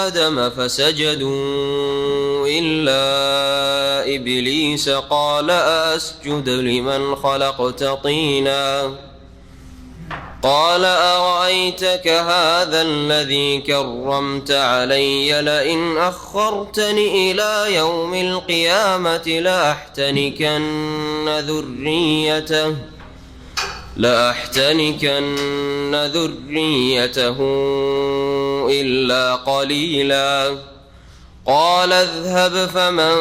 آدم فسجدوا إلا إبليس قال أسجد لمن خلقت طينا قال أرأيتك هذا الذي كرمت علي لئن أخرتني إلى يوم القيامة لأحتنكن ذريته إلا قليلا قال اذهب فمن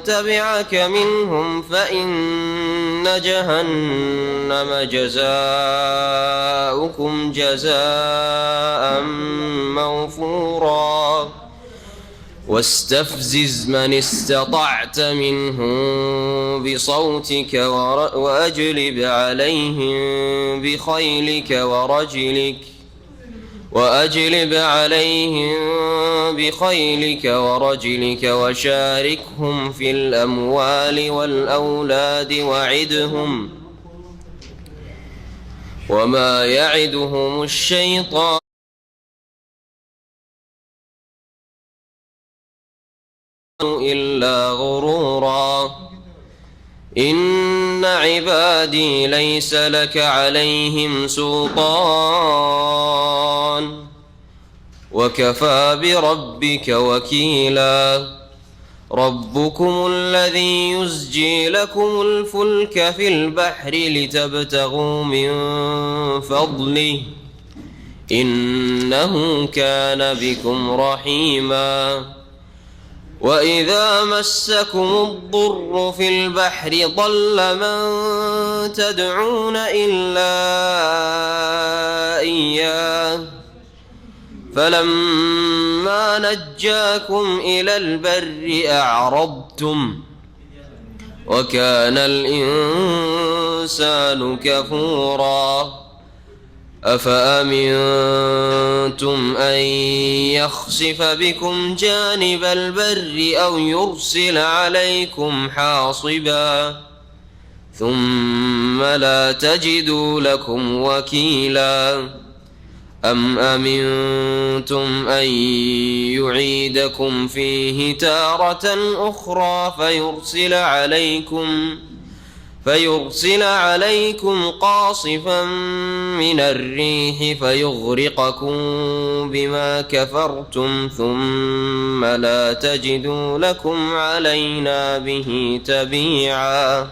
تبعك منهم فإن جهنم جزاؤكم جزاء موفورا واستفزز من استطعت منهم بصوتك وأجلب عليهم بخيلك ورجلك وشاركهم في الأموال والأولاد وعدهم وما يعدهم الشيطان إلا غرورا إن عبادي ليس لك عليهم سلطان وكفى بربك وكيلا ربكم الذي يزجي لكم الفلك في البحر لتبتغوا من فضله إنه كان بكم رحيما وإذا مسكم الضر في البحر ضل من تدعون إلا إياه فلما نجاكم إلى البر أعرضتم وكان الإنسان كفورا أفأمنتم أن يخسف بكم جانب البر أو يرسل عليكم حاصبا ثم لا تجدوا لكم وكيلا أم أمنتم أن يعيدكم فيه تارة أخرى فيرسل عليكم قاصفا من الريح فيغرقكم بما كفرتم ثم لا تجدوا لكم علينا به تبيعا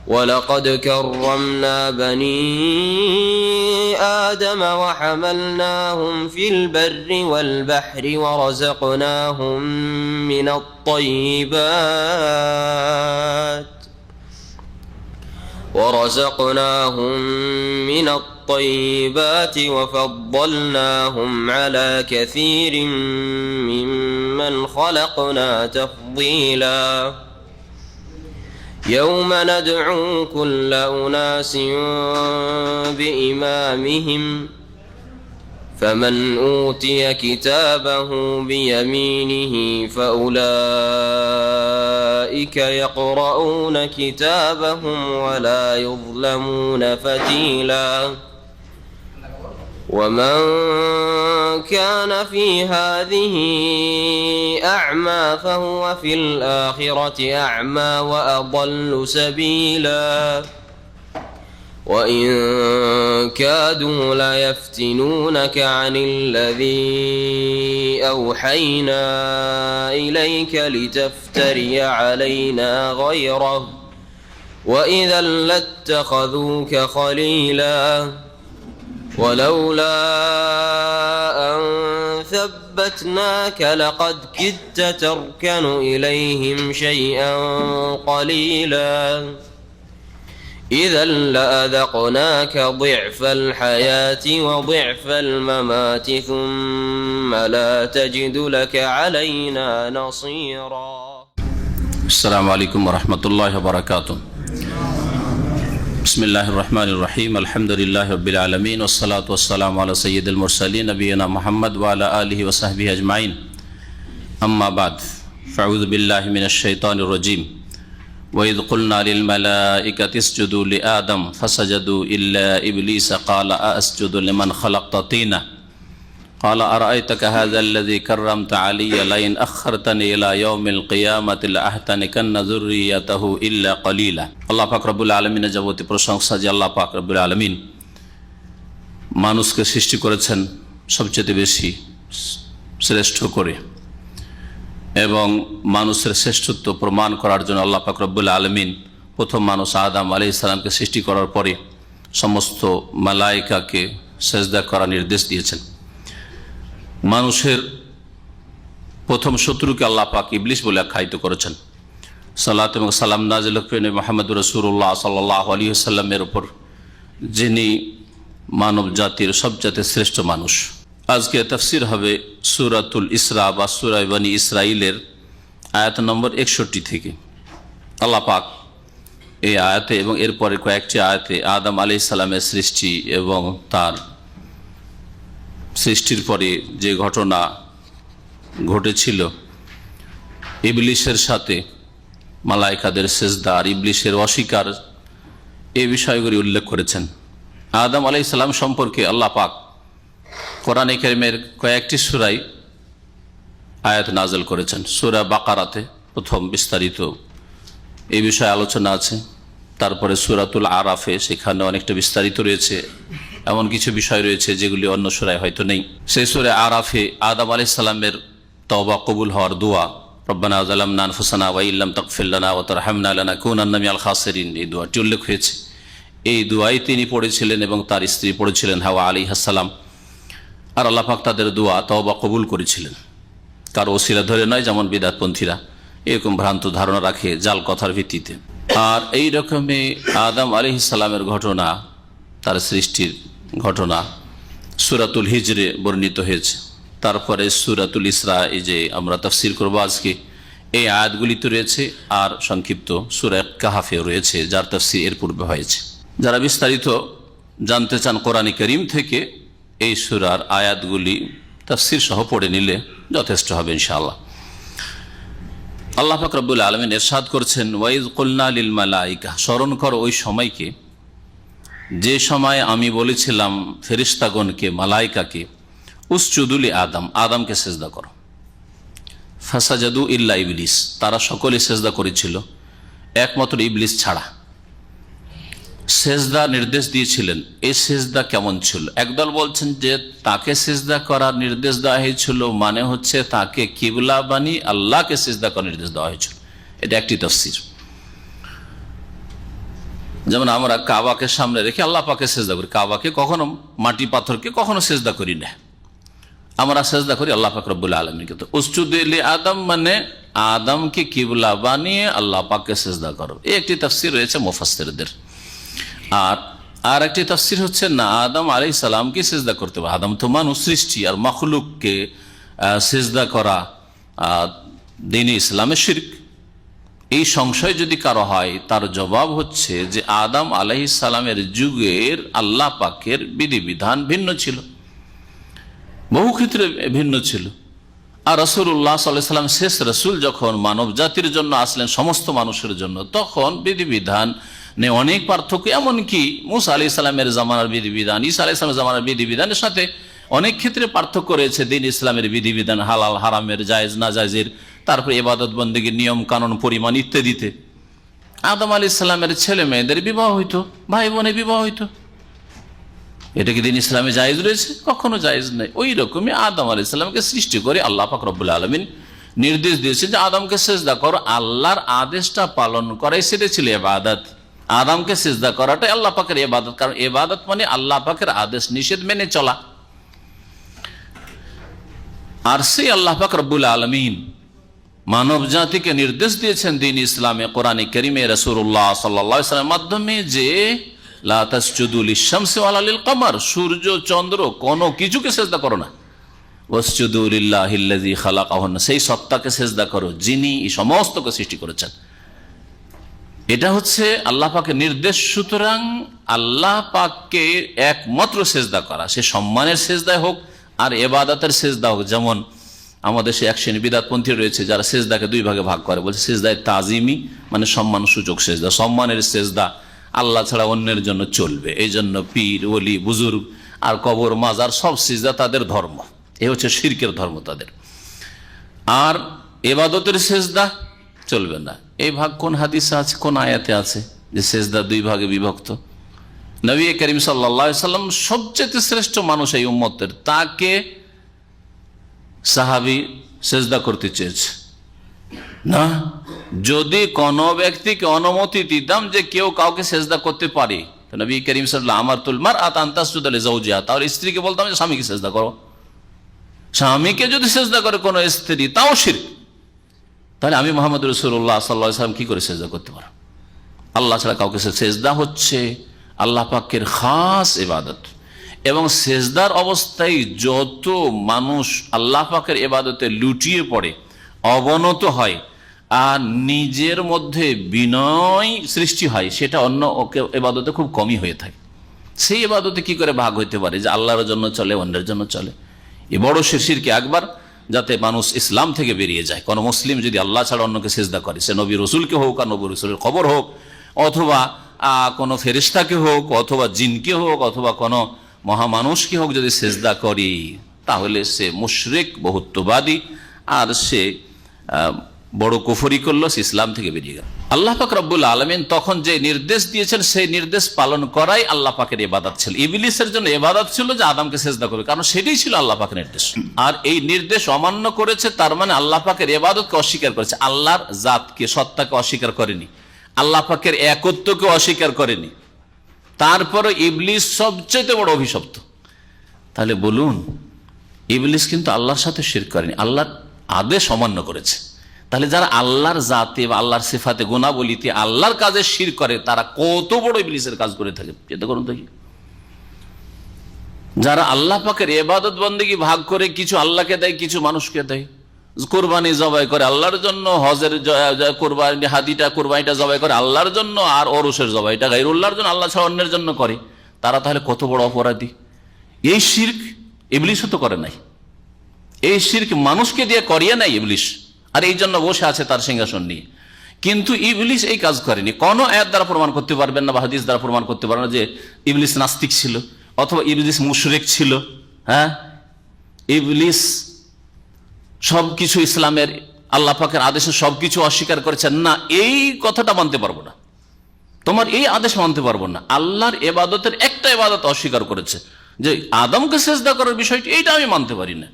ولقد كرمنا بني آدم وحملناهم في البر والبحر ورزقناهم من الطيبات وفضلناهم على كثير ممن خلقنا تفضيلا يوم ندعو كل أناس بإمامهم فمن أوتي كتابه بيمينه فأولئك يقرؤون كتابهم ولا يظلمون فتيلا ومن كان في هذه أعمى فهو في الآخرة أعمى وأضل سبيلا وإن كادوا ليفتنونك عن الذي أوحينا إليك لتفتري علينا غيره وإذا لاتخذوك خليلا ولولا أن ثبتناك لقد كدت تركن إليهم شيئا قليلا إذا لأذقناك ضعف الحياة وضعف الممات ثم لا تجد لك علينا نصيرا. السلام عليكم ورحمة الله وبركاته. بسم الله الرحمن الرحيم. الحمد لله رب العالمين والصلاة والسلام على سيد المرسلين نبينا محمد وعلى آله وصحبه أجمعين. أما بعد فأعوذ بالله من الشيطان الرجيم. وإذ قلنا للملائكة اسجدوا لآدم فسجدوا إلا إبليس قال أسجد لمن خلقت طينا قال أرأيتك هذا الذي كرمت علي لئن أخرتني إلى يوم القيامة لأحتنكن ذريته إلا قليلا। আল্লাহ পাক রব্বুল আলামিনের যাবতীয় প্রশংসা যে আল্লাহ পাক রব্বুল আলামিন মানুষকে সৃষ্টি করেছেন সবচেয়ে বেশি শ্রেষ্ঠ করে, এবং মানুষের শ্রেষ্ঠত্ব প্রমাণ করার জন্য আল্লাহ পাক রব্বুল আলামিন প্রথম মানুষ আদম আলাইহিস সালামকে সৃষ্টি করার পরে সমস্ত মালায়েকাকে সেজদা করার নির্দেশ দিয়েছেন। মানুষের প্রথম শত্রুকে আল্লাহ পাক ইবলিস বলে আখ্যায়িত করেছেন। সালাত এবং সালাম নাজিল করেন মুহাম্মদুর রাসূলুল্লাহ সাল্লাল্লাহু আলাইহি ওয়াসাল্লামের উপর, যিনি মানব জাতির সবচেয়ে শ্রেষ্ঠ মানুষ। আজকে তাফসীর হবে সূরাতুল ইসরা বা সূরা বনী ইসরাইলের আয়াত নম্বর 61 থেকে। আল্লাহ পাক এই আয়াতে এবং এরপরে কয়েকটি আয়াতে আদম আলাইহিস সালামের সৃষ্টি এবং তার সৃষ্টির পরে যে ঘটনা ঘটেছিল, ইবলিসের সাথে মালায়েকাদের সিজদা আর ইবলিসের অস্বীকার, এই বিষয়গুলি উল্লেখ করেছেন। আদম আলাইহিস সালাম সম্পর্কে আল্লাহ পাক কোরআনে কারীমের কয়েকটি সূরায় আয়াত নাযিল করেছেন। সূরা বাকারাতে প্রথম বিস্তারিত এই বিষয়ে আলোচনা আছে, তারপরে সূরাতুল আরাফে সেখানে অনেকটা বিস্তারিত রয়েছে, এমন কিছু বিষয় রয়েছে যেগুলি অন্য সূরায় হয়তো নেই। সেই সূরা আরাফে আদম আলাইহিস সালামের তওবা কবুল হওয়ার দোয়া, রব্বানা যালামনা আনফুসানা ওয়া ইল্লাম তাগফির লানা ওয়া তারহামনা লানাকুনান্না মিনাল খাসিরিন, এই দোয়াটি উল্লেখ হয়েছে। এই দোয়াই তিনি পড়েছিলেন এবং তার স্ত্রী পড়েছিলেন হাওয়া আলাইহিস সালাম, আর আল্লাহ পাক তাদের দোয়া তওবা কবুল করেছিলেন। কারো ওসিলা ধরে নয়, যেমন বিদআতপন্থীরা এরকম ভ্রান্ত ধারণা রাখে জাল কথার ভিত্তিতে। আর এই রকমই আদম আলাইহিস সালামের ঘটনা, তার সৃষ্টির ঘটনা সূরাতুল হিজরে বর্ণিত হয়েছে। তারপরে সূরাতুল ইসরা, এই যে আমরা তাফসীর করব আজকে, এই আয়াতগুলিতে রয়েছে, আর সংক্ষিপ্ত সূরা কাহাফে রয়েছে, যার তাফসীর এর পূর্বে হয়েছে। যারা বিস্তারিত জানতে চান কোরআন কারীম থেকে, এই সূরার আয়াতগুলি তাফসীর সহ পড়ে নিলে যথেষ্ট হবে ইনশাআল্লাহ। আল্লাহ পাক রব্বুল আলামিন ইরশাদ করছেন, ওয়াইজ কুলনা লিল মালাইকা, স্মরণ করো ওই সময়কে যে সময় আমি বলেছিলাম ফেরেশতাগণকে, মালাইকাকে, উসজুদু লি আদম, আদমকে সিজদা করো। ফাসাজাদু ইল্লা ইবলিস, তারা সকলে সিজদা করেছিল একমাত্র ইবলিস ছাড়া। সিজদা নির্দেশ দিয়েছিলেন, এই সিজদা কেমন ছিল? একদল বলছেন যে তাকে সিজদা করার নির্দেশ দেওয়া হয়েছিল মানে হচ্ছে তাকে কিবলা বানিয়ে আল্লাহকে সিজদা করার নির্দেশ দেওয়া হয়েছিল, এটা একটি তাফসীর। যেমন আমরা কাবাকে সামনে রেখে আল্লাহ পাকে সিজদা করি, কাবাকে কখনো মাটি পাথরকে কখনো সিজদা করি না, আমরা সিজদা করি আল্লাহ পাক রব্বুল আলামিনকে। তো উসজুদু লি আদম মানে আদমকে কিবলা বানিয়ে আল্লাহ পাককে সিজদা করো, এই একটি তাফসীর রয়েছে মুফাসসিরদের। আর একটি তাফসীর হচ্ছে না, আদম আলাইহিস সালামকে সিজদা করতে হবে। আদম তো মানুষ সৃষ্টি, আর মাখলুককে সিজদা করা দ্বীনে ইসলামের শিরক। এই সংশয় যদি কারো হয়, তার জবাব হচ্ছে যে আদম আলাইহিস সালামের যুগের আল্লাহ পাকের বিধিবিধান ভিন্ন ছিল, বহু ক্ষেত্রে ভিন্ন ছিল। আর রাসূলুল্লাহ সাল্লাল্লাহু আলাইহি ওয়াসাল্লাম শেষ রাসূল যখন মানব জাতির জন্য আসলেন, সমস্ত মানুষের জন্য, তখন বিধিবিধান অনেক পার্থক্য, এমনকি মুসা আলাইহিস সালামের জামানার বিধিবিধান, ঈসা আলাইহিস সালামের জামানার বিধিবিধানের সাথে অনেক ক্ষেত্রে পার্থক্য রয়েছে। দ্বীন ইসলামের বিধিবিধান, হালাল হারামের, জায়েজ না জায়েজের, তারপরে ইবাদত বন্দেগীর নিয়ম কানুন পরিমাণ ইত্যাদিতে। আদম আলাইহিস সালামের ছেলে মেয়েদের বিবাহ হইতো, ভাই বোনের বিবাহ হইতো, এটা কি দ্বীন ইসলামে জায়েজ রয়েছে? কখনো জায়েজ নেই। ওই রকমই আদম আলাইহিস সালামকে সৃষ্টি করে আল্লাহ পাক রব্বুল আলামিন নির্দেশ দিয়েছেন যে আদমকে সিজদা করো, আল্লাহর আদেশটা পালন করাই সেটা ছিল ইবাদত। আদমকে সিজদা করাটাই আল্লাহ পাকের ইবাদত, কারণ ইবাদত মানে আল্লাহ পাকের আদেশ নিষেধ মেনে চলা। আর সেই আল্লাহ পাক রব্বুল আলামিন মানব জাতিকে নির্দেশ দিয়েছেন দ্বীন ইসলামে, কোরআনে কারীমে, রাসূলুল্লাহ সাল্লাল্লাহু আলাইহি ওয়াসাল্লামের মাধ্যমে যে লা তাসজুদু লিশ-শামসি ওয়ালা লিল-কমার, সূর্য চন্দ্র কোনো কিছুকে সিজদা করো না। ওয়াসজুদু লিল্লাহিল্লাযী খালাকাহুন্না, সেই সত্তাকে সিজদা করো যিনি এই সমস্তকে সৃষ্টি করেছেন। এটা হচ্ছে আল্লাহ পাকের নির্দেশ। সুতরাং আল্লাহ পাককে একমাত্র সিজদা করা, সে সম্মানের সিজদায় হোক আর ইবাদতের সিজদা হোক। যেমন আমাদের সে এক শ্রেণী বিদআতপন্থী রয়েছে যারা সিজদাকে দুই ভাগে ভাগ করে, বলছে সিজদায় তাজিমি মানে সম্মান সূচক সিজদা, সম্মানের সিজদা আল্লাহ ছাড়া অন্যের জন্য চলবে, এই জন্য পীর ওলি বুজুর্গ আর কবর মাজার সব সিজদা তাদের ধর্ম, এ হচ্ছে শিরকের ধর্ম তাদের। আর ইবাদতের সেজদা চলবে না, এই ভাগ কোন হাদিসে আছে, কোন আয়াতে আছে যে সেজদা দুই ভাগে বিভক্ত? নবী করিম সাল্লাল্লাহু আলাইহি সাল্লাম সবচেয়ে শ্রেষ্ঠ মানুষ এই উম্মতের, তাকে সাহাবী সেজদা করতে চেয়েছে না। যদি কোন ব্যক্তিকে অনুমতি দিতাম যে কেউ কাউকে সেজদা করতে পারে, নবী করিম সাল্লাল্লাহু আলাইহি আমারতুল মারআত আন তাসজুদা লিজাওজিহা, তাহলে স্ত্রীকে বলতাম যে স্বামীকে সেজদা করো। স্বামীকে যদি সেজদা করে কোন স্ত্রী, তাও শিরক। তাহলে আমি মুহাম্মদ রাসূলুল্লাহ সাল্লাল্লাহু আলাইহি ওয়াসাল্লাম কি করে সেজদা করতে পারো? আল্লাহ ছাড়া কাউকে সেজদা হচ্ছে আল্লাহ পাকের খাস ইবাদত, এবং সেজদার অবস্থায় যত মানুষ আল্লাহ পাকের ইবাদতে লুটিয়ে পড়ে, অবনত হয় আর নিজের মধ্যে বিনয় সৃষ্টি হয়, সেটা অন্য ইবাদতে খুব কমই হয়ে থাকে। সেই ইবাদতে কি করে ভাগ হইতে পারে যে আল্লাহর জন্য চলে, অন্যের জন্য চলে? এই বড় শিরকে আকবার, যাতে মানুষ ইসলাম থেকে বেরিয়ে যায়। কোন মুসলিম যদি আল্লাহ ছাড়া অন্যকে সেজদা করে, সে নবী রসুলকে হোক, আর নবী রসুলের কবর হোক, অথবা কোনো ফেরেশতাকে হোক, অথবা জিনকে হোক, অথবা কোনো মহামানুষকে হোক, যদি সেজদা করি, তাহলে সে মুশরিক, বহুত্ববাদী, আর সে বড় কুফরি করলো, সে ইসলাম থেকে বেরিয়ে গেল। আল্লাহ পাক রব্বুল আলামিন তখন যে নির্দেশ দিয়েছেন, সেই নির্দেশ পালন করাই আল্লাহ পাকের ইবাদত ছিল। ইবলিসের জন্য ইবাদত ছিল যে আদমকে সেজদা করবে, কারণ সেটাই ছিল আল্লাহ পাকের নির্দেশ। আর এই নির্দেশ অমান্য করেছে, তার মানে আল্লাহ পাকের ইবাদতকে অস্বীকার করেছে, আল্লাহর জাতকে, সত্তাকে অস্বীকার করেনি, আল্লাহ পাকের একত্বকে অস্বীকার করেনি। তারপরে ইবলিস সবচেয়ে বড় অভিশপ্ত। তাহলে বলুন, ইবলিস কিন্তু আল্লাহর সাথে শিরক করেনি, আল্লাহর আদেশ অমান্য করেছে। তাহলে যারা আল্লাহর জাতে বা আল্লাহর সিফাতে, গুণাবলীতে আল্লাহর কাজে শিরক করে, তারা কত বড় ইবলিসের কাজ করে থাকে চিন্তা করুন দেখি। যারা আল্লাহ পাকের ইবাদত বন্দেগী ভাগ করে, কিছু আল্লাহকে দেয়, কিছু মানুষকে দেয়, কোরবানি জবাই করে আল্লাহর জন্য, হজের কোরবানি, কোরবানিটা জবাই করে আল্লাহর জন্য, আর ওরসের জবাইটা গায়রুল্লাহর জন্য, আল্লাহ ছাড়া অন্যের জন্য করে, তারা তাহলে কত বড় অপরাধী। এই শিরক ইবলিসও তো করে নাই, এই শিরক মানুষকে দিয়ে করিয়ে নাই ইবলিস, আর এই জন্য বসে আছে তার সিংহাসন নিয়ে। কিন্তু ইবলিস এই কাজ করেনি। কোন আয়াত দ্বারা প্রমাণ করতে পারবেন না, বা হাদিস দ্বারা প্রমাণ করতে পারবেন না যে ইবলিস নাস্তিক ছিল, অথবা ইবলিস মুশরিক ছিল। হ্যাঁ, ইবলিস সবকিছু ইসলামের, আল্লাহ পাকের আদেশে সবকিছু অস্বীকার করেছেন না, এই কথাটা মানতে পারবো না, তোমার এই আদেশ মানতে পারবো না। আল্লাহর ইবাদতের একটা ইবাদত অস্বীকার করেছে, যে আদমকে সেজদা করার বিষয়টি, এইটা আমি মানতে পারি না।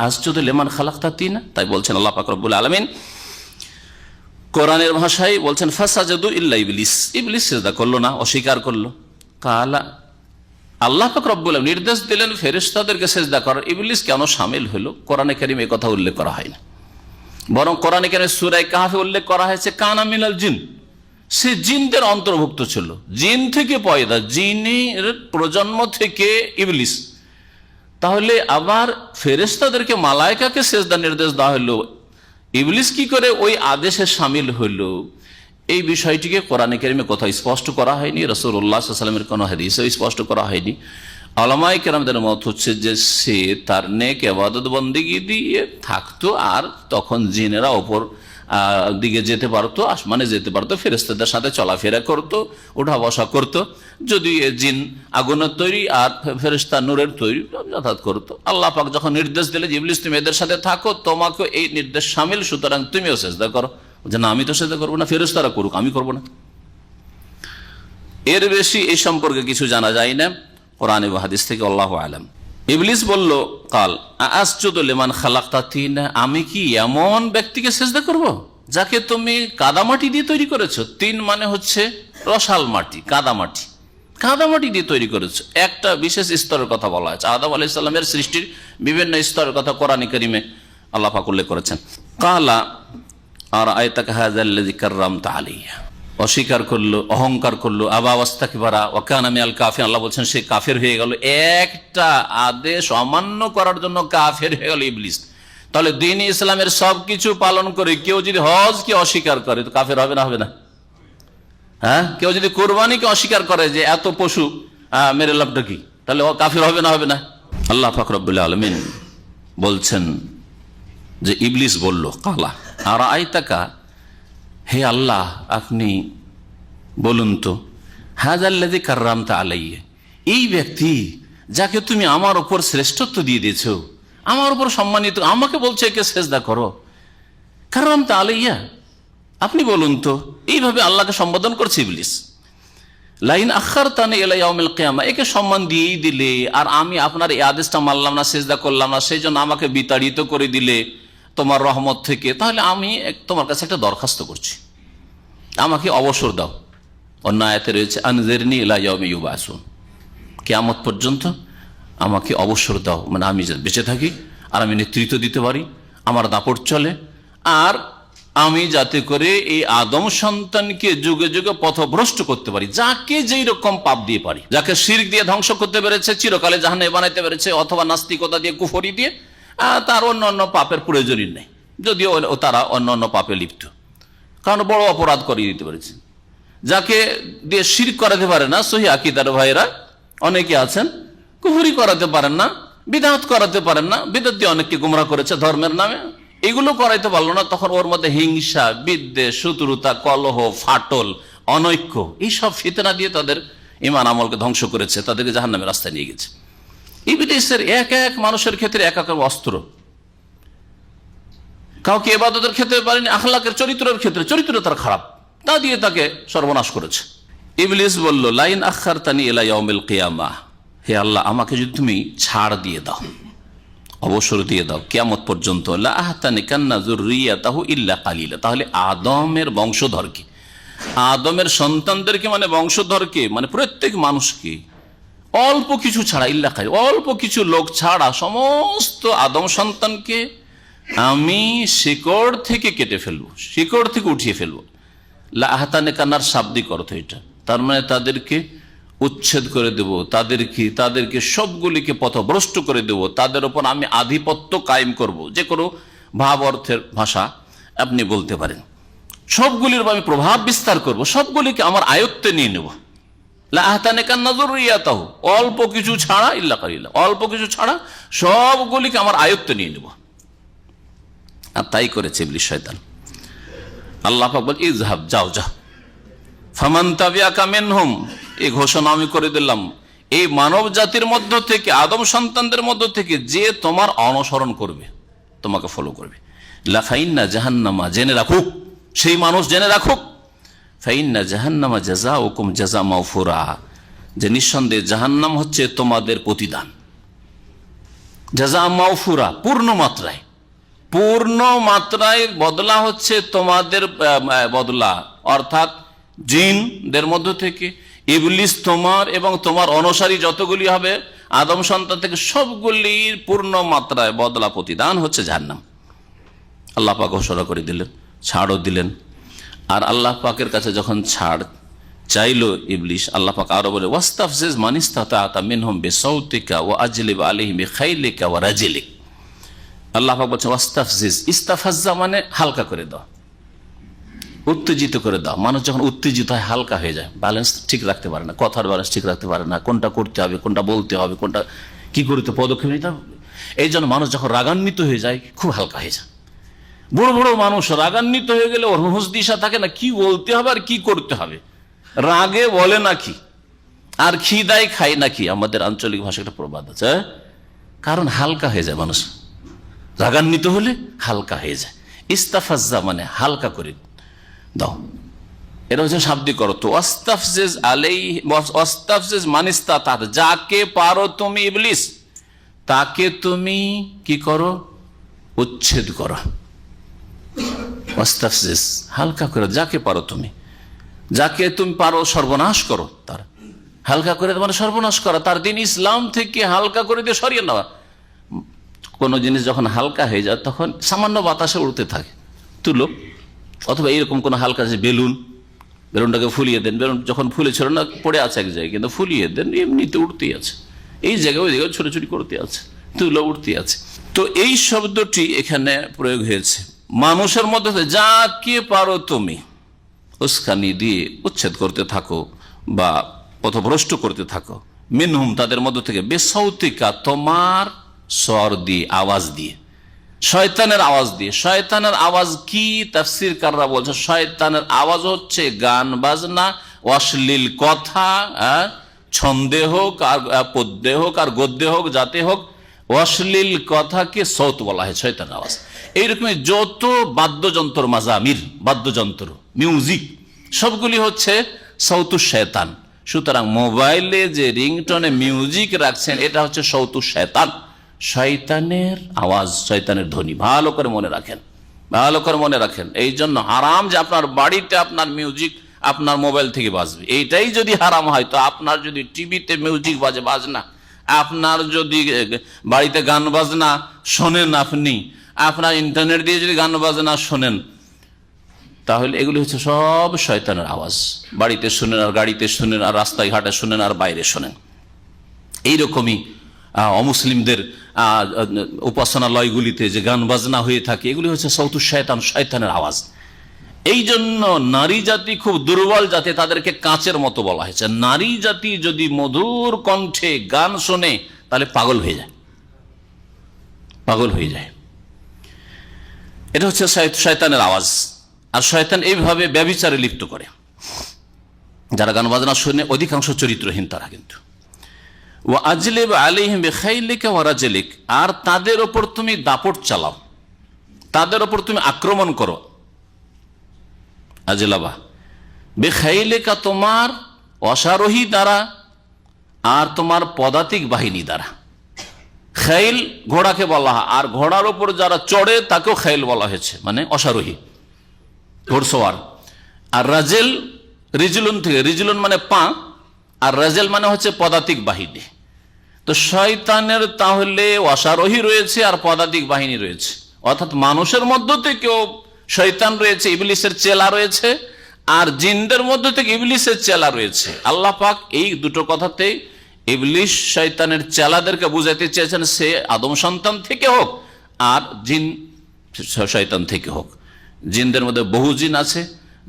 আসজুদু লিমান খালাকতা তিনা, তাই বলছেন আল্লাহ পাক রব্বুল আলামিন কোরআনের ভাষায় বলছেন ফাসাজাদু ইল্লা ইবলিস, ইবলিস সেজদা করলো না, অস্বীকার করলো। কালা, আল্লাহ পাক রব্বুল আলামিন নির্দেশ দিলেন ফেরেশতাদেরকে সেজদা করার, ইবলিস কেন শামিল হলো? কোরআনে কারীমে এই কথা উল্লেখ করা হয় না, বরং কোরআনে কারীমে সূরা কাহফে উল্লেখ করা হয়েছে কানা মিনাল জিন, সে জিনদের অন্তর্ভুক্ত ছিল, জিন থেকে পয়দা, জিনের প্রজন্ম থেকে ইবলিস। তাহলে আবার ফেরেশতাদেরকে, মালায়েকাকে সেজদা নির্দেশ দেওয়া হলো, ইবলিস কি করে ওই আদেশে শামিল হলো? এই বিষয়টিকে কোরআনে কারীমে কোথাও স্পষ্ট করা হয়নি, রাসূলুল্লাহ সাল্লাল্লাহু আলাইহি ওয়াসাল্লামের কোনো হাদিসে স্পষ্ট করা হয়নি। উলামায়ে কেরামদের মত হচ্ছে যে সে তার নেক ইবাদত বন্দেগী দিয়ে থাকতো, আর তখন জিনেরা ওপর দিকে যেতে পারতো, আসমানে যেতে পারতো, ফেরেশতাদের সাথে চলাফেরা করতো, ওঠা বসা করতো। যদি জিন আগুনের তৈরি আর ফেরেশতা নূরের তৈরি, যাতায়াত করতো। আল্লাহ পাক যখন নির্দেশ দিলে যে ইবলিস তুমি এদের সাথে থাকো, তোমাকে এই নির্দেশ শামিল, সুতরাং তুমিও সেজদা করো। যে না, আমি তো সেজদা করবো না, ফেরেশতারা করুক, আমি করবো না। এর বেশি এই সম্পর্কে কিছু জানা যায় না কোরআন এবং হাদিস থেকে, আল্লাহু আলাম। ইবলিস বলল, কাল আসজুদু লিমান খালাকতা তিনা, আমি কি এমন ব্যক্তিকে সেজদা করব যাকে তুমি কাদামাটি দিয়ে তৈরি করেছো? তিন মানে হচ্ছে রসাল মাটি, কাদামাটি, কাদামাটি দিয়ে তৈরি করেছো। একটা বিশেষ স্তরের কথা বলা হয়েছে, আদম আলাইহিস সালামের সৃষ্টির বিভিন্ন স্তরের কথা কোরআন কারীমে আল্লাহ পাক উল্লেখ করেছেন। কালা আর আয়াতাকা হাযাল্লাযী কাররামতা আলাইহি, অস্বীকার করলো, অহংকার করলো, আবা ওয়াস্তাকবারা ওয়া কানা মিনাল কাফিরিন, আল্লাহ বলছেন সে কাফের হয়ে গেল। একটা আদেশ অমান্য করার জন্য কাফের হয়ে গেল ইবলিস। তাহলে দ্বীন ইসলামের সবকিছু পালন করে কেউ যদি হজকে অস্বীকার করে, তো কাফের হবে না, হবে না? হ্যাঁ, কেউ যদি কোরবানিকে অস্বীকার করে যে এত পশু মেরে লাভটা কি, তাহলে কাফের হবে না, হবে না? আল্লাহ পাক রব্বুল আলামিন বলছেন যে ইবলিস বলল, কালা আর আইতাকা, হে আল্লাহ আপনি বলুন তো, হাযাল্লাযী কাররামতা আলাইহি, এই ব্যক্তি যাকে তুমি আমার উপর শ্রেষ্ঠত্ব দিয়ে দিয়েছো, আমার উপর সম্মানিত, আমাকে বলছে একে সেজদা করো, কারণ তা আলাইয়া, আপনি বলুন তো। এইভাবে আল্লাহকে সম্বোধন করছে ইবলিস। লাইন আখারতানি ইলা ইয়াউমিল কিয়ামা, একে সম্মান দিয়েই দিলে আর আমি আপনার এই আদেশটা মানলাম না, সেজদা করলাম না, সেই জন্য আমাকে বিতাড়িত করে দিলে তোমার রহমত থেকে, তাহলে আমি তোমার কাছে একটা দরখাস্ত করছি, আমাকে অবসর দাও। অন্য আয়াতে রয়েছে আনজিরনি ইলা ইয়াউমি ইউবাসুন, কিয়ামত পর্যন্ত আমাকে অবসর দাও, মানে আমি বেঁচে থাকি আর আমি নেতৃত্ব দিতে পারি, আমার দাপট চলে, আর আমি যাতে করে এই আদম সন্তানকে যুগে যুগে পথভ্রষ্ট করতে পারি, যাকে যেই রকম পাপ দিয়ে পারি, যাকে শিরক দিয়ে ধ্বংস করতে পেরেছে, চিরকালে জাহান্নামে বানাইতে পেরেছে, অথবা নাস্তিকতা দিয়ে, কুফরি দিয়ে, তার অন্য অন্য পাপের প্রয়োজনই নেই, যদিও তারা অন্য অন্য পাপে লিপ্ত, কারণ বড় অপরাধ করিয়ে দিতে পেরেছে। যাকে দিয়ে শিরক করাতে পারে না, সহি আকীদার ভাইয়েরা অনেকে আছেন, কুফরি করাতে পারেন না, বিদআত করাতে পারেন না, বিদআত দিয়ে অনেককে গুমরাহ করেছে ধর্মের নামে, এগুলো করাইতে পারলো না, তখন ওর মধ্যে হিংসা, বিদ্বেষ, শত্রুতা, কলহ, ফাটল, অনৈক্য, এইসব ফিতনা দিয়ে তাদের ঈমান আমলকে ধ্বংস করেছে, তাদেরকে জাহান্নামের রাস্তায় নিয়ে গেছে। ইবলিসের এক এক মানুষের ক্ষেত্রে এক এক অস্ত্র, কাউকে ইবাদতের ক্ষেত্রে পারেনি, আখলাকের চরিত্রের ক্ষেত্রে চরিত্র তার খারাপ, তা দিয়ে তাকে সর্বনাশ করেছে। ইবলিস বলল লাইন আখারতানি ইলা ইয়াউমিল কিয়ামা, হে আল্লাহ আমাকে যদি তুমি ছাড় দিয়ে দাও, অবসর দিয়ে দাও কিয়ামত পর্যন্ত, লা আহতানিকান্না যুররিয়াতাহু ইল্লা কালিলা, তাহলে আদমের বংশধরকে, আদমের সন্তানদেরকে, মানে বংশধরকে, মানে প্রত্যেক মানুষকে অল্প কিছু ছাড়া, ইল্লা কালিলা, অল্প কিছু লোক ছাড়া সমস্ত আদম সন্তানকে আমি শিকড় থেকে কেটে ফেলবো, শিকড় থেকে উঠিয়ে ফেলবো। লা আহতানিকান্নার শাব্দিক অর্থ এটা, তার মানে তাদেরকে উচ্ছেদ করে দেব, তাদেরকে সবগুলিকে পথভ্রষ্ট করে দেব, তাদের উপর আমি আধিপত্য কায়েম করব, যে কোনো ভাব অর্থের ভাষা আপনি বলতে পারেন, সবগুলির উপর আমি প্রভাব বিস্তার করব, সবগুলিকে আমার আয়ত্তে নিয়ে নেব। লা আহতানিকান্না যুররিয়াতাহু, অল্প কিছু ছাড়া, ইল্লা কালিলা, অল্প কিছু ছাড়া সবগুলিকে আমার আয়ত্তে নিয়ে নেব। আর তাই করেছে ইবলিস শয়তান। আল্লাহ পাক বলেন ইযহাব, যাও যাও, ফামান তাবিআকা মিনহুম, এই ঘোষণা আমি করে দিলাম এই মানব জাতির মধ্য থেকে, আদম সন্তানদের মধ্য থেকে যে তোমার অনুসরণ করবে, তোমাকে ফলো করবে, লা ফাইন্না জাহান্নামা, জেনে রাখুক সেই মানুষ, জেনে রাখুক, ফাইন্না জাহান্নামা জাযাউকুম জাযা মাগফুরা, যে নিঃসন্দেহে জাহান্নাম হচ্ছে তোমাদের প্রতিদান, জাযা মাগফুরা, পূর্ণ মাত্রায়, পূর্ণ মাত্রায় বদলা হচ্ছে তোমাদের বদলা, অর্থাৎ জিনদের মধ্য থেকে ইবলিস তোমার এবং তোমার অনুসারী যতগুলি হবে আদম সন্তান থেকে, সবগুলির পূর্ণ মাত্রায় বদলা প্রতিদান হচ্ছে জাহান্নাম। আল্লাহ পাক ঘোষণা করে দিলেন, ছাড়ও দিলেন। আর আল্লাহ পাকের কাছে যখন ছাড় চাইল ইবলিস, আল্লাহ পাক আরো বলে ওয়াস্তাফজিজ মান ইসতাতা মিনহুম বিসাউতিকা ওয়া আজলিব আলাইহিম বিখাইলিকা ওয়া রাজিলিক। আল্লাহ পাক বলছেন ওয়াস্তাফজিজ, ইস্তাফাজ্জা মানে হালকা করে দাও, উত্তেজিত করে দাও। মানুষ যখন উত্তেজিত হয় হালকা হয়ে যায়, ব্যালেন্স ঠিক রাখতে পারে না, কথার ব্যালেন্স ঠিক রাখতে পারে না, কোনটা করতে হবে, কোনটা বলতে হবে, কোনটা কি করতে পদক্ষেপ নিতে হবে। এই জন্য মানুষ যখন রাগান্বিত হয়ে যায় খুব হালকা হয়ে যায়। বড় বড় মানুষ রাগান্বিত হয়ে গেলে ওর হুঁশ দিশা থাকে না, কি বলতে হবে আর কি করতে হবে, রাগে বলে নাকি আর খিদায় খায় নাকি, আমাদের আঞ্চলিক ভাষায় একটা প্রবাদ আছে, কারণ হালকা হয়ে যায় মানুষ, রাগান্বিত হলে হালকা হয়ে যায়। ইস্তাফাজ্জা মানে হালকা করে দাও, এটা হচ্ছে শাব্দিক অর্থ। ওয়াস্তাফজিজ আলাইহি, ওয়াস্তাফজিজ মান ইসতাতা, যাকে পারো তুমি ইবলিস, তাকে তুমি কি করো, উচ্ছেদ করো। ওয়াস্তাফজিজ, হালকা করে, যাকে পারো তুমি, যাকে তুমি পারো সর্বনাশ করো, তার হালকা করে মানে সর্বনাশ করা, তার দিন ইসলাম থেকে হালকা করে দিয়ে সরিয়ে নেওয়া। কোনো জিনিস যখন হালকা হয়ে যায় তখন সামান্য বাতাসে উড়তে থাকে, তুলো, অথবা এইরকম কোনো হালকা বেলুনটাকে ফুলিয়ে দেন, বেলুন যখন ফুলেছিল না পড়ে আছে এক জায়গায়, কিন্তু ফুলিয়ে দেন, এমনিতে উঠতেই আছে, এই জায়গায় ওই জায়গায় ছোটাছুটি করতে আছে, তুলো উঠতে আছে। তো এই শব্দটি এখানে প্রয়োগ হয়েছে মানুষের মধ্যে, যাকে পারো তুমি উস্কানি দিয়ে উচ্ছেদ করতে থাকো বা পথভ্রষ্ট করতে থাকো, মিনহুম তাদের মধ্য থেকে, বেসাউতিকা তোমার স্বর দিয়ে, আওয়াজ দিয়ে, শয়তানের আওয়াজ দিয়ে। শয়তানের আওয়াজ কি, তাফসীর কাররা বলছে শয়তানের আওয়াজ হচ্ছে গান বাজনা, অশ্লীল কথা, ছন্দে হোক আর পদ্যে হোক আর গদ্যে হোক, যাতে হোক, অশ্লীল কথাকে সৌত বলা হয়, শয়তানের আওয়াজ। এইরকম যত বাদ্যযন্ত্র, মাজামির, বাদ্যযন্ত্র, মিউজিক, সবগুলি হচ্ছে সৌতু শয়তান। সুতরাং মোবাইলে যে রিংটনে মিউজিক রাখছেন, এটা হচ্ছে সৌতু শয়তান, শয়তানের আওয়াজ, শয়তানের ধ্বনি। ভালো করে মনে রাখেন, ভালো করে মনে রাখেন। এই জন্য হারাম যে আপনার বাড়িতে আপনার মিউজিক আপনার মোবাইল থেকে বাজবে। এইটাই যদি হারাম হয়, তো আপনার যদি টিভিতে মিউজিক বাজে, বাজনা, আপনার যদি বাড়িতে গান বাজনা শোনেন, আপনার ইন্টারনেট দিয়ে যদি গান বাজনা শোনেন, তাহলে এগুলি হচ্ছে সব শয়তানের আওয়াজ। বাড়িতে শুনেন, আর গাড়িতে শুনেন, আর রাস্তায় ঘাটে শুনেন, আর বাইরে শোনেন। এইরকমই অমুসলিমদের উপাসনালয়গুলিতে যে গান বাজনা হয়ে থাকে, এগুলি হচ্ছে সৌতু শয়তান, শয়তানের আওয়াজ। এই জন্য নারী জাতি খুব দুর্বল জাতি, তাদেরকে কাঁচের মতো বলা হয়েছে। নারী জাতি যদি মধুর কণ্ঠে গান শোনে, তাহলে পাগল হয়ে যায়, পাগল হয়ে যায়। এটা হচ্ছে শয়তানের আওয়াজ। আর শয়তান এইভাবে ব্যভিচারে লিপ্ত করে। যারা গান বাজনা শুনে, অধিকাংশ চরিত্রহীন তারা কিন্তু। ও আজলিব আলাইহিম বিখাইলিকা ওয়া রাজলিক, আর তাদের ওপর তুমি দাপট চালাও, তাদের ওপর তুমি আক্রমণ করো। আজলাবা বিখাইলিকা, তোমার অশ্বারোহী দ্বারা, আর তোমার পদাতিক বাহিনী দ্বারা। খাইল ঘোড়াকে বলা হয়, আর ঘোড়ার ওপর যারা চড়ে তাকেও খাইল বলা হয়েছে, মানে অশ্বারোহী, ঘোড়সওয়ার। আর রাজেল, রিজলুন থেকে, রিজলুন মানে পা, আর রাজেল মানে হচ্ছে পদাতিক বাহিনী। তো শয়তানের তাহলে অশ্বারোহী রয়েছে আর পদাতিক বাহিনী রয়েছে, অর্থাৎ মানুষের মধ্য থেকেও শয়তান রয়েছে, ইবলিসের চেলা রয়েছে, আর জিনদের মধ্য থেকে ইবলিসের চেলা রয়েছে। আল্লাহ পাক এই দুটো কথাতে ইবলিস শয়তানের চেলাদেরকে বুঝাইতে চেয়েছেন, সে আদম সন্তান থেকে হোক আর জিন শয়তান থেকে হোক। জিনদের মধ্যে বহু জিন আছে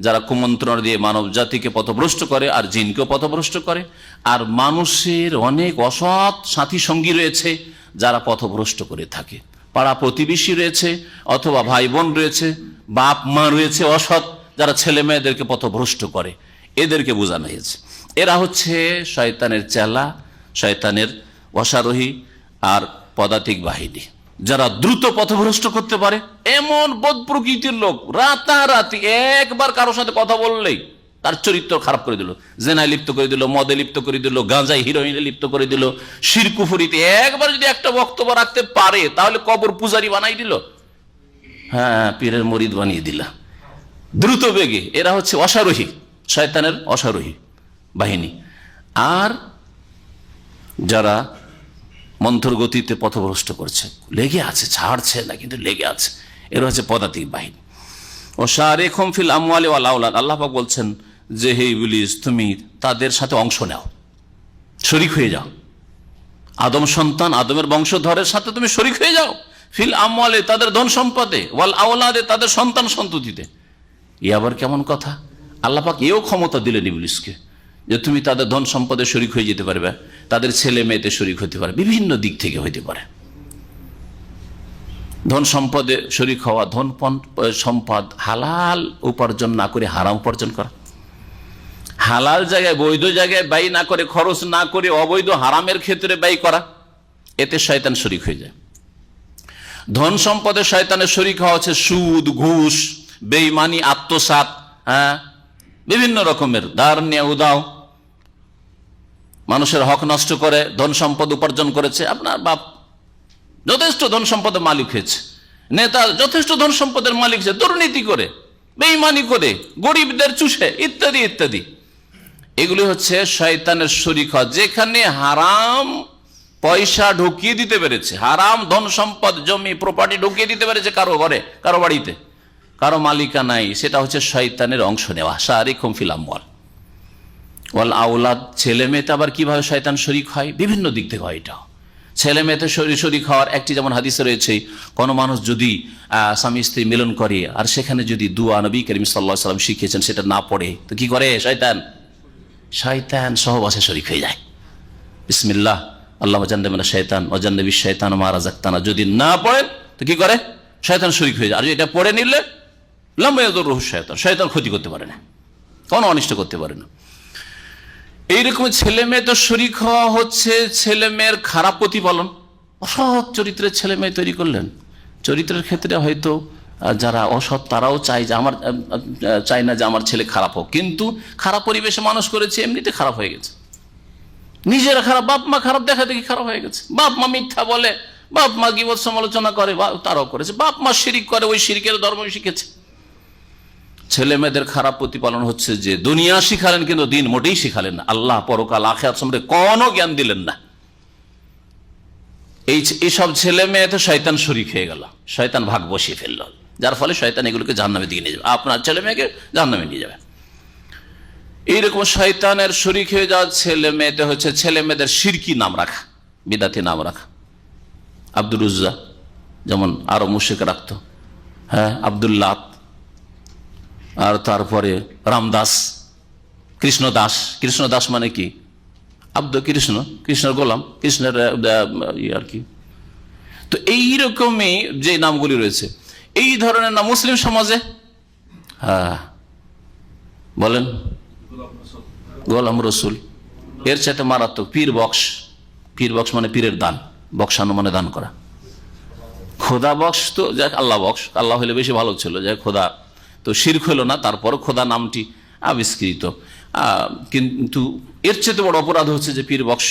যারা কুমন্ত্রণা দিয়ে মানব জাতিকে পথভ্রষ্ট করে, আর জিনকেও পথভ্রষ্ট করে। আর মানুষের অনেক অসৎ সাথী সঙ্গী রয়েছে যারা পথভ্রষ্ট করে থাকে। পাড়া প্রতিবেশী রয়েছে, অথবা ভাই বোন রয়েছে, বাপ মা রয়েছে অসৎ, যারা ছেলে মেয়েদেরকে পথভ্রষ্ট করে। এদেরকে বোঝানো হয়েছে এরা হচ্ছে শয়তানের চেলা, শয়তানের অশ্বারোহী আর পদাতিক বাহিনী, যারা দ্রুত পথভ্রষ্ট করতে পারে। এমন বদ প্রকৃতির লোক, রাতারাতি একবার কারোর সাথে কথা বললেই তার চরিত্র খারাপ করে দিল, জেনায় লিপ্ত করে দিল, মদে লিপ্ত করে দিল, গাঁজায় হিরোইনে লিপ্ত করে দিল, শিরক কুফরিতে একবার যদি একটা বক্তব্য রাখতে পারে, তাহলে কবর পূজারি বানাই দিল, হ্যাঁ, পীরের মরিদ বানিয়ে দিল দ্রুত বেগে। এরা হচ্ছে অশ্বারোহী, শয়তানের অশ্বারোহী বাহিনী। আর যারা মন্থর গতিতে পথভ্রষ্ট করছে, লেগে আছে, ছাড়ছে না কিন্তু লেগে আছে, এরা হচ্ছে পদাতিক বাহিনী। ও শারিকুহুম ফিল আমওয়ালি ওয়াল আওলাদ, আল্লাহ পাক বলছেন যে হে ইবলিস, তুমি তাদের সাথে অংশ নাও, শরীক হয়ে যাও। আদম সন্তান, আদমের বংশধরের সাথে তুমি শরীক হয়ে যাও। ফিল আমওয়ালি, তাদের ধন সম্পদে, ওয়াল আওলাদে, তাদের সন্তান সন্ততিতে। এ আবার কেমন কথা? আল্লাহ পাক এও ক্ষমতা দিলেন ইবলিসকে যে তুমি তাদের ধন সম্পদে শরীক হয়ে যেতে পারবে, তাদের ছেলে মেয়েতে শরীক হতে পারে, বিভিন্ন দিক থেকে হইতে পারে। ধন সম্পদে শরীক হওয়া, ধন সম্পদ হালাল উপার্জন না করে হারাম উপার্জন করা, হালাল জায়গায় বৈধ জায়গায় ব্যয় না করে, খরচ না করে অবৈধ হারামের ক্ষেত্রে ব্যয় করা, এতে শয়তান শরীক হয়ে যায়। ধন সম্পদে শয়তানের শরীক হওয়া হচ্ছে সুদ, ঘুষ, বেঈমানি, আত্মসাৎ, হ্যাঁ, বিভিন্ন রকমের ধার নিয়ে উদাও, মানুষের হক নষ্ট করে ধন সম্পদ উপার্জন করেছে। আপনার বাপ যথেষ্ট ধন সম্পদের মালিক হয়েছে, নেতা যথেষ্ট ধন সম্পদের মালিক হয়েছে, দুর্নীতি করে, বেঈমানি করে, গরিবদের চুষে, ইত্যাদি ইত্যাদি। এগুলি হচ্ছে শয়তানের শরীক হওয়া। যেখানে হারাম পয়সা ঢুকিয়ে দিতে পেরেছে, হারাম ধন সম্পদ, জমি, প্রপার্টি ঢুকিয়ে দিতে পেরেছে কারো ঘরে, কারো বাড়িতে, কারো মালিকা নাই, সেটা হচ্ছে শয়তানের অংশ নেওয়া। শারিকুহুম ফিল আমওয়াল ওয়াল আওলাদ, ছেলে মেয়েতে আবার কিভাবে শয়তান শরীক হয়? বিভিন্ন দিক থেকে হয়। এটাও ছেলে মেয়েতে শরীক হওয়ার একটি যেমন হাদিসে রয়েছে, কোনো মানুষ যদি স্বামী স্ত্রী মিলন করে আর সেখানে যদি দুয়া নবী করিম সাল্লাল্লাহু আলাইহি ওয়াসাল্লাম শিখিয়েছেন সেটা না পড়ে, তো কি করে? শয়তান সহবাসে শরীক হয়ে যায়। বিসমিল্লাহ আল্লাহুম্মা জান্নিবনা শাইতান ওয়া জান্নিবিশ শাইতানা মা রাযাকতানা, যদি না পড়েন তো কি করে? শয়তান শরীক হয়ে যায়। আর এটা পড়ে নিলে লাম ইয়াদুররুহু শাইতান, শয়তান ক্ষতি করতে পারে না, কোনো অনিষ্ট করতে পারে না। এইরকম ছেলে মেয়ে তো শরীক হওয়া হচ্ছে ছেলে মেয়ের খারাপ প্রতিপালন, অসৎ চরিত্রের ছেলে মেয়ে তৈরি করলেন। চরিত্রের ক্ষেত্রে হয়তো যারা অসৎ তারাও চায় যে চায় না যে আমার ছেলে খারাপ হোক, কিন্তু খারাপ পরিবেশে মানুষ করেছে, এমনিতে খারাপ হয়ে গেছে। নিজেরা খারাপ, বাপ মা খারাপ, দেখা দেখি খারাপ হয়ে গেছে। বাপ মা মিথ্যা বলে, বাপ মা গীবত সমালোচনা করে, তারাও করেছে। বাপ মা শিরিক করে, ওই শিরিকের ধর্ম শিখেছে। ছেলে মেয়েদের খারাপ প্রতিপালন হচ্ছে যে দুনিয়া শিখালেন কিন্তু দিন মোটেই শিখালেন না, আল্লাহ পরকাল আখিরাত সম্পর্কে কোনো জ্ঞান দিলেন না। এইসব ছেলে মেয়েতে শয়তান শরীক হয়ে গেল, শয়তান ভাগ বসিয়ে ফেললো, যার ফলে শয়তান এগুলোকে জাহান্নামের দিকে নিয়ে যাবে, আপনার ছেলে মেয়েকে জাহান্নামে নিয়ে যাবে। এইরকম শয়তানের শরীক হয়ে যাওয়া ছেলে মেয়েতে হচ্ছে ছেলে মেয়েদের শিরকি নাম রাখা, বিদাতি নাম রাখা। আব্দুর উজ্জা যেমন আরো মুশরিক রাখতো, হ্যাঁ, আব্দুল্লাহ, আর তারপরে রামদাস, কৃষ্ণদাস। কৃষ্ণদাস মানে কি? কৃষ্ণ, কৃষ্ণের গোলাম, কৃষ্ণের আর কি। তো এইরকমই যে নামগুলি রয়েছে, এই ধরনের নাম মুসলিম সমাজে, হ্যাঁ বলেন, গোলাম রসুল, এর চাইতে মারাত্মক পীর বক্স। পীর বক্স মানে পীরের দান, বক্সানো মানে দান করা। খোদা বক্স তো যাক, আল্লাহ বক্স, আল্লাহ হলে বেশি ভালো ছিল, যাক খোদা তো শিরক হলো না, তারপর খোদা নামটি আবিষ্কৃত। কিন্তু এর চেয়ে বড় অপরাধ হচ্ছে যে পীর বক্স,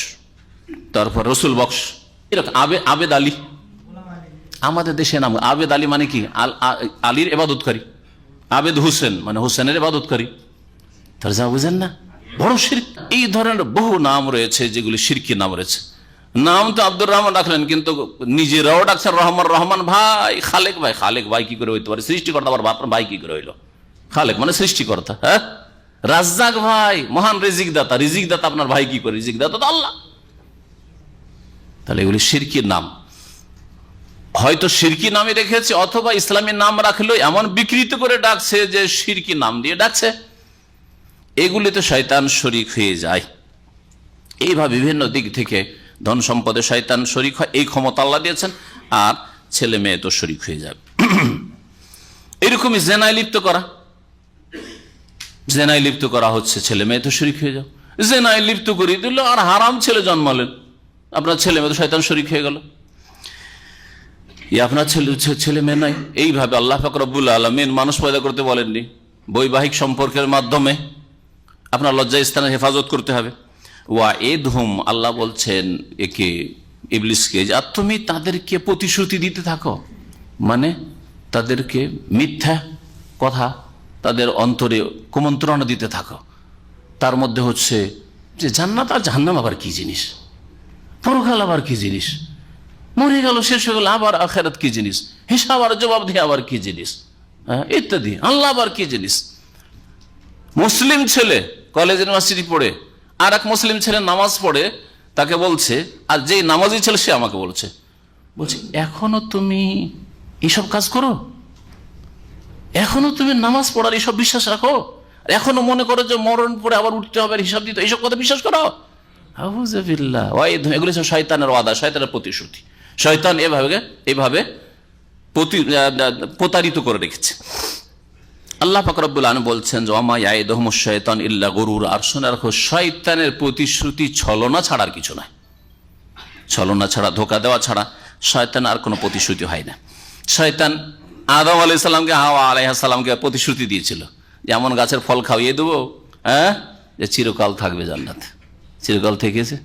তারপর রসুল বক্স, এরকম। আবেদ আলী, আমাদের দেশে নাম আবেদ আলী মানে কি? আলীর ইবাদতকারী। আবেদ হুসেন মানে হুসেনের ইবাদতকারী। তার যা বুঝেন না, বড় শিরক। এই ধরনের বহু নাম রয়েছে যেগুলি শিরকি নাম রয়েছে। নাম তো আব্দুর রহমান রাখলেন, কিন্তু নিজেরাও ডাকছেন রহমান, রহমান ভাই, খালেক ভাই। খালেক ভাই কি করে হইতে পারে? সৃষ্টিকর্তা আবার আপনার ভাই কি করে হইলো? খালেক মানে সৃষ্টিকর্তা। হ্যাঁ, রাজ্জাক ভাই, মহান রিজিক দাতা। রিজিক দাতা আপনার ভাই কি করে? রিজিক দাতা তো আল্লাহ। তাহলে এগুলি শিরকির নাম, হয়তো শিরকি নামে রেখেছে, অথবা ইসলামী নাম রাখলেও এমন বিকৃত করে ডাকছে যে শিরকি নাম দিয়ে ডাকছে। এগুলিতে শয়তান শরীক হয়ে যায়। এইভাবে বিভিন্ন দিক থেকে ধন সম্পদে শয়তান শরীক হয়, এই ক্ষমতা আল্লাহ দিয়েছেন। আর ছেলে মেয়ে তো শরীক হয়ে যাবে। এরকমই জেনায় লিপ্ত করা, জেনায় লিপ্ত করা হচ্ছে, ছেলে মেয়ে তো শরীক হয়ে যাও। জেনায় লিপ্ত করে দিল আর হারাম ছেলে জন্মালেন, আপনার ছেলে মেয়ে তো শয়তান শরীক হয়ে গেল। আপনার ছেলে মেয়ে নাই। এইভাবে আল্লাহ পাক রব্বুল আলামিন মানুষ পয়দা করতে বলেননি, বৈবাহিক সম্পর্কের মাধ্যমে আপনার লজ্জা স্থানের হেফাজত করতে হবে। ওয়াইদহুম, আল্লাহ বলছেন একে, ইবলিসকে, যে আর তুমি তাদেরকে প্রতিশ্রুতি দিতে থাকো, মানে তাদেরকে মিথ্যা কথা তাদের অন্তরে কুমন্ত্রণা দিতে থাকো। তার মধ্যে হচ্ছে যে জান্নাত আর জাহান্নাম আবার কি জিনিস, পরকাল আবার কি জিনিস, মরে গেল শেষ হয়ে গেল আবার আখিরাত কি জিনিস, হিসাব আর জবাব দিয়ে আবার কি জিনিস, ইত্যাদি, আল্লাহ আবার কি জিনিস। মুসলিম ছেলে কলেজ ইউনিভার্সিটি পড়ে আর এক মুসলিম ছেলে নামাজ পড়ে, তাকে বলছে, আর যে নামাজি ছেলে সে আমাকে বলছে এখনো তুমি এইসব কাজ করো, এখনো তুমি নামাজ পড়ার এইসব বিশ্বাস রাখো, এখনো মনে করো যে মরণ পরে আবার উঠতে হবে, হিসাব দিতে, এইসব কথা বিশ্বাস করো। আউযুবিল্লাহ, এগুলো সব শয়তানের ওয়াদা, শয়তানের প্রতিশ্রুতি। শয়তান এভাবে প্রতারিত করে রেখেছে। আল্লাহ পাক রব্বুল আলামিন বলছেন যে ওমা ইয়াইদুহুমুশ শাইতান ইল্লা গুরুর, আর শুনে রাখো শয়তানের প্রতিশ্রুতি ছলনা ছাড়া আর কিছু নয়। ছলনা ছাড়া, ধোঁকা দেওয়া ছাড়া শয়তান আর কোনো প্রতিশ্রুতি হয় না। শয়তান আদম আলাইহিস সালামকে, হাওয়া আলাইহিস সালামকে প্রতিশ্রুতি দিয়েছিল যে এমন গাছের ফল খাওয়িয়ে দেবো, যে চিরকাল থাকবে জান্নাতে। চিরকাল থেকেছে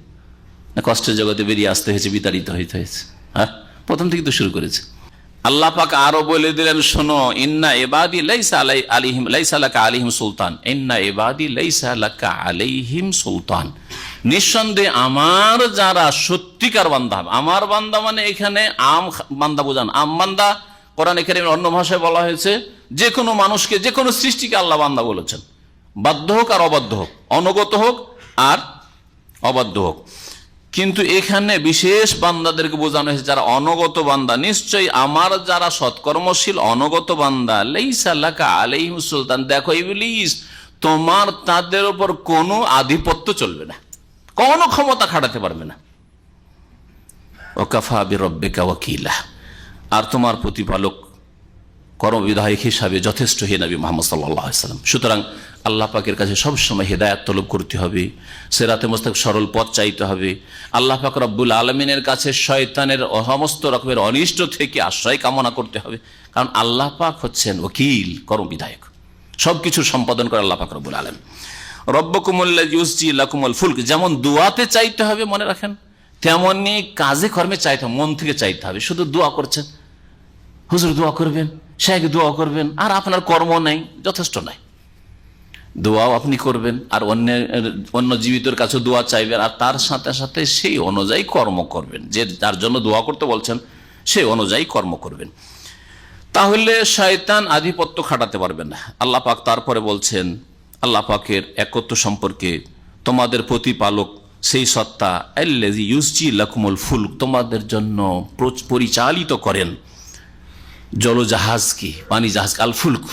না, কষ্টের জগতে বেরিয়ে আসতে হয়েছে, বিতাড়িত হইতে হয়েছে। প্রথম থেকে তো শুরু করেছে। আল্লাহ পাক আরো বলে দিলেন, শোনো, ইন্না ইবাদি লাইসা লাকা আলাইহিম সুলতান, ইন্না ইবাদি লাইসা লাকা আলাইহিম সুলতান। নিঃসন্দেহে আমার যারা সত্যিকার বান্দা, আমার বান্দা মানে এখানে আম বান্দা বোঝান, আম বান্দা কোরআন কারীমের অন্য ভাষায় বলা হয়েছে যে কোনো মানুষকে, যে কোনো সৃষ্টিকে আল্লাহ বান্দা বলেছেন, বাধ্য হোক আর অবাধ্য হোক, অনুগত হোক আর অবাধ্য হোক। কিন্তু এখানে বিশেষ বান্দাদেরকে বোঝানো হয়েছে যারা অনগত বান্দা। নিশ্চয়ই আমার যারা সৎকর্মশীল অনগত বান্দা, লাইসা লাকা আলাইহিম সুলতান, দেখো ইবলিস, তোমার তাদের উপর কোনো আধিপত্য চলবে না, কোনো ক্ষমতা খাটাতে পারবে না। ওয়াকাফা বিরব্বিকা ওয়াকিলা, আর তোমার প্রতিপালক কর্মবিধায়ক হিসাবে যথেষ্ট হে নবী মুহাম্মদ সাল্লাল্লাহু আলাইহি ওয়াসাল্লাম। সুতরাং আল্লাহ পাকের কাছে সবসময় হেদায়েত তলব করতে হবে, সিরাতে মুস্তাকিম সরল পথ চাইতে হবে। আল্লাহ পাক রব্বুল আলামিনের কাছে শয়তানের সমস্ত রকমের অনিষ্ট থেকে আশ্রয় কামনা করতে হবে, কারণ আল্লাহ পাক হচ্ছেন ওকিল, কর্মবিধায়ক, সবকিছু সম্পাদন করে আল্লাহ পাক রব্বুল আলামিন। রব্বকুমুল্লাযী ইউসজি লাকুমুল ফুলক, যেমন দোয়াতে চাইতে হবে মনে রাখেন, তেমনি কাজে কর্মে চাইতে হবে, মন থেকে চাইতে হবে। শুধু দোয়া করছেন, হুজুর দোয়া করবেন, শেখ দোয়া করবেন, আর আপনার কর্ম নেই, যথেষ্ট নাই। দোয়াও আপনি করবেন, আর অন্য জীবিতের কাছে দোয়া চাইবেন, আর তার সাথে সাথে সেই অনুযায়ী কর্ম করবেন, যে যার জন্য দোয়া করতে বলছেন সেই অনুযায়ী কর্ম করবেন। তাহলে শয়তান আধিপত্য খাটাতে পারবেন না। আল্লাহ পাক তারপরে বলছেন আল্লাহ পাকের একত্ব সম্পর্কে, তোমাদের প্রতিপালক সেই সত্তা আল্লাযী ইউসজি লাকুমুল ফুলক, তোমাদের জন্য পরিচালিত করেন জলজাহাজকে, পানি জাহাজকে, আল ফুলক,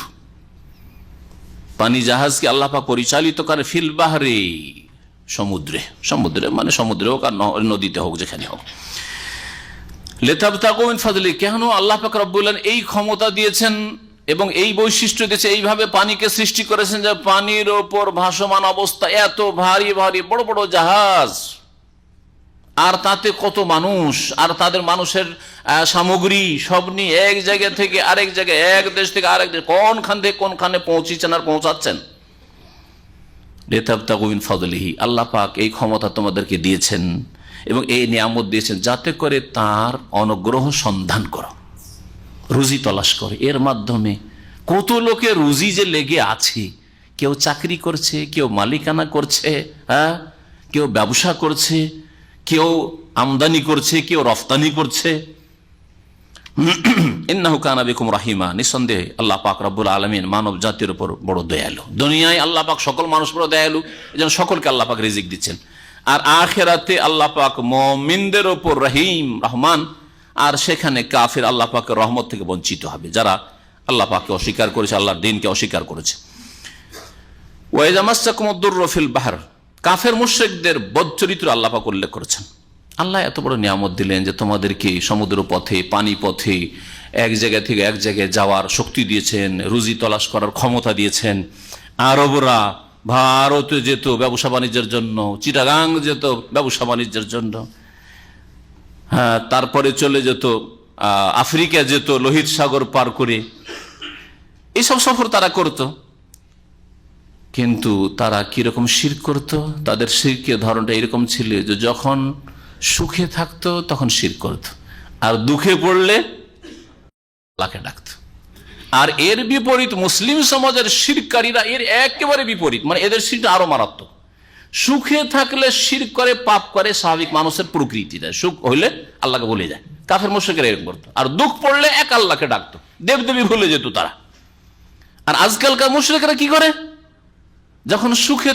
পানি জাহাজকে আল্লাহ পাক পরিচালিত করে ফিল বাহরে, সমুদ্রে, সমুদ্রে মানে সমুদ্রে হোক আর নদীতে হোক, যেখানে হোক। লিতাবতাগু মিন ফাদলি, কেন আল্লাহ পাক রব্বুল আলামিন এই ক্ষমতা দিয়েছেন এবং এই বৈশিষ্ট্য দিয়েছে, এইভাবে পানিকে সৃষ্টি করেছেন যে পানির ওপর ভাসমান অবস্থা, এত ভারী ভারী বড় বড় জাহাজ, আর তাতে কত মানুষ, আর তাদের মানুষের সামগ্রী সব নিয়ে এক জায়গা থেকে আরেক জায়গায়, এক দেশ থেকে আরেক দেশ, কোনখান থেকে কোনখানে পৌঁছিচ্ছেন আর পৌঁছাচ্ছেন। লিতাবতাগু মিন ফাদলিহি, আল্লাহ পাক এই ক্ষমতা তোমাদেরকে দিয়েছেন এবং এই নিয়ামত দিয়েছেন যাতে করে তার অনুগ্রহ সন্ধান করো, রুজি তলাশ করে। এর মাধ্যমে কত লোকে রুজি যে লেগে আছে, কেউ চাকরি করছে, কেউ মালিকানা করছে, হ্যাঁ, কেউ ব্যবসা করছে, কেউ আমদানি করছে, কেউ রফতানি করছে। ইন্নাহু কানা বিকুম রাহিমা, নিঃসন্দেহে আল্লাহ পাক রব্বুল আলামিন মানব জাতির উপর বড় দয়ালু। দুনিয়ায় আল্লাহ পাক সকল মানুষ বড় দয়ালু, এজন্য সকলকে আল্লাহ পাক রিজিক দিচ্ছেন। আর আখিরাতে আল্লাহ পাক মুমিনদের উপর রহিম, রহমান, আর সেখানে কাফির আল্লাহ পাকের রহমত থেকে বঞ্চিত হবে, যারা আল্লাহ পাককে অস্বীকার করেছে, আল্লাহর দ্বীনকে অস্বীকার করেছে। ওয়া ইযা মাসসাকুমুদ দুররু ফিল বাহর, কাফের মুশরিকদের বদচরিত্র আল্লাহ পাক উল্লেখ করেছেন। আল্লাহ এত বড় নিয়ামত দিলেন যে তোমাদেরকে সমুদ্র পথে, পানি পথে এক জায়গা থেকে এক জায়গায় যাওয়ার শক্তি দিয়েছেন, রুজি তলাশ করার ক্ষমতা দিয়েছেন। আরবরা ভারতে যেত ব্যবসা বাণিজ্যের জন্য, চিটাগাং যেত ব্যবসা বাণিজ্যের জন্য, হ্যাঁ, তারপরে চলে যেত আফ্রিকা যেত লোহিত সাগর পার করে, এইসব সফর তারা করত। কিন্তু তারা কিরকম শিরক করত, তাদের শিরকের ধরনটা এরকম ছিল যে যখন সুখে থাকতো তখন শিরক করত, আর দুঃখে পড়লে আল্লাহকে ডাকত। আর এর বিপরীত মুসলিম সমাজের শিরকারীরা এর একেবারে বিপরীত, মানে এদের শিরক আরো মারাত্মক। সুখে থাকলে শিরক করে, পাপ করে, স্বাভাবিক মানুষের প্রকৃতিটা, সুখ হইলে আল্লাহকে ভুলে যায়। কাফের মুশরিকরা এরকম করতো। আর দুঃখ পড়লে এক আল্লাহকে ডাকতো, দেবদেবী ভুলে যেত তারা। আর আজকালকার মুশরিকরা কি করে, যখন সুখে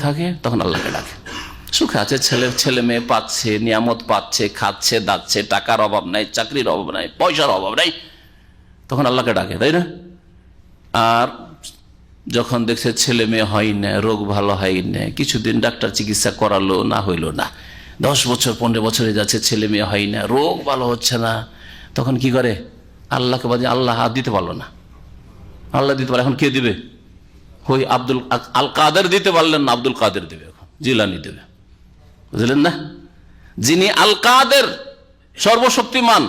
থাকে তখন আল্লাহকে ডাকে। সুখে আছে, ছেলে মেয়ে পাচ্ছে, নিয়ামত পাচ্ছে, খাচ্ছে দাচ্ছে, টাকার অভাব নাই, চাকরির অভাব নাই, পয়সার অভাব নাই, তখন আল্লাহকে ডাকে, তাই না? আর যখন দেখছে ছেলে মেয়ে হয় না, রোগ ভালো হয় না, কিছুদিন ডাক্তার চিকিৎসা করালো, না হইল না, 10 বছর 15 বছরে যাচ্ছে, ছেলে মেয়ে হয় না, রোগ ভালো হচ্ছে না, তখন কি করে? আল্লাহকে বাদে আল্লাহ হাত দিতে পারলো না, আল্লাহ দিতে পারে, এখন কে দিবে? ওই আল কাদের দিতে পারলেন না, আব্দুল কাদের দেবে, এখন জিলানি দেবে, বুঝলেন না? যিনি আল কাদের, সর্বশক্তিমান,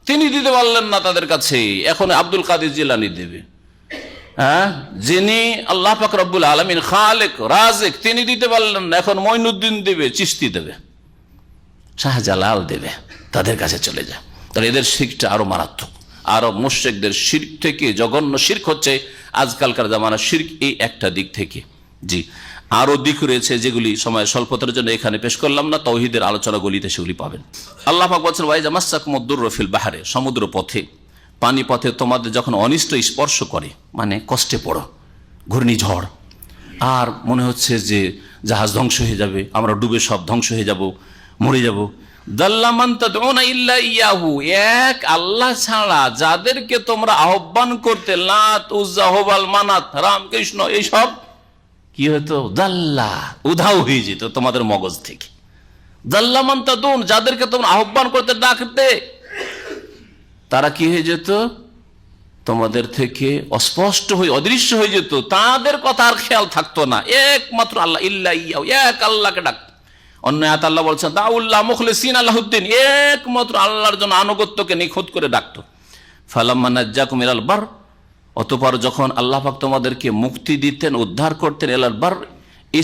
তিনি দিতে পারলেন না তাদের কাছে, এখন আব্দুল কাদের জিলানি দেবে। হ্যাঁ, যিনি আল্লাহ পাক রব্বুল আলামিন খালেক রাজিক, তিনি দিতে পারলেন না, এখন মঈনুদ্দিন দেবে, চিশতি দেবে, শাহজালাল দেবে, তাদের কাছে চলে যায়। তাহলে এদের শিরকটা আরো মারাত্মক। আরব মুশরিকদের শিরক থেকে জঘন্য শিরক হচ্ছে আজকালকার জামানা শিরক, এই একটা দিক থেকে। জি, আরো দিক রয়েছে যেগুলি সময় স্বল্পতার জন্য এখানে পেশ করলাম না, তাওহীদের আলোচনাগুলিতে সেগুলি পাবেন। আল্লাহ পাক বলেছেন ওয়া ইযা মাসসাকুমুদ দুররু ফিল বাহরে, সমুদ্র পথে, পানি পথে তোমাদের যখন অনিষ্ট স্পর্শ করে, মানে কষ্টে পড়ো, ঘূর্ণিঝড়, আর মনে হচ্ছে যে জাহাজ ধ্বংস হয়ে যাবে, আমরা ডুবে সব ধ্বংস হয়ে যাব, মরে যাব, দাল্লামান তাদউনা ইল্লা ইয়াহু, এক আল্লাহ ছাড়া যাদেরকে তোমরা আহ্বান করতে, লাত, উজ্জা, হুবাল, মানাত, রাম, কৃষ্ণ, এইসব কি হতো? দাল্লা, উধাও হয়ে যেত তোমাদের মগজ থেকে। দাল্লামান তাদউন, যাদেরকে তোমরা আহ্বান করতে, ডাকতে, তারা কি হয়ে যেত? তোমাদের থেকে অস্পষ্ট হয়ে অদৃশ্য হয়ে যেত, তাদের কথা আর খেয়াল থাকতো না, একমাত্র আল্লাহ, ইল্লা ইয়াহু, এক আল্লাহকে ডাকত। অন্য আয়াত আল্লাহ বলছেন দাউল্লাহ মুখলিসিনা লাহুদ্দিন, একমাত্র আল্লাহর জন্য আনুগত্যকে নিখুঁত করে ডাকতো। ফালাম্মা নাজ্জাকুম ইলাল বার, অতঃপর যখন আল্লাহ পাক তোমাদেরকে মুক্তি দিতেন, উদ্ধার করতেন, ইলাল বার,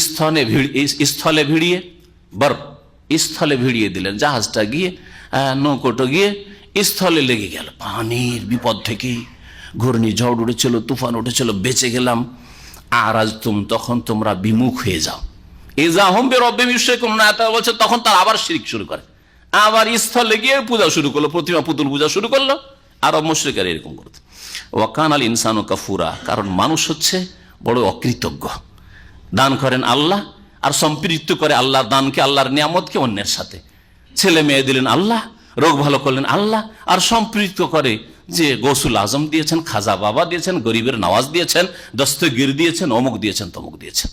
স্থলে ভিড়িয়ে, বার স্থলে ভিড়িয়ে দিলেন, জাহাজটা গিয়ে, নৌকোটা গিয়ে স্থলে লেগে গেল। পানির বিপদ থেকে ঘূর্ণিঝড় উঠেছিল, তুফান উঠেছিল, বেঁচে গেলাম। আর আজ তখন তোমরা বিমুখ হয়ে যাও। ইজা হুম বিরব্বিহিম ইউশরিকুন, বলছে তখন তারা আবার শিরক শুরু করে, আবার স্থলে গিয়ে পূজা শুরু করলো, প্রতিমা পুতুল পূজা শুরু করলো। আরব মুশরিকরা এরকম করত। ওয়া কানাল ইনসানু কাফুরা, কারণ মানুষ হচ্ছে বড় অকৃতজ্ঞ। দান করেন আল্লাহ আর সম্পৃক্ত করে আল্লাহর দানকে, আল্লাহর নিয়ামতকে অন্যের সাথে। ছেলে মেয়ে দিলেন আল্লাহ, রোগ ভালো করলেন আল্লাহ, আর সম্পৃক্ত করে যে গৌসুল আজম দিয়েছেন, খাজা বাবা দিয়েছেন, গরিবের নওয়াজ দিয়েছেন, দস্তগীর দিয়েছেন, অমুক দিয়েছেন, তমুক দিয়েছেন।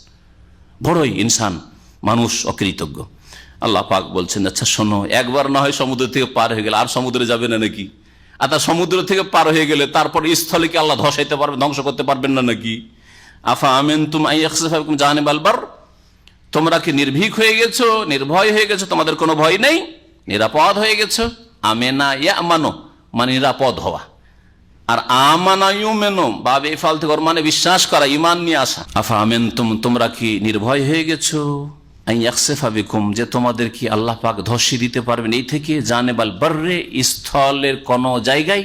বড়ই ইনসান মানুষ অকৃতজ্ঞ। আল্লাহ পাক বলছেন, আচ্ছা শোনো, একবার না হয় সমুদ্র থেকে পার হয়ে গেলে আর সমুদ্রে যাবে না নাকি? আর তা সমুদ্র থেকে পার হয়ে গেলে তারপর স্থলে কি আল্লাহ ধসাইতে পারবেন, ধ্বংস করতে পারবেন না নাকি? আফা আমিনতুম আন ইয়াখসিফা বিকুম জানিবাল বার, তোমরা কি নির্ভীক হয়ে গেছো, নির্ভয় হয়ে গেছো, তোমাদের কোনো ভয় নেই, নিরাপদ হয়ে গেছো। আমেনা ইয়ামানো মানে নিরাপদ হওয়া, আর আমানা ইউমেনো বা বেফাল থেকে মানে বিশ্বাস করা, ঈমান নিয়ে আসা। আফা আমিনতুম, তোমরা কি নির্ভয় হয়ে গেছো, আন ইয়াখসিফা বিকুম, যে তোমাদের কি আল্লাহ পাক ধসিয়ে দিতে পারবেন এই থেকে, জানিবাল বাররে, স্থলের কোন জায়গায়,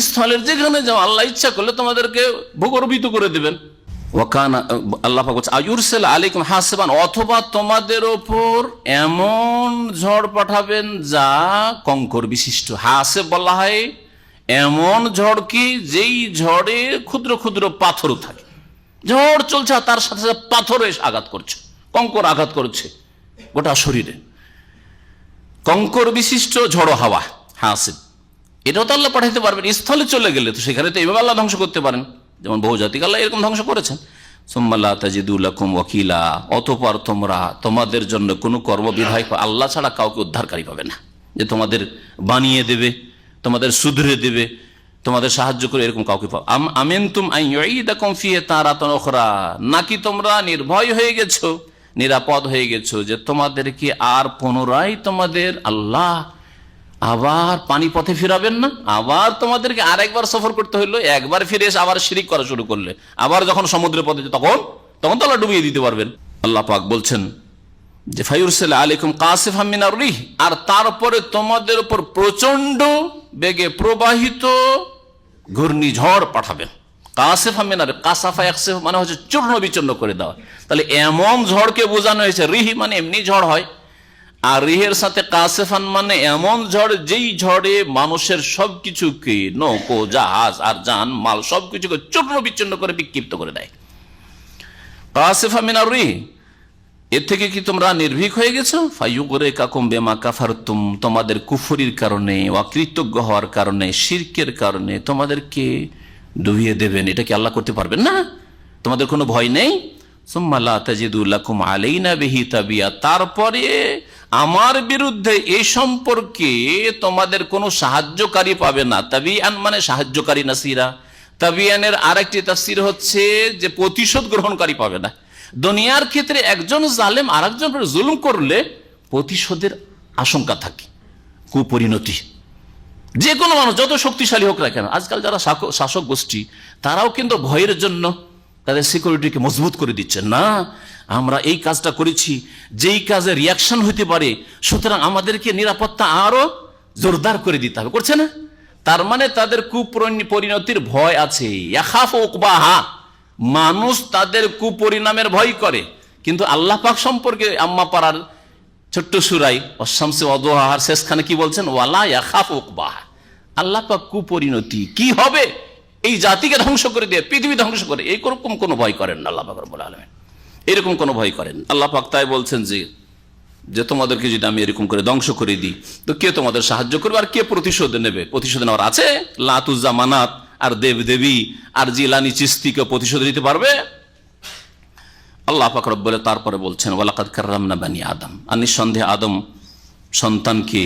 স্থলের যেখানে যাও আল্লাহ ইচ্ছা করলে তোমাদেরকে ভূগর্ভীত করে দেবেন। ওয়াকানা, আল্লাহ পাক বলছে আয়ুরসিল আলাইকুম হাসিবান, অথবা তোমাদের ওপর এমন ঝড় পাঠাবেন যা কঙ্কর বিশিষ্ট। হাসিব বলা হয় এমন ঝড় কি যেই ঝড়ে ক্ষুদ্র ক্ষুদ্র পাথরও থাকে। ঝড় চলছে তার সাথে সাথে পাথর এসে আঘাত করছে, কঙ্কর আঘাত করছে গোটা শরীরে, কঙ্কর বিশিষ্ট ঝড়ো হাওয়া হাসিব। এটাও তো আল্লাহ পাঠাইতে পারবেন। স্থলে চলে গেলে তো সেখানে তো এইভাবে আল্লাহ ধ্বংস করতে পারেন, যেমন বহু জাতিক আল্লাহ এরকম ধ্বংস করেছেন। সুম্মা লা তাজিদু লাকুম ওয়াকিলা, অতঃপর তোমরা তোমাদের জন্য কোনো কর্মবিধায়ক আল্লাহ ছাড়া কাউকে উদ্ধারকারী পাবে না, যে তোমাদের বানিয়ে দেবে, তোমাদের শুধরে দেবে, তোমাদের সাহায্য করে, এরকম কাউকে পাবে। আমিনতুম আন ইউঈদাকুম ফিহি তারাতান উখরা, নাকি তোমরা নির্ভয় হয়ে গেছো, নিরাপদ হয়ে গেছো যে তোমাদেরকে আর পুনরায় তোমাদের আল্লাহ আবার পানি পথে ফিরাবেন না, আবার তোমাদেরকে আরেকবার সফর করতে হইলো, একবার ফিরে এসে আবার শিরিক করা শুরু করলে, আবার যখন সমুদ্রের পথে তখন তো আল্লাহ ডুবিয়ে দিতে পারবেন। আল্লাহ পাক বলছেন যে ফায়ুরসিল আলাইকুম কাসিফাম মিনার রিহ, আর তারপরে তোমাদের উপর প্রচন্ড বেগে প্রবাহিত ঘূর্ণিঝড় পাঠাবেন। কাসিফাম মিনার, কাসাফা ইয়াকসিফ মানে হচ্ছে চূর্ণ বিচূর্ণ করে দেওয়া। তাহলে এমন ঝড়কে বোঝানো হয়েছে। রিহ মানে এমনি ঝড় হয়, আর রিহের সাথে কাসেফান মানে এমন ঝড় যেই ঝড়ে মানুষের সবকিছুকে, নৌকো জাহাজ আর যান মাল সবকিছুকে চূর্ণ বিচ্ছিন্ন করে বিক্ষিপ্ত করে দেয়। কাসেফা মিনার রিহ, এর থেকে কি তোমরা নির্ভীক হয়ে গেছো? ফায়ুগরিকাকুম বিমা কাফারতুম, তোমাদের কুফরির কারণে, অকৃতজ্ঞ হওয়ার কারণে, শিরকের কারণে তোমাদেরকে ডুবিয়ে দেবেন। এটা কি আল্লাহ করতে পারবেন না? তোমাদের কোনো ভয় নেই? সুম্মা লা তাজিদু লাকুম আলাইনা বিহি তাবিয়া, তারপরে আমার বিরুদ্ধে এই সম্পর্কে তোমাদের কোনো সাহায্যকারী পাবে না। তাবিয়ান মানে সাহায্যকারী, নাসিরা। তাবিয়ানের আরেকটি তাফসীর হচ্ছে যে প্রতিশোধ গ্রহণকারী পাবে না। দুনিয়ার ক্ষেত্রে একজন জালেম আরেকজন জুলুম করলে প্রতিশোধের আশঙ্কা থাকে, কুপরিণতি। যে কোনো মানুষ যত শক্তিশালী হোক না কেন, আজকাল যারা শাসক গোষ্ঠী তারাও কিন্তু ভয়ের জন্য তাদের সিকিউরিটিকে মজবুত করে দিচ্ছেন। না, আমরা এই কাজটা করেছি যেই কাজে রিয়াকশন হইতে পারে, সুতরাং আমাদেরকে নিরাপত্তা আরো জোরদার করে দিতে হবে, করছে না? তার মানে তাদের কুপরিণতির ভয় আছে। ইয়াখাফু উকবাহা, মানুষ তাদের কুপরিণামের ভয় করে, কিন্তু আল্লাহ পাক সম্পর্কে আম্মা পাড়ার ছোট্ট সূরায় অশামসি ওয়াদুহার শেষখানে কি বলছেন? ওয়ালা ইয়াখাফু উকবাহা, আল্লাহ পাক কুপরিণতি কি হবে, এই জাতিকে ধ্বংস করে দিয়ে পৃথিবী ধ্বংস করে, এইরকম কোনো ভয় করেন না আল্লাহ পাক রব্বুল আলামিন, এরকম কোনো ভয় করেন। আল্লাহ পাক তাই বলছেন যে তোমাদেরকে যদি আমি এরকম করে ধ্বংস করে দিই তো কে তোমাদের সাহায্য করবে আর কে প্রতিশোধ নেবে? প্রতিশোধ নেওয়ার আছে? লাত উজ্জা মানাত আর দেব দেবী আর জিলানি চিস্তিকে প্রতিশোধ দিতে পারবে? আল্লাহ পাক রব্বুল তারপরে বলছেন ওয়ালাকাদ কাররামনা বানি আদম, আর নিঃসন্দেহে আদম সন্তানকে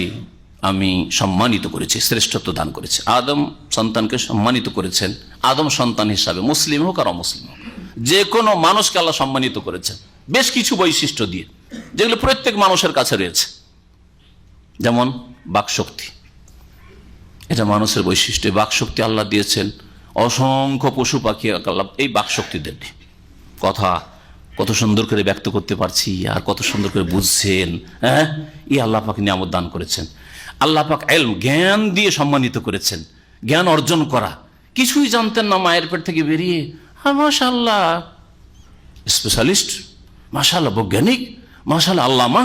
আমি সম্মানিত করেছি, শ্রেষ্ঠত্ব দান করেছি। আদম সন্তানকে সম্মানিত করেছেন। আদম সন্তান হিসাবে মুসলিম হোক আর অমুসলিম হোক, যে কোনো মানুষকে আল্লাহ সম্মানিত করেছেন বেশ কিছু বৈশিষ্ট্য দিয়ে, যেগুলো প্রত্যেক মানুষের কাছে রয়েছে। যেমন বাকশক্তি, এটা মানুষের বৈশিষ্ট্য। বাকশক্তি আল্লাহ দিয়েছেন অসংখ্য পশু পাখি আল্লাহ এই বাকশক্তি দেননি। কথা কত সুন্দর করে ব্যক্ত করতে পারছি, আর কত সুন্দর করে বুঝছেন। হ্যাঁ, এই আল্লাহ পাক নিয়ামত দান করেছেন। আল্লাহ পাক ইলম, জ্ঞান দিয়ে সম্মানিত করেছেন। জ্ঞান অর্জন করা, কিছুই জানতেন না মায়ের পেট থেকে বেরিয়ে, হ্যাঁ মাশাআল্লাহ স্পেশালিস্ট, মাশাআল্লাহ বৈজ্ঞানিক, মাশাআল্লাহ আল্লামা,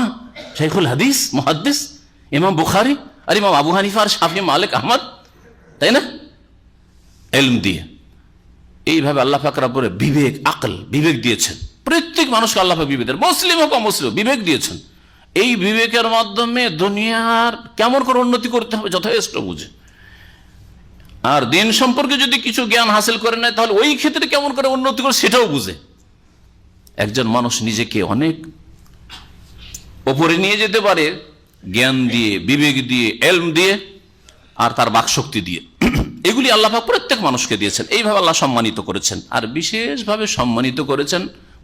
শাইখুল হাদিস, মুহাদ্দিস, ইমাম বুখারী আর ইমাম আবু হানিফা আর শাফি মালিক আহমদ, তাই না? ইলম দিয়ে এইভাবে আল্লাহ পাক রব্বুল বিবেক, আকল, বিবেক দিয়েছেন। প্রত্যেক মানুষকে আল্লাহ পাক বিবেক দেন, মুসলিম হোক অমুসলিম, বিবেক দিয়েছেন। এই বিবেকের মাধ্যমে দুনিয়ার কেমন করে উন্নতি করতে হবে যথেষ্ট বুঝে। আর দিন সম্পর্কে যদি কিছু জ্ঞান হাসিল করে নেয়, তাহলে ওই ক্ষেত্রে কেমন করে উন্নতি করে সেটাও বুঝে। একজন মানুষ নিজেকে অনেক ওপরে নিয়ে যেতে পারে জ্ঞান দিয়ে, বিবেক দিয়ে, ইলম দিয়ে, আর তার বাকশক্তি দিয়ে। এগুলি আল্লাহ পাক প্রত্যেক মানুষকে দিয়েছেন। এইভাবে আল্লাহ সম্মানিত করেছেন। আর বিশেষভাবে সম্মানিত করেছেন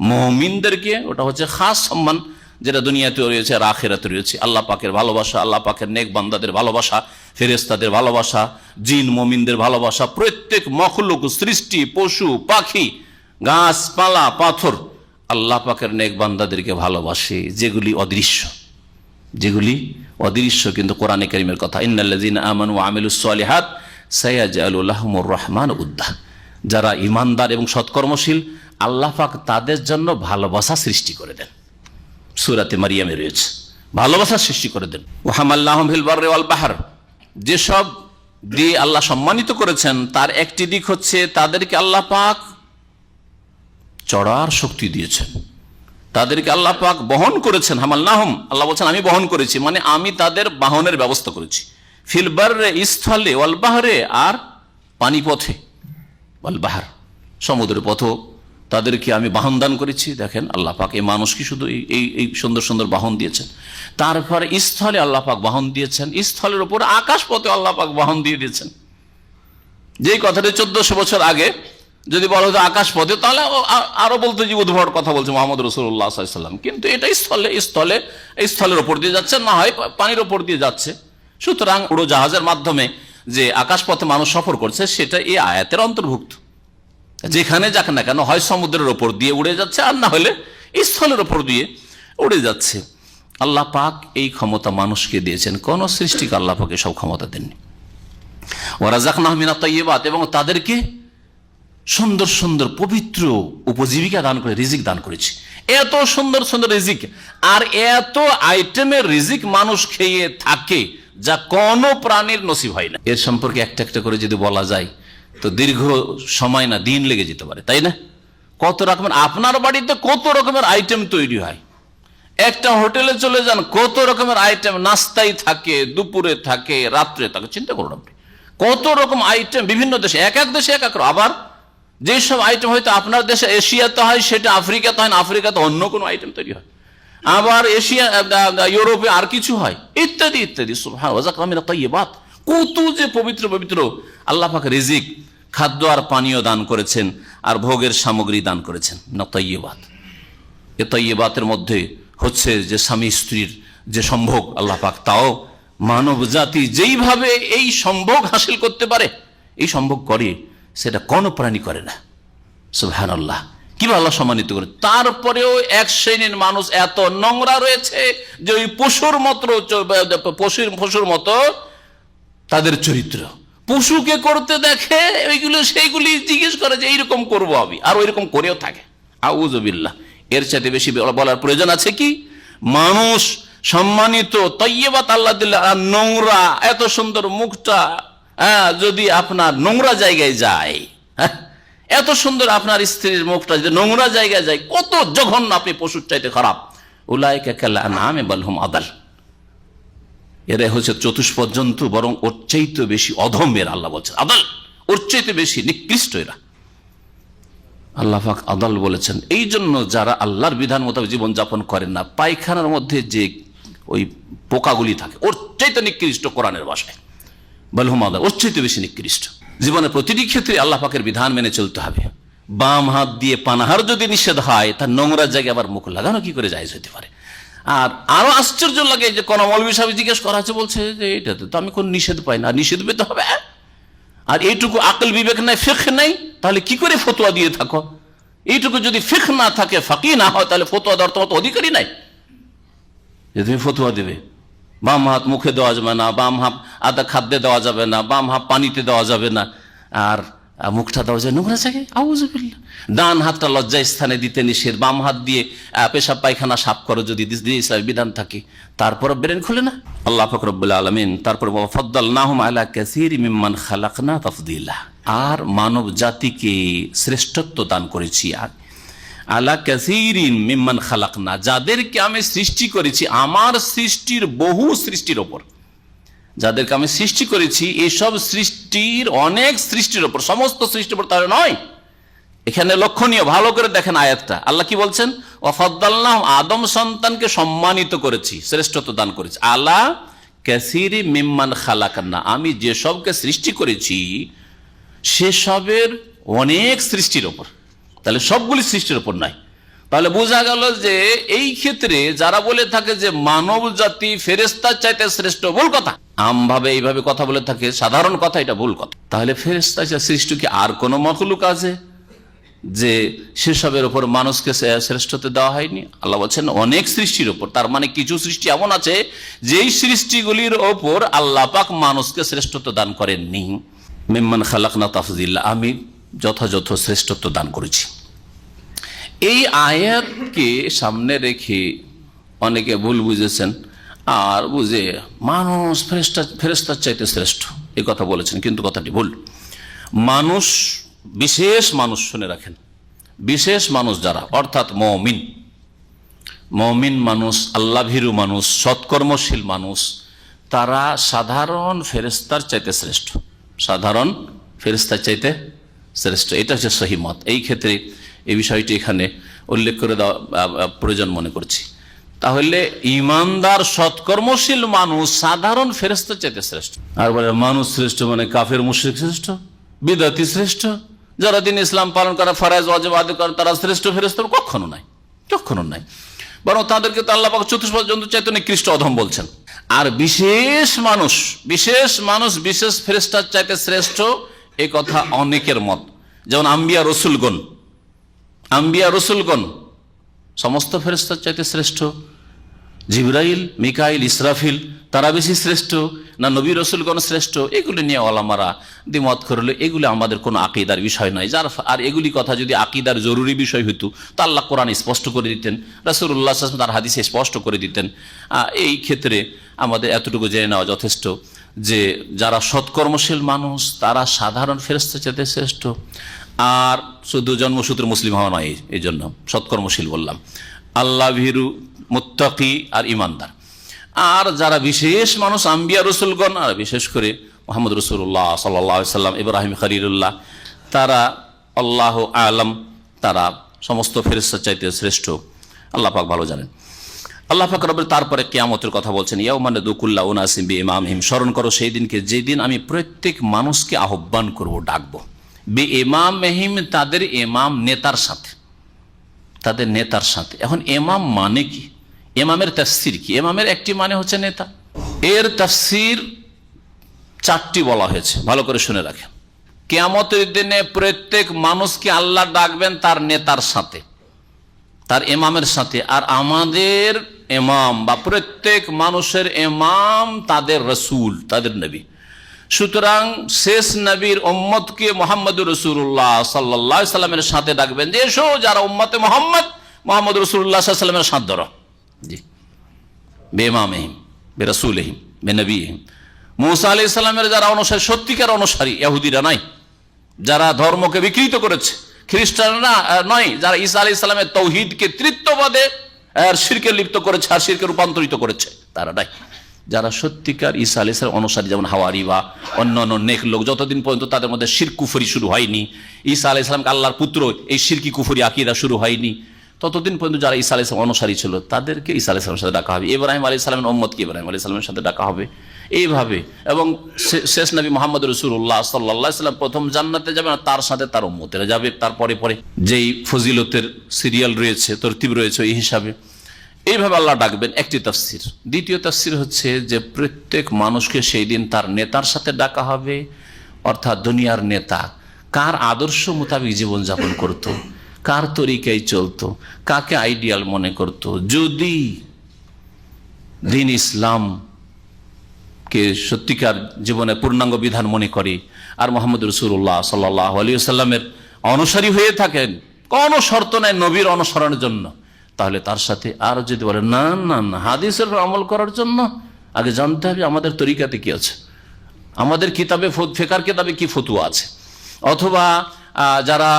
মুমিনদেরকে। ওটা হচ্ছে খাস সম্মান, যেটা দুনিয়াতে রয়েছে আর আখিরাতে রয়েছে। আল্লাহ পাকের ভালোবাসা, আল্লাহ পাকের নেক বান্দাদের ভালোবাসা, ফেরেশতাদের ভালোবাসা, জিন মুমিনদের ভালোবাসা, প্রত্যেক মখলুক, সৃষ্টি, পশু পাখি, গাছপালা, পাথর আল্লাহ পাকের নেক বান্দাদেরকে ভালোবাসে। যেগুলি অদৃশ্য, যেগুলি অদৃশ্য কিন্তু কোরআনে কারীমের কথা, ইন্নাল্লাযীনা আমানু ওয়া আমিলুস সালিহাত সায়াজআলু লাহুমুর রহমান উদ্দা। যারা ঈমানদার এবং সৎকর্মশীল, আল্লাহ পাক তাদের জন্য ভালোবাসা সৃষ্টি করে দেন। সূরাতে মারিয়ামে রয়েছে, ভালোবাসা সৃষ্টি করে দেন। ওয়া হামালনাহুম ফিল বাররি ওয়াল বাহর, যেসব দিয়ে আল্লাহ সম্মানিত করেছেন তার একটি দিক হচ্ছে তাদেরকে আল্লাহ পাক চড়ার শক্তি দিয়েছেন। তাদেরকে আল্লাহ পাক বহন করেছেন। হামালনাহুম, আল্লাহ বলছেন আমি বহন করেছি, মানে আমি তাদের বাহনের ব্যবস্থা করেছি। ফিল বাররে, স্থলে, ওয়াল বাহরে, আর পানিপথে, ওয়াল বাহর, সমুদ্রের পথও তাদেরকে আমি বাহন দান করেছি। দেখেন আল্লাহ পাক এই মানুষকে শুধু এই সুন্দর সুন্দর বাহন দিয়েছেন। তারপরে স্থলে আল্লাহ পাক বাহন দিয়েছেন, স্থলের উপর আকাশ পথে আল্লাহ পাক বাহন দিয়ে দিয়েছেন। যেই কথাটি 1400 বছর আগে যদি বলা হতো আকাশ পথে, তাহলে আরো বলতো যে উদ্ভট কথা বলছে মোহাম্মদ রাসূলুল্লাহ সাল্লাল্লাহু আলাইহি ওয়াসাল্লাম। কিন্তু এটা স্থলের উপর দিয়ে যাচ্ছে, না হয় পানির উপর দিয়ে যাচ্ছে। সুতরাং উড়োজাহাজের মাধ্যমে যে আকাশ পথে মানুষ সফর করছে, সেটা এই আয়াতের অন্তর্ভুক্ত। যেখানে যাক না কেন, হয় সমুদ্রের ওপর দিয়ে উড়ে যাচ্ছে, আর না হলে স্থলের ওপর দিয়ে উড়ে যাচ্ছে। আল্লাহ পাক এই ক্ষমতা মানুষকে দিয়েছেন, কোন সৃষ্টিকে আল্লাহ পাক সব ক্ষমতা দেননি। ওয়া রাযাকনাহুম মিনাত তাইয়্যিবাত, এবং তাদেরকে সুন্দর সুন্দর পবিত্র উপজীবিকা দান করে, রিজিক দান করেছি। এত সুন্দর সুন্দর রিজিক, আর এত আইটেমের রিজিক মানুষ খেয়ে থাকে যা কোন প্রাণীর নসিব হয় না। এর সম্পর্কে একটা একটা করে যদি বলা যায় তো দীর্ঘ সময় না, দিন লেগে যেতে পারে, তাই না? কত রকমের, আপনার বাড়িতে কত রকমের আইটেম তৈরি হয়। একটা হোটেলে চলে যান, কত রকমের আইটেম, নাস্তায় থাকে, দুপুরে থাকে, রাত্রে থাকে। চিন্তা করুন আপনি, কত রকম আইটেম বিভিন্ন দেশে, এক এক দেশে এক এক রকম। আবার যেসব আইটেম হয়তো আপনার দেশে এশিয়াতে হয়, সেটা আফ্রিকাতে হয় না, আফ্রিকাতে অন্য কোনো আইটেম তৈরি হয়। আবার এশিয়া, ইউরোপে আর কিছু হয়, ইত্যাদি ইত্যাদি। সুবহানাল্লাহ, ওয়া রাযাকনাহুম মিনাত তাইয়্যিবাত, কত যে পবিত্র পবিত্র আল্লাহ পাক রিজিক, খাদ্য আর পানীয় দান করেছেন, আর ভোগের সামগ্রী দান করেছেন। মিনাত তাইয়্যিবাত, এ তাইয়্যিবাতের মধ্যে হচ্ছে যে স্বামী স্ত্রীর যে সম্ভোগ, আল্লাহ পাক তাও মানব জাতি যেইভাবে এই সম্ভোগ হাসিল করতে পারে, এই সম্ভোগ করে, সেটা কোন প্রাণী করে না। সুবহানাল্লাহ, কিভাবে আল্লাহ সম্মানিত করে। তারপরেও এক শ্রেণীর মানুষ এত নোংরা রয়েছে যে ওই পশুর মতো তাদের চরিত্র, পশুকে করতে দেখে সেইগুলি জিজ্ঞেস করে যে এইরকম করবো আমি, আর ওইরকম করেও থাকে। আউযুবিল্লাহ, এর চাইতে বেশি বলার প্রয়োজন আছে কি? মানুষ সম্মানিত, তাইয়্যিবাত আল্লাহ দিলে, আর নোংরা, এত সুন্দর মুখটা যদি আপনার নোংরা জায়গায় যায়, এত সুন্দর আপনার স্ত্রীর মুখটা যদি নোংরা জায়গায় যায়, কত জঘন্য, আপনি পশুর চাইতে খারাপ। উলাইকা কাল আনআমি বাল হুম আদাল, এরা হচ্ছে চতুষ্পদ জন্তু, বরং ওর চাইতে বেশি অধম এরা। আল্লাহ বলছেন আদাল, ওর চাইতে বেশি নিকৃষ্ট এরা। আল্লাহ পাক আদাল বলেছেন। এই জন্য যারা আল্লাহর বিধান মোতাবেক জীবন যাপন করেন না, পায়খানার মধ্যে যে ওই পোকাগুলি থাকে, ওর চাইতে নিকৃষ্ট কোরআনের ভাষায় বলহুমাদা, ওর চাইতে বেশি নিকৃষ্ট। জীবনের প্রতিটি ক্ষেত্রে আল্লাহ পাকের বিধান মেনে চলতে হবে। বাম হাত দিয়ে পানাহার যদি নিষেধ হয়, তার নোংরা জায়গায় আবার মুখ লাগানো কি করে জায়েজ হতে পারে? আর আরো আশ্চর্য লাগে যে কোন মৌলভী সাহেব জিজ্ঞেস করা আছে, বলছে যে এটাতে তো আমি কোন নিষেধ পাই না, নিষেধ পেতে হবে। আর এইটুকু আকল বিবেক নাই, ফিকহ নাই, তাহলে কি করে ফতোয়া দিয়ে থাকো? এইটুকু যদি ফিকহ না থাকে, ফাকিহ না হয়, তাহলে ফতোয়া দেওয়ার তোমার তো অধিকারই নাই যে তুমি ফতোয়া দেবে। বাম হাত মুখে দেওয়া যাবে না, বাম হাত আদা খাদ্যে দেওয়া যাবে না, বাম হাত পানিতে দেওয়া যাবে না, আর মুখটা দেওয়া যায় নোংরা জায়গায়, আউযুবিল্লাহ। ডান হাতটা লজ্জা স্থানে দিতে নিষেধ, বাম হাত দিয়ে পেশাব পায়খানা সাফ করো যদি ইসলামের বিধান থাকে, তারপর ব্রেন খুলে না। আল্লাহ পাক রব্বুল আলামিন তারপর ফাদ্দালনাহুম আলা কাসীরি মিম্মান খালাকনা তাফদীলা, আর মানব জাতিকে শ্রেষ্ঠত্ব দান করেছি আলা কাসীরিন মিম্মান খালাকনা, যাদেরকে আমি সৃষ্টি করেছি আমার সৃষ্টির বহু সৃষ্টির ওপর, যাদেরকে আমি সৃষ্টি করেছি এসব সৃষ্টির অনেক সৃষ্টির ওপর, সমস্ত সৃষ্টির ওপর তাহলে নয়। এখানে লক্ষণীয়, ভালো করে দেখেন আয়াতটা, আল্লাহ কি বলছেন? ওয়াফাদ্দালনাহুম, আদম সন্তানকে সম্মানিত করেছি, শ্রেষ্ঠত্ব দান করেছি, আলা কাসীরি মিম্মান খালাকনা, আমি যেসবকে সৃষ্টি করেছি সেসবের অনেক সৃষ্টির ওপর, তাহলে সবগুলি সৃষ্টির ওপর নাই। তাহলে বোঝা গেল যে এই ক্ষেত্রে যারা বলে থাকে যে মানব জাতি ফেরেশতার চাইতে শ্রেষ্ঠ, ভুল কথা। আমভাবে এইভাবে কথা বলে থাকে, সাধারণ কথা, এটা ভুল কথা। তাহলে ফেরেশতা সৃষ্টি কি আর কোন মখলুক আছে যে সেসবের উপর মানুষকে শ্রেষ্ঠত্ব দেওয়া হয়নি? আল্লাহ বলছেন অনেক সৃষ্টির উপর, তার মানে কিছু সৃষ্টি এমন আছে যেই সৃষ্টিগুলির ওপর আল্লাহ পাক মানুষকে শ্রেষ্ঠত্ব দান করেননি। মিম্মান খালাকনা তাফদীলা, আমি যথাযথ শ্রেষ্ঠত্ব দান করেছি। এই আয়াতকে সামনে রেখে অনেকে ভুল বুঝেছেন, আর বুঝে মানুষ ফেরেশতার চাইতে শ্রেষ্ঠ এই কথা বলেছেন, কিন্তু কথাটি ভুল। মানুষ, বিশেষ মানুষ, শুনে রাখেন, বিশেষ মানুষ যারা, অর্থাৎ মুমিন মানুষ, আল্লাহ ভীরু মানুষ, সৎকর্মশীল মানুষ, তারা সাধারণ ফেরেশতার চাইতে শ্রেষ্ঠ, সাধারণ ফেরেশতার চাইতে শ্রেষ্ঠ। এটা হচ্ছে সহি মত। এই ক্ষেত্রে এই বিষয়টি এখানে উল্লেখ করে দেওয়া প্রয়োজন মনে করছি। তাহলে ইমানদার সৎকর্মশীল মানুষ সাধারণ ফেরেশতার চাইতে শ্রেষ্ঠ। আর বলে মানুষ শ্রেষ্ঠ মানে কাফের মুশরিক শ্রেষ্ঠ, বিদআতি শ্রেষ্ঠ, যারা দিন ইসলাম পালন করা, ফরজ ওয়াজিব আদায় করে তারা শ্রেষ্ঠ ফেরেশতা, কখনো নাই, কখনো নাই। বরং তাদেরকে তো আল্লাহ পাক চতুষ্পদ জন্তু চাইতে নিকৃষ্ট অধম বলছেন। আর বিশেষ মানুষ, বিশেষ ফেরেশতার চাইতে শ্রেষ্ঠ, এই কথা অনেকের মত। যেমন আম্বিয়া রসুলগণ সমস্ত ফেরেশতার চাইতে শ্রেষ্ঠ। জিবরাইল, মিকাইল, ইসরাফিল তারা বেশি শ্রেষ্ঠ না নবী রসুলগণ শ্রেষ্ঠ? এগুলি নিয়ে ওলামারা দ্বিমত করলে এগুলি আমাদের কোনো আকিদার বিষয় নয়। আর এগুলি কথা যদি আকিদার জরুরি বিষয় হইতো তা আল্লাহ কোরআন স্পষ্ট করে দিতেন, রাসূলুল্লাহ সাল্লাল্লাহু আলাইহি ওয়াসাল্লাম তার হাদিসে স্পষ্ট করে দিতেন। এই ক্ষেত্রে আমাদের এতটুকু জেনে নেওয়া যথেষ্ট যে যারা সৎকর্মশীল মানুষ তারা সাধারণ ফেরেশতার চাইতে শ্রেষ্ঠ। আর শুধু জন্মসূত্রে মুসলিম হওয়া নয়, এই জন্য সৎকর্মশীল বললাম, আল্লাহ ভীরু, মুত্তাকি আর ইমানদার। আর যারা বিশেষ মানুষ, আম্বিয়া রসুলগণ, আর বিশেষ করে মুহাম্মদ রাসূলুল্লাহ সাল্লাল্লাহু আলাইহি ওয়াসাল্লাম, ইব্রাহিম খলিলুল্লাহ, তারা আল্লাহ আলম, তারা সমস্ত ফেরেশতার চাইতে শ্রেষ্ঠ। আল্লাহ পাক ভালো জানেন। আল্লাহ পাক রব্বুল তারপরে কিয়ামতের কথা বলছেন, ইয়াউমা নাদউ কুল্লা উনাসিম বিইমামিহিম, স্মরণ করো সেই দিনকে যেদিন আমি প্রত্যেক মানুষকে আহ্বান করব, ডাকবো, বিইমামিহিম, তাদের ইমাম, নেতার সাথে, তাদের নেতার সাথে। এখন ইমাম মানে কি? ইমামের তাফসীর কি? ইমামের একটি মানে হচ্ছে নেতা। এর তাফসীর চারটি বলা হয়েছে, ভালো করে শুনে রাখেন। কিয়ামতের দিনে প্রত্যেক মানুষকে আল্লাহ ডাকবেন তার নেতার সাথে, তার ইমামের সাথে। আর আমাদের ইমাম বা প্রত্যেক মানুষের ইমাম তাদের রসুল, তাদের নবী। সুতরাং শেষ নবীর উম্মতকে মুহাম্মদুর রাসূলুল্লাহ সাল্লাল্লাহু আলাইহি সাল্লামের সাথে ডাকবেন, যে এসো যারা উম্মতে মুহাম্মদ রাসূলুল্লাহ সাল্লাল্লাহু আলাইহি সাল্লামের সাথে ধরো, জি, বিইমামিহিম বিরাসূলিহিম বিনবিয়িহিম। মূসা আলাইহিস সালামের যারা অনুসারী, সত্যিকার অনুসারী, ইহুদিরা নয়, যারা ধর্মকে বিকৃত করেছে, খ্রিস্টানরা নয়, যারা ঈসা আলাইহিস সালামের তাওহীদকে তৃতীয়বাদে আর শিরকে লিপ্ত করেছে আর শিরকে রূপান্তরিত করেছে, তারা নয়। যারা সত্যিকার ঈসা আলাইহিস সালাম অনুসারী, যেমন হাওয়ারি বা অন্যান্য নেক লোক, যতদিন পর্যন্ত তাদের মধ্যে শিরক কুফরি শুরু হয়নি, ঈসা আলাইহিস সালামকে আল্লাহর পুত্র এই শিরকি কুফরি আকীদা শুরু হয়নি, ততদিন পর্যন্ত যারা ঈসা আলাইহিস সালাম অনুসারী ছিল তাদেরকে ঈসা আলাইহিস সালামের সাথে ডাকা হবে, ইব্রাহিম আলাইহিস সালামের উম্মতকে ইব্রাহিম আলাইহিস সালামের সাথে ডাকা হবে, এইভাবে। এবং শেষ নবী মুহাম্মদ রাসূলুল্লাহ সাল্লাল্লাহু আলাইহি ওয়াসাল্লাম প্রথম জান্নাতে যাবে, তার সাথে তার উম্মতেরা যাবে তারপরে পরে, যেই ফজিলতের সিরিয়াল রয়েছে, তরতিব রয়েছে, এই হিসাবে এইভাবে আল্লাহ ডাকবেন। একটি তাফসির। দ্বিতীয় তাফসির হচ্ছে যে প্রত্যেক মানুষকে সেই দিন তার নেতার সাথে ডাকা হবে, অর্থাৎ দুনিয়ার নেতা কার আদর্শ মোতাবেক জীবনযাপন করত, কার তরিকায় চলতো, কাকে আইডিয়াল মনে করত। যদি দ্বীন ইসলামকে সত্যিকার জীবনে পূর্ণাঙ্গ বিধান মনে করে আর মুহাম্মদ রাসূলুল্লাহ সাল্লাল্লাহু আলাইহি ওয়াসাল্লামের অনুসারী হয়ে থাকেন, কোনো শর্ত নাই নবীর অনুসরণের জন্য, তাহলে তার সাথে। আর যদি বলে না না না, হাদিসের উপর আমল করার জন্য আগে জানতে হবে আমাদের তরিকাতে কি আছে, আমাদের কিতাবে ফিকহের কিতাবে কি ফতোয়া আছে, অথবা যারা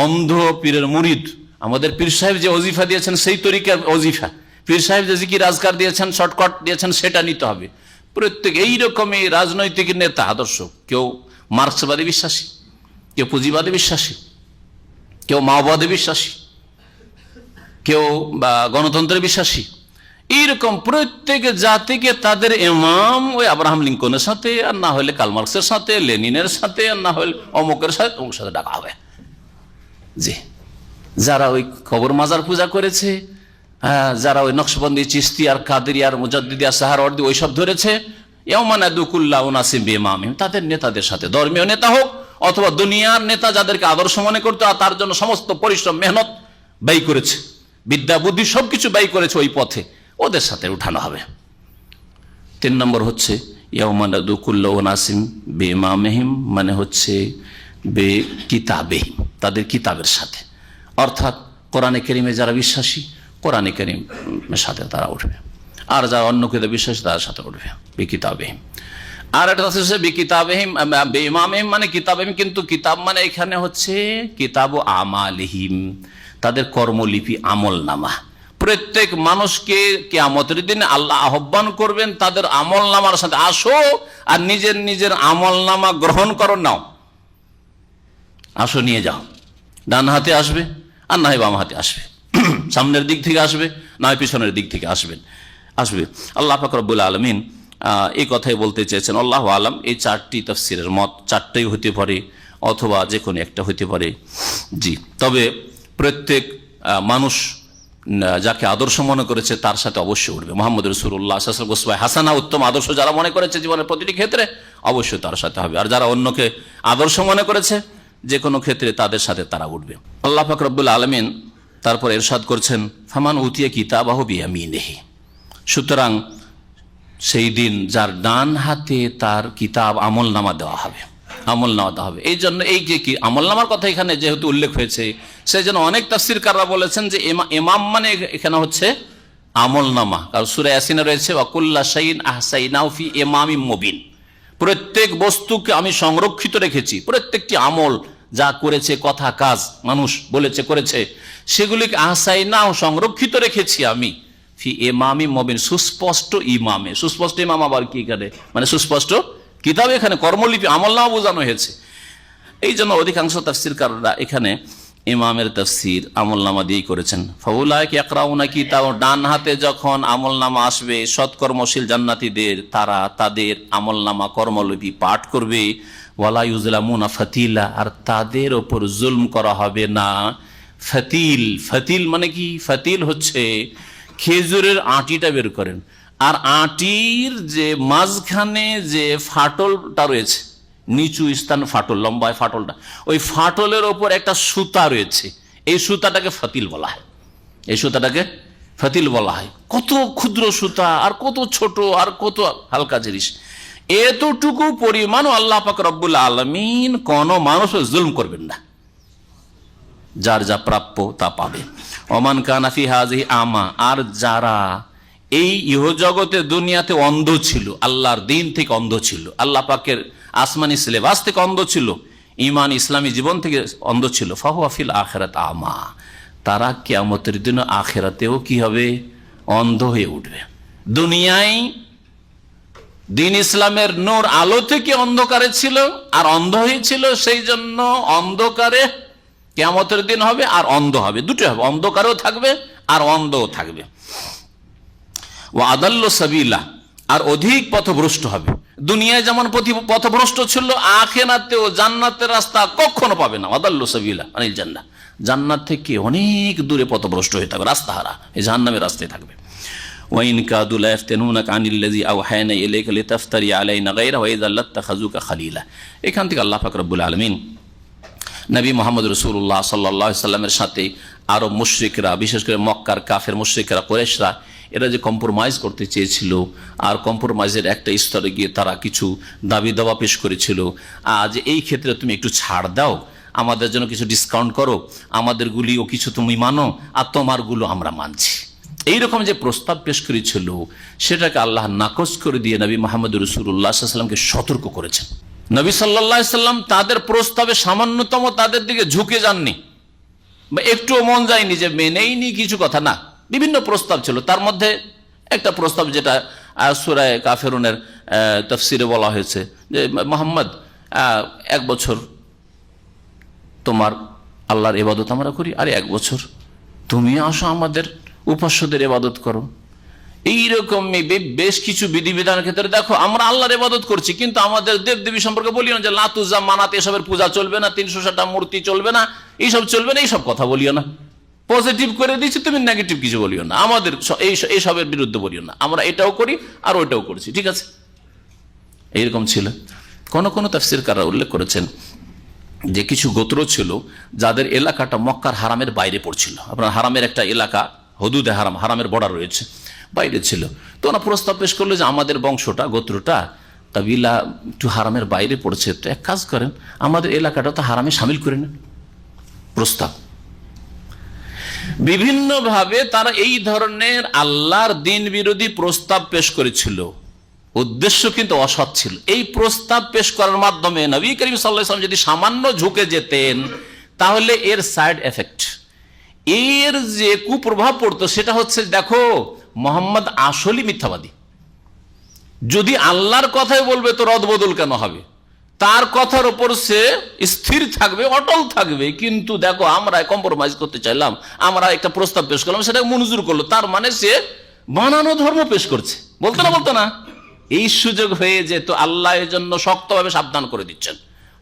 অন্ধ পীরের মুরিদ, আমাদের পীর সাহেব যে ওজিফা দিয়েছেন সেই তরিকার ওজিফা, পীর সাহেব যে জিকির আজকার দিয়েছেন, শর্টকাট দিয়েছেন, সেটা নিতে হবে। প্রত্যেক এইরকমই রাজনৈতিক নেতা আদর্শ, কেউ মার্ক্সবাদী বিশ্বাসী, কেউ পুঁজিবাদী বিশ্বাসী, কেউ মাওবাদী বিশ্বাসী, কেউ বা গণতন্ত্রে বিশ্বাসী, এইরকম প্রত্যেক জাতিকে তাদের ইমাম ওই আব্রাহাম লিঙ্কনের সাথে, আর না হলে কার্ল মার্কসের সাথে, লেনিনের সাথে, আর না হলে অমুকের সাথে, অমুকের সাথে ডাকা হবে। জি, যারা ওই কবর মাজার পূজা করেছে, যারা ওই নকশবন্দি, চিশতি আর কাদেরি আর মুজাদ্দিদি আর সাহারওয়ার্দী ওইসব ধরেছে, তাদের নেতাদের সাথে, ধর্মীয় নেতা হোক অথবা দুনিয়ার নেতা যাদেরকে আদর্শ মনে করতো আর তার জন্য সমস্ত পরিশ্রম মেহনত ব্যয় করেছে, বিদ্যা বুদ্ধি সবকিছু ব্যয় করেছে ওই পথে, ওদের সাথে উঠানো হবে। 3 নম্বর হচ্ছে মানে হচ্ছে বে কিতাবেহিম, তাদের কিতাবের সাথে, অর্থাৎ কোরআনে কারীমে যারা বিশ্বাসী কোরআনে কারীমের সাথে তারা উঠবে, আর যারা অন্য কিতাব বিশ্বাসী তার সাথে উঠবে বে কিতাবেহিম। আর একটা হচ্ছে বে কিতাবেহিম বে ইমামহিম মানে কিতাবেহিম, কিন্তু কিতাব মানে এখানে হচ্ছে কিতাবু আমালিহিম, তাদের কর্মলিপি, আমল নামা। প্রত্যেক মানুষকে কিয়ামতের দিন আল্লাহ আহ্বান করবেন তাদের আমল নামার সাথে, আসো আর নিজের নিজের আমল নামা গ্রহণ করো, নাও, আসো নিয়ে যাও। ডান হাতে আসবে আর না হয় বাম হাতে আসবে, সামনের দিক থেকে আসবে না হয় পিছনের দিক থেকে আসবে। আল্লাহ পাক রব্বুল আলামিন এই কথাই বলতে চেয়েছেন। আল্লাহু আলাম। এই 4টি তাফসীরের মত, 4টাই হতে পারে অথবা যে কোনো একটা হতে পারে। জি, তবে প্রত্যেক মানুষ যাকে আদর্শ মনে করেছে তার সাথে অবশ্যই উঠবে। মুহাম্মদ রাসূলুল্লাহ সাল্লাল্লাহু আলাইহি ওয়াসাল্লাম হাসানা, উত্তম আদর্শ যারা মনে করেছে জীবনের প্রতিটি ক্ষেত্রে, অবশ্যই তার সাথে হবে। আর যারা অন্যকে আদর্শ মনে করেছে যে কোনো ক্ষেত্রে, তাদের সাথে তারা উঠবে। আল্লাহ পাক রব্বুল আলামিন তারপর ইরশাদ করছেন, ফামান উতিয়া কিতাবাহু বিয়ামিনিহি, সুতরাং সেই দিন যার ডান হাতে তার কিতাব আমল নামা দেওয়া হবে, আমল নামা দেওয়া হবে। এই জন্য এই যে কি আমল নামার কথা এখানে যেহেতু উল্লেখ হয়েছে, সেই জন্য অনেক তাফসীরকাররা বলেছেন যে ইমাম মানে এখানে হচ্ছে আমল নামা। কারণ সূরা ইয়াসিনে রয়েছে ওয়াকুল্লা শাইইন আহসাইনাহু ফি ইমামিম মুবিন, প্রত্যেক বস্তুকে আমি সংরক্ষিত রেখেছি, প্রত্যেকটি আমল যা করেছে, কথা কাজ মানুষ বলেছে করেছে, সেগুলিকে আহসাইনাহু সংরক্ষিত রেখেছি আমি ফি ইমামিম মুবিন, সুস্পষ্ট ইমামে। সুস্পষ্ট ইমাম আবার কি করে, মানে সুস্পষ্ট কিতাব, এখানে কর্মলিপি আমলনামা বোঝানো হয়েছে। এই জন্য অধিকাংশ তাফসীরকাররা এখানে ইমামের তাফসীর আমলনামা দিয়েই করেছেন। ফাউলাইকা ইয়াকরাউনা কিতাব, ডান হাতে যখন আমলনামা আসবে সৎকর্মশীল জান্নাতীদের, তারা তাদের আমলনামা কর্মলিপি পাঠ করবে। ওয়ালা ইউজলামুনা ফাতিলা, আর তাদের ওপর জুলম করা হবে না। ফাতিল, ফাতিল মানে কি? ফাতিল হচ্ছে খেজুরের আটিটা বের করেন, আর আটির যে মাঝখানে যে ফাটলটা রয়েছে, নিচু স্থান ফাটল, লম্বায় ফাটলটা, ওই ফাটলের ওপর একটা সুতা রয়েছে, এই সুতাটাকে ফাতিল বলা হয়। এই সুতাটাকে ফাতিল বলা হয়। কত ক্ষুদ্র সুতা, আর কত ছোট, আর কত হালকা জিনিস, এতটুকু পরিমাণ আল্লাহ পাক রব্বুল আলামিন কোন মানুষের জুলম করবেন না, যার যা প্রাপ্য তা পাবে। ওমান কানা ফি হাযিহি আমা, আর যারা এই ইহজগতে দুনিয়াতে অন্ধ ছিল, আল্লাহর দিন থেকে অন্ধ ছিল, আল্লাহ পাকের আসমানি সিলেবাস থেকে অন্ধ ছিল, ঈমান ইসলামী জীবন থেকে অন্ধ ছিল, ফাহুয়া ফিল আখিরাত আমা, তারা কিয়ামতের দিন আখিরাতেও কি হবে? অন্ধ হয়ে উঠবে। দুনিয়ায় দিন ইসলামের নূর আলো থেকে অন্ধকারে ছিল আর অন্ধ হয়েছিল, সেই জন্য অন্ধকারে কিয়ামতের দিন হবে আর অন্ধ হবে, দুটো হবে, অন্ধকারও থাকবে আর অন্ধও থাকবে। ওয়া আদাল্লু সাবিলা, আর অধিক পথভ্রষ্ট হবে। দুনিয়ায় যেমন পথভ্রষ্ট ছিল, আখিরাতেও জান্নাতের রাস্তা কখনো পাবে না। আদাল্লু সাবিলা আনিল জান্নাহ, জান্নাত থেকে অনেক দূরে পথভ্রষ্ট হয়ে থাকবে, রাস্তাহারা, এই জাহান্নামের রাস্তায় থাকবে। ওয়াইন কাদু লা ইফতানুনাকা আনিল্লাযী আওহায়না ইলাইকা লিতাফতারি আলাইনা গায়রাহু ওয়া ইযা লাত্তাখাযুকা খালিলা। এখান থেকে আল্লাহ পাক রব্বুল আলামিন নবী মুহাম্মদ রাসূলুল্লাহ সাল্লাল্লাহু আলাইহি সাল্লামের সাথে আরব মুশরিকরা, বিশেষ করে মক্কার কাফের মুশরিকরা, কুরাইশরা, এরা যে কম্প্রোমাইজ করতে চেয়েছিল, আর কম্প্রোমাইজের একটা স্তরে গিয়ে তারা কিছু দাবি দাওয়া পেশ করেছিল, আজ এই ক্ষেত্রে তুমি একটু ছাড় দাও, আমাদের জন্য কিছু ডিসকাউন্ট করো, আমাদেরগুলিও কিছু তুমি মানো আর তোমারগুলো আমরা মানছি। এইরকম যে প্রস্তাব পেশ করেছিল সেটাকে আল্লাহ নাকচ করে দিয়ে নবী মুহাম্মদ রাসূলুল্লাহ সাল্লাল্লাহু আলাইহি সাল্লামকে সতর্ক করেছেন। নবী সাল্লাল্লাহু আলাইহি সাল্লাম তাদের প্রস্তাবে সামান্যতম তাদের দিকে ঝুঁকে যাননি, বা একটুও মন যায়নি যে মেনেইনি, কিছু কথা না। বিভিন্ন প্রস্তাব ছিল, তার মধ্যে একটা প্রস্তাব যেটা সূরা কাফিরুনের তাফসিরে বলা হয়েছে যে মুহাম্মদ 1 বছর তোমার আল্লাহর ইবাদত আমরা করি, আর 1 বছর তুমি আসো আমাদের উপাস্যদের ইবাদত করো। এইরকম বেশ কিছু বিধিবিধানের ক্ষেত্রে দেখো আমরা আল্লাহর ইবাদত করছি, কিন্তু আমাদের দেবদেবী সম্পর্কে বলিও না যে লাত উজ্জা মানাত এসবের পূজা চলবে না, 360টা মূর্তি চলবে না, এইসব চলবে না, এইসব কথা বলিও না। পজিটিভ করে দিচ্ছি, তুমি নেগেটিভ কিছু বলিও না, আমাদের এইসবের বিরুদ্ধে বলিও না, আমরা এটাও করি আর ওইটাও করছি, ঠিক আছে। এইরকম ছিল। কোন কোন তাফসীরকাররা উল্লেখ করেছেন যে কিছু গোত্র ছিল যাদের এলাকাটা মক্কার হারামের বাইরে পড়ছিল। আপনার হারামের একটা এলাকা, হদুদে হারাম, হারামের বর্ডার রয়েছে, বাইরে ছিল। তো ওরা প্রস্তাব পেশ করলো যে আমাদের বংশটা, গোত্রটা, কাবিলা একটু হারামের বাইরে পড়ছে, তো এক কাজ করেন আমাদের এলাকাটা তো হারামে সামিল করে নেন। প্রস্তাব বিভিন্নভাবে তারা এই ধরনের আল্লাহর দ্বীন বিরোধী প্রস্তাব পেশ করেছিল, উদ্দেশ্য কিন্তু অসৎ ছিল। এই প্রস্তাব পেশ করার মাধ্যমে নবী করিম সাল্লাল্লাহু আলাইহি ওয়াসাল্লাম যদি সামান্য ঝুঁকে যেতেন, তাহলে এর সাইড এফেক্ট, এর যে কুপ্রভাব পড়তো সেটা হচ্ছে, দেখো মোহাম্মদ আসলেই মিথ্যাবাদী, যদি আল্লাহর কথাই বলবে তো রদবদল কেন হবে, তার কথার উপর সে স্থির থাকবে, অটল থাকবে। কিন্তু দেখো আমরা কম্প্রোমাইজ করতে চাইলাম, আমরা একটা প্রস্তাব পেশ করলাম, সেটা মঞ্জুর করলো, তার মানে সে বানানো ধর্ম পেশ করছে, বলতো না। এই সুযোগ হয়ে যেত, আল্লাহ এর জন্য শক্তভাবে সাবধান করে দিচ্ছেন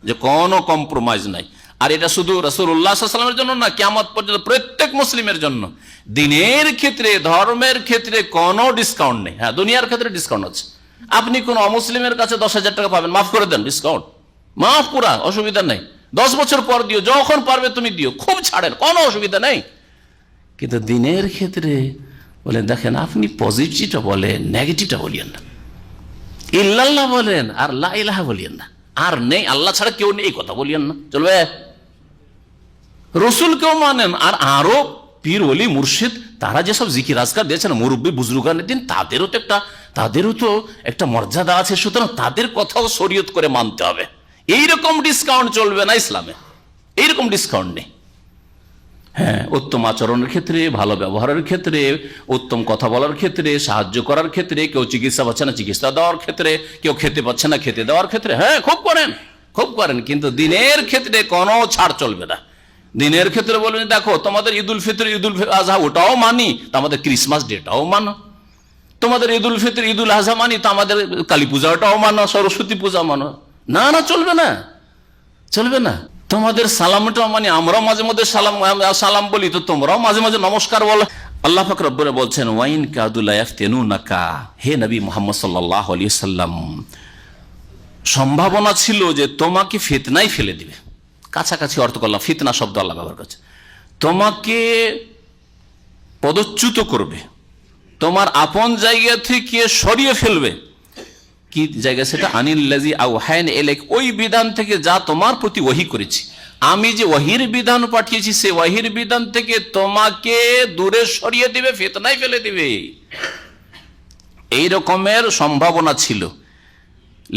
যে কোনো কম্প্রোমাইজ নাই। আর এটা শুধু রাসূলুল্লাহ সাল্লাল্লাহু আলাইহি ওয়াসাল্লামের জন্য না, কিয়ামত পর্যন্ত প্রত্যেক মুসলিমের জন্য, দিনের ক্ষেত্রে, ধর্মের ক্ষেত্রে কোনো ডিসকাউন্ট নেই। হ্যাঁ, দুনিয়ার ক্ষেত্রে ডিসকাউন্ট আছে, আপনি কোন অমুসলিমের কাছে 10,000 টাকা পাবেন, মাফ করে দেন, ডিসকাউন্ট মাফ, পুরা অসুবিধা নেই, 10 বছর পর দিও, যখন পারবে তুমি দিও, খুব ছাড়েন, কোনো অসুবিধা নেই। কিন্তু দিনের ক্ষেত্রে বলেন, দেখেন আপনি পজিটিভটা বলেন, নেগেটিভটা বলিয়েন না, ইল্লাল্লাহ বলেন আর লা ইলাহা বলিয়েন না, আর নেই আল্লাহ ছাড়া কেউ নেই এই কথা বলিয়েন না, চলবে। রসুলকেও মানেন, আর আরো পীর ওলি মুর্শিদ তারা যেসব জিকির আজকার দিয়েছেন, মুরব্বী বুজরুগানের দিন, তাদেরও তো একটা মর্যাদা আছে, সুতরাং তাদের কথাও শরীয়ত করে মানতে হবে। এইরকম ডিসকাউন্ট চলবে না ইসলামে, এইরকম ডিসকাউন্ট নেই। হ্যাঁ, উত্তম আচরণের ক্ষেত্রে, ভালো ব্যবহারের ক্ষেত্রে, উত্তম কথা বলার ক্ষেত্রে, সাহায্য করার ক্ষেত্রে, কেউ চিকিৎসা পাচ্ছে না চিকিৎসা দেওয়ার ক্ষেত্রে, কেউ খেতে পাচ্ছে না খেতে দেওয়ার ক্ষেত্রে, হ্যাঁ খুব করেন, কিন্তু দিনের ক্ষেত্রে কোনো ছাড় চলবে না। দিনের ক্ষেত্রে বলবেন, দেখো তোমাদের ঈদুল ফিতর, ঈদুল আজহা ওটাও মানি, তো আমাদের ক্রিসমাস ডেটাও মানো, তোমাদের ঈদুল ফিতর, ঈদুল আজহা মানি, তো আমাদের কালী পূজাটাও মানো, সরস্বতী পূজা মানো, না চলবে না। তোমাদের সালামটাও মানি, আমরাও মাঝে মধ্যে সালাম বলি, তো তোমরাও মাঝে মাঝে নমস্কার বলো। আল্লাহ পাক রব্বুল বলছেন, ওয়াইন কাদু লা ইফতানুনাকা, হে নবী মুহাম্মদ সাল্লাল্লাহু আলাইহি সাল্লাম, সম্ভাবনা ছিল যে তোমাকে ফিতনায় ফেলে দিবে। কাছাকাছি অর্থ করলাম, ফিতনা শব্দ আল্লাহ ব্যবহার করছে। তোমাকে পদচ্যুত করবে, তোমার আপন জায়গা থেকে সরিয়ে ফেলবে। কি জায়গা সেটা? আনিল্লাযী আওহায়না ইলাইক, ওই বিধান থেকে যা তোমার প্রতি ওহী করেছি, আমি যে ওহীর বিধান পাঠিয়েছি, সেই ওহীর বিধান থেকে তোমাকে দূরে সরিয়ে দিবে, ফিতনায় ফেলে দিবে। এই রকমের সম্ভাবনা ছিল।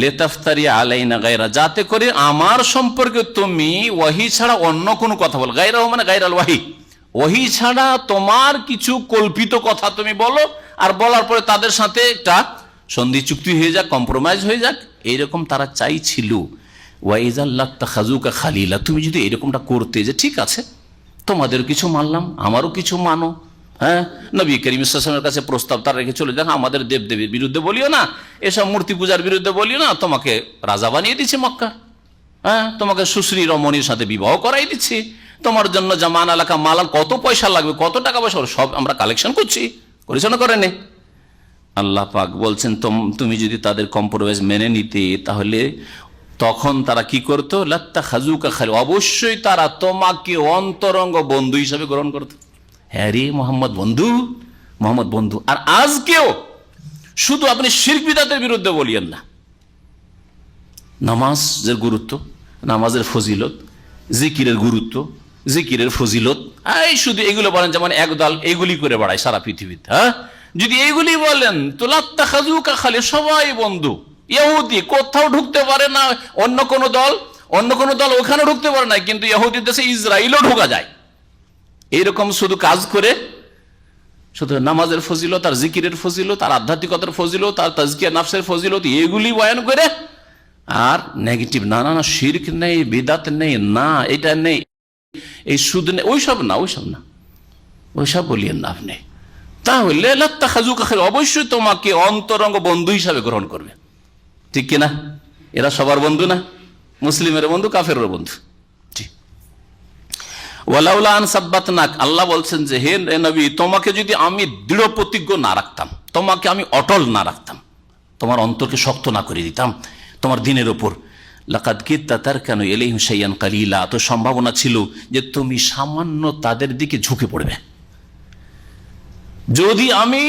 লিতাফতারি আলাইনা গায়রা, যাতে করে আমার সম্পর্কে তুমি ওহী ছাড়া অন্য কোনো কথা বলো। গায়রা মানে গায়রাল ওহী, ওহী ছাড়া তোমার কিছু কল্পিত কথা তুমি বলো, আর বলার পরে তাদের সাথে একটা সন্ধি চুক্তি হয়ে যাক, কম্প্রোমাইজ হয়ে যাক, এইরকম তারা চাইছিল। ওয়াইজাল লাত্তাখাযুকা খালিলা, তুমি যদি এরকমটা করতে যে ঠিক আছে তোমাদের কিছু মানলাম আমারও কিছু মানো, হ্যাঁ, নবী করিম সাল্লাল্লাহু আলাইহি ওয়াসাল্লামের কাছে প্রস্তাব তার রেখে চলে যান, আমাদের দেবদেবীর বিরুদ্ধে বলিও না, এসব মূর্তি পূজার বিরুদ্ধে বলিও না, তোমাকে রাজা বানিয়ে দিচ্ছি মক্কা, হ্যাঁ, তোমাকে সুশ্রী রমণীর সাথে বিবাহ করাই দিচ্ছি, তোমার জন্য জামান এলাকা মালাল কত পয়সা লাগবে, কত টাকা পয়সা সব আমরা কালেকশন করছি, করেছ না করেনি? আল্লাহ পাক বলছেন তুমি যদি তাদের কম্প্রোমাইজ মেনে নিতে তাহলে তখন তারা কি করতো, লাত্তাখাযুকা খালি, অবশ্যই তারা তোমাকে অন্তরঙ্গ বন্ধু হিসাবে গ্রহণ করতো। হ্যাঁ রে মোহাম্মদ বন্ধু, মোহাম্মদ বন্ধু। আর আজকেও শুধু আপনি শিরক বিদআতের বিরুদ্ধে বলিয়েন না, নামাজের গুরুত্ব, নামাজের ফজিলত, জিকিরের গুরুত্ব, জিকিরের ফজিলত, এই শুধু এগুলো বলেন, যেমন একদল এইগুলি করে বেড়ায় সারা পৃথিবীতে। হ্যাঁ, যদি এইগুলি বলেন তো লাত্তাখাযুকা খালি, সবাই বন্ধু। ইহুদি কোথাও ঢুকতে পারে না, অন্য কোন দল ওখানে ঢুকতে পারে না, কিন্তু ইহুদির দেশে ইসরায়েলও ঢোকা যায়। এইরকম শুধু কাজ করে, শুধু নামাজের ফজিলত আর জিকিরের ফজিলত আর আধ্যাত্মিকতার ফজিলত আর তাজকিয়া নাফসের ফজিলত এগুলি বয়ান করে, আর নেগেটিভ না না না শিরক নেই, বিদআত নেই, না এটা নেই, এই সুদ নেই, ওইসব বলিয়েন না আপনি। তাহলে লাত্তাখাযুকা খালি, অবশ্যই তোমাকে অন্তরঙ্গ বন্ধু হিসাবে গ্রহণ করবে, ঠিক কিনা? এরা সবার বন্ধু না, মুসলিমের বন্ধু, কাফেরের বন্ধু। ওয়ালাউলা আন সাব্বাতনাক, আল্লাহ বলছেন যে হে নবী, তোমাকে যদি আমি দৃঢ় প্রতিজ্ঞ না রাখতাম, তোমাকে আমি অটল না রাখতাম, তোমার অন্তরকে শক্ত না করে দিতাম তোমার দিনের ওপর, লাকাদ কিত্তা তারকানু ইলাইহিম শাইআন কালিলা, তো সম্ভাবনা ছিল যে তুমি সামান্য তাদের দিকে ঝুঁকে পড়বে। যদি আমি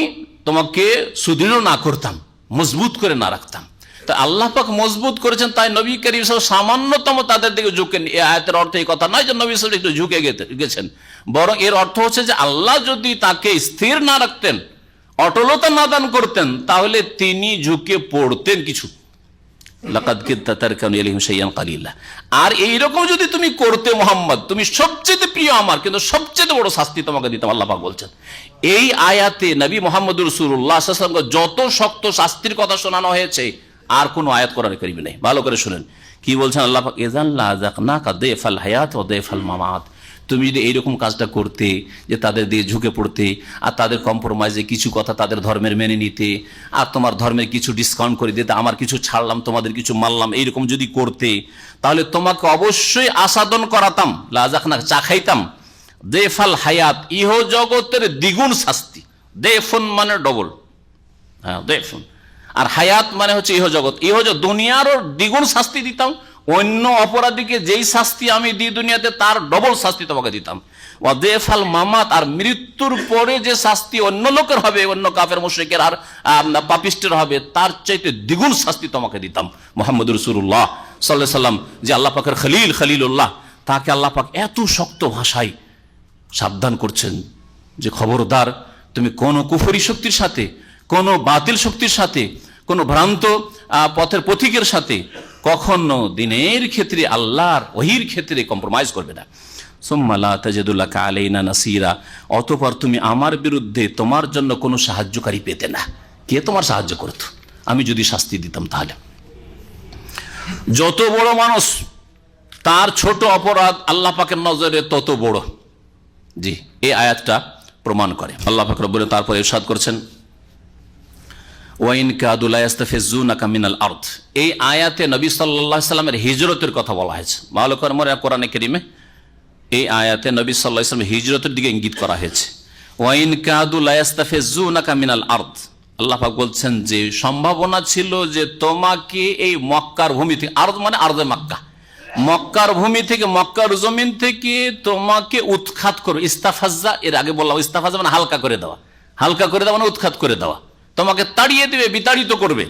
তোমাকে সুদৃঢ় না করতাম, মজবুত করে না রাখতাম, তা আল্লাহ পাক মজবুত করেছেন, তাই নবী করিম সাল্লাল্লাহু আলাইহি ওয়াসাল্লাম সামান্যতম তাদের দিকে ঝুঁকেন। এই আয়াতের অর্থ এই কথা নয় যে নবী সাল্লাল্লাহু আলাইহি ওয়াসাল্লাম একটু ঝুঁকে গেছেন, বরং এর অর্থ হচ্ছে যে আল্লাহ যদি তাকে স্থির না রাখতেন, অটলতা না দান করতেন, তাহলে তিনি ঝুঁকে পড়তেন কিছু। লাকাদ কিত্তা তারকানু ইলাইহিম শাইআন কালিলা। আর এইরকম যদি তুমি করতে মুহাম্মদ, তুমি সবচেয়ে প্রিয় আমার, কিন্তু সবচেয়ে বড় শাস্তি তোমাকে দিতাম, আল্লাহ পাক বলছেন। এই আয়াতে নবী মুহাম্মদুর রাসূলুল্লাহ সাল্লাল্লাহু আলাইহি ওয়াসাল্লামকে যত শক্ত শাস্তির কথা শোনানো হয়েছে, আর কোন আয়াত কোরআনে কারীমে নেই। ভালো করে শুনেন কি বলছেন আল্লাহ পাক, ইযান লাযাকনাকা দাইফাল হায়াত ওয়া দাইফাল মামাত, তুমি যদি এইরকম কাজটা করতে যে তাদের দিয়ে ঝুঁকে পড়তে, আর তাদের কম্প্রোমাইজে কিছু কথা তাদের ধর্মের মেনে নিতে, আর তোমার ধর্মের কিছু ডিসকাউন্ট করে দিতে, আমার কিছু ছাড়লাম তোমাদের কিছু মানলাম, এইরকম যদি করতে, তাহলে তোমাকে অবশ্যই আসাদন করাতাম, লাযাকনা চাখাইতাম, দেফাল হায়াত, ইহ জগতের দ্বিগুণ শাস্তি। দেফুন মানে ডবল, হ্যাঁ দেফুন, আর হায়াত মানে হচ্ছে ইহ জগৎ, দুনিয়ারও দ্বিগুণ শাস্তি দিতাম, অন্য অপরাধীকে যেই শাস্তি আমি দিই দুনিয়াতে তার ডবল শাস্তি তোমাকে দিতাম। ওয়াদেফাল মামাত, আর মৃত্যুর পরে যে শাস্তি অন্য লোকের হবে, অন্য কাফের মুশরিকের আর পাপিষ্টের হবে, তার চাইতে দ্বিগুণ শাস্তি তোমাকে দিতাম। মুহাম্মদ রাসূলুল্লাহ সাল্লাল্লাহু আলাইহি ওয়াসাল্লাম যে আল্লাহ পাকের খলিলুল্লাহ, তাকে আল্লাহ পাক এত শক্ত ভাষায় সাবধান করছেন যে খবরদার তুমি কোন কুফরি শক্তির সাথে, কোন বাতিল শক্তির সাথে, কোন ভ্রান্ত পথের পথিকের সাথে কখনো দিনের ক্ষেত্রে, আল্লাহর ওহীর ক্ষেত্রে কম্প্রোমাইজ করবে না। সুম্মা লা তাজিদু লাকা আলাইনা নাসীরা, অতঃপর তুমি আমার বিরুদ্ধে তোমার জন্য কোনো সাহায্যকারী পেতে না। কে তোমার সাহায্য করত আমি যদি শাস্তি দিতাম? তাহলে যত বড় মানুষ তার ছোট অপরাধ আল্লাহ পাকের নজরে তত বড়। জি, এই আয়াতটা প্রমাণ করে। আল্লাহ পাক রব্বুল তারপরে ইরশাদ করেছেন, ওয়াইন কাদু লা ইস্তাফিজুনাকা মিনাল আরদ, এই আয়াতে নবী সাল্লাল্লাহু আলাইহি সাল্লামের হিজরতের কথা বলা হয়েছে। ভালো করে মনে কোরআনে কারীমে এই আয়াতে নবী সাল্লাল্লাহু আলাইহি সাল্লাম হিজরতের দিকে ইঙ্গিত করা হয়েছে। ওয়াইন কাদু লা ইস্তাফিজুনাকা মিনাল আরদ, আল্লাহ পাক বলছেন যে সম্ভাবনা ছিল যে তোমাকে এই মক্কার ভূমি থেকে, আরদ মানে আরদে মক্কা, মক্কার ভূমি থেকে, মক্কার জমিন থেকে তোমাকে উৎখাত করো। ইস্তাফাজ্জা, এর আগে বললাম ইস্তাফাজ্জা মানে হালকা করে দেওয়া, হালকা করে দেওয়া মানে উৎখাত করে দেওয়া, তোমাকে তাড়িয়ে দেবে, বিতাড়িত করবে।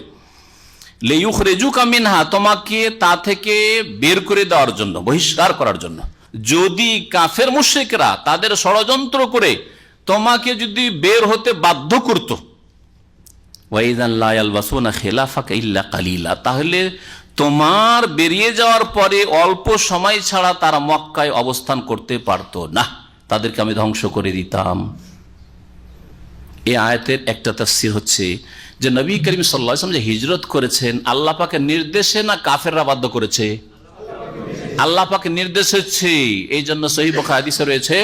লিইউখরিজুকা মিনহা, তোমাকে তা থেকে বের করে দেওয়ার জন্য, বহিষ্কার করার জন্য। যদি কাফের মুশরিকরা তাদের ষড়যন্ত্র করে তোমাকে যদি বের হতে বাধ্য করত, ওয়াইযান লা ইয়ালবাসুনা খিলাফাকা ইল্লা কালিলা, তাহলে তোমার বেরিয়ে যাওয়ার পরে অল্প সময় ছাড়া তারা মক্কায় অবস্থান করতে পারতো না, তাদেরকে আমি ধ্বংস করে দিতাম। এই আয়াতের একটা তাফসীর হচ্ছে যে নবী করিম সাল্লাল্লাহু আলাইহি ওয়াসাল্লাম যে হিজরত করেছেন আল্লাহ পাকের নির্দেশে না কাফেররা বাধ্য করেছে? আল্লাহ পাকের নির্দেশ হচ্ছে। এই জন্য সহিহ বুখারী হাদিসে রয়েছে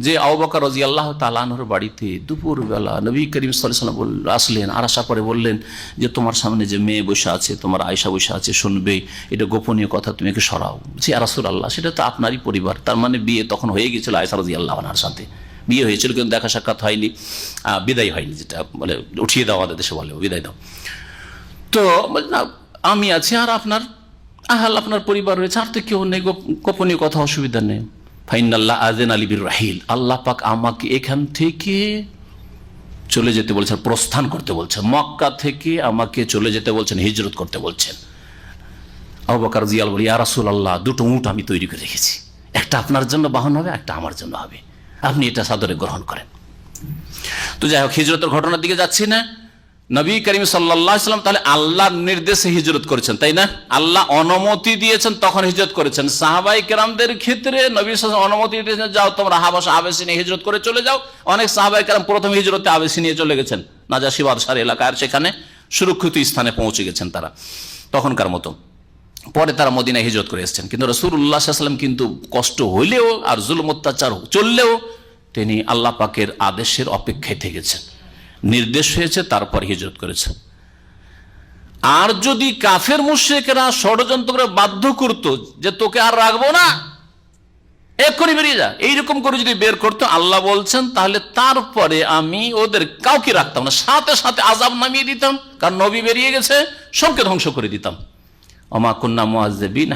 যে আবু বকর রাদিয়াল্লাহু তাআলা আনহুর বাড়িতে দুপুরবেলা নবী করিম সাল্লাল্লাহু আলাইহি ওয়াসাল্লাম আসলেন, আর আসার পরে বললেন যে তোমার সামনে যে মেয়ে বসে আছে, তোমার আয়েশা বসে আছে, শুনবে, এটা গোপনীয় কথা, তুমি একে সরাও। জি ইয়া রাসূলুল্লাহ, সেটা তো আপনারই পরিবার। তার মানে বিয়ে তখন হয়ে গিয়েছিল আয়েশা রাদিয়াল্লাহু আনহার সাথে, বিয়ে হয়েছিল কিন্তু দেখা সাক্ষাৎ হয়নি, বিদায় হয়নি, যেটা বলে উঠিয়ে দেওয়া আমাদের দেশে বলে বিদায় দাও। তো আমি আছি আর আপনার আহাল, আপনার পরিবার রয়েছে, আর তো কেউ নেই, গোপনীয় কথা, অসুবিধা নেই। ফাইনাল্লাহ আযেন আলী বির রাহিল, আল্লাহ পাক আমাকে এখান থেকে চলে যেতে বলছেন, প্রস্থান করতে বলছেন, মক্কা থেকে আমাকে চলে যেতে বলছেন, হিজরত করতে বলছেন। আবু বকর রাদিয়াল্লাহু আনহু বলি, ইয়া রাসূলুল্লাহ, দুটো উট আমি তৈরি করে রেখেছি, একটা আপনার জন্য বাহন হবে, একটা আমার জন্য হবে, আপনি এটা সাদরে গ্রহণ করেন। তো যাই হোক, হিজরতের ঘটনার দিকে যাচ্ছি না। নবী করিম সাল্লাল্লাহু আলাইহি ওয়াসাল্লাম তাহলে আল্লাহর নির্দেশে হিজরত করেছেন, তাই না? আল্লাহ অনুমতি দিয়েছেন, তখন হিজরত করেছেন। সাহাবায়ে কেরামদের ক্ষেত্রে নবী সাল্লাল্লাহু আলাইহি ওয়াসাল্লাম অনুমতি দিয়েছেন, যাও তোমরা হাবাশা আবেসিনিয়া হিজরত করে চলে যাও। অনেক সাহাবায়ে কেরাম প্রথম হিজরতে আবেসিনিয়া চলে গেছেন, নাজাশি বাদশার এলাকায়, আর সেখানে সুরক্ষিত স্থানে পৌঁছে গেছেন তারা তখনকার মতো। পরে তারা মদিনায় হিজরত করে এসেছেন। কিন্তু রাসূলুল্লাহ সাল্লাল্লাহু আলাইহি ওয়াসাল্লাম কিন্তু কষ্ট হইলেও আর জুলুম অত্যাচার চললেও তিনি আল্লাহ পাকের আদেশের অপেক্ষায় থেকেছেন, নির্দেশ হয়েছে, তারপর হিজরত করেছেন। আর যদি কাফের মুশরিকরা ষড়যন্ত্র করে বাধ্য করতো যে তোকে আর রাখবো না, এক্ষুনি বেরিয়ে যা, এইরকম করে যদি বের করতো, আল্লাহ বলছেন তাহলে তারপরে আমি ওদের কাউকে রাখতাম না, সাথে সাথে আযাব নামিয়ে দিতাম, কারণ নবী বেরিয়ে গেছে, সবকে ধ্বংস করে দিতাম। ওমা কুন্না মুআযযিবিন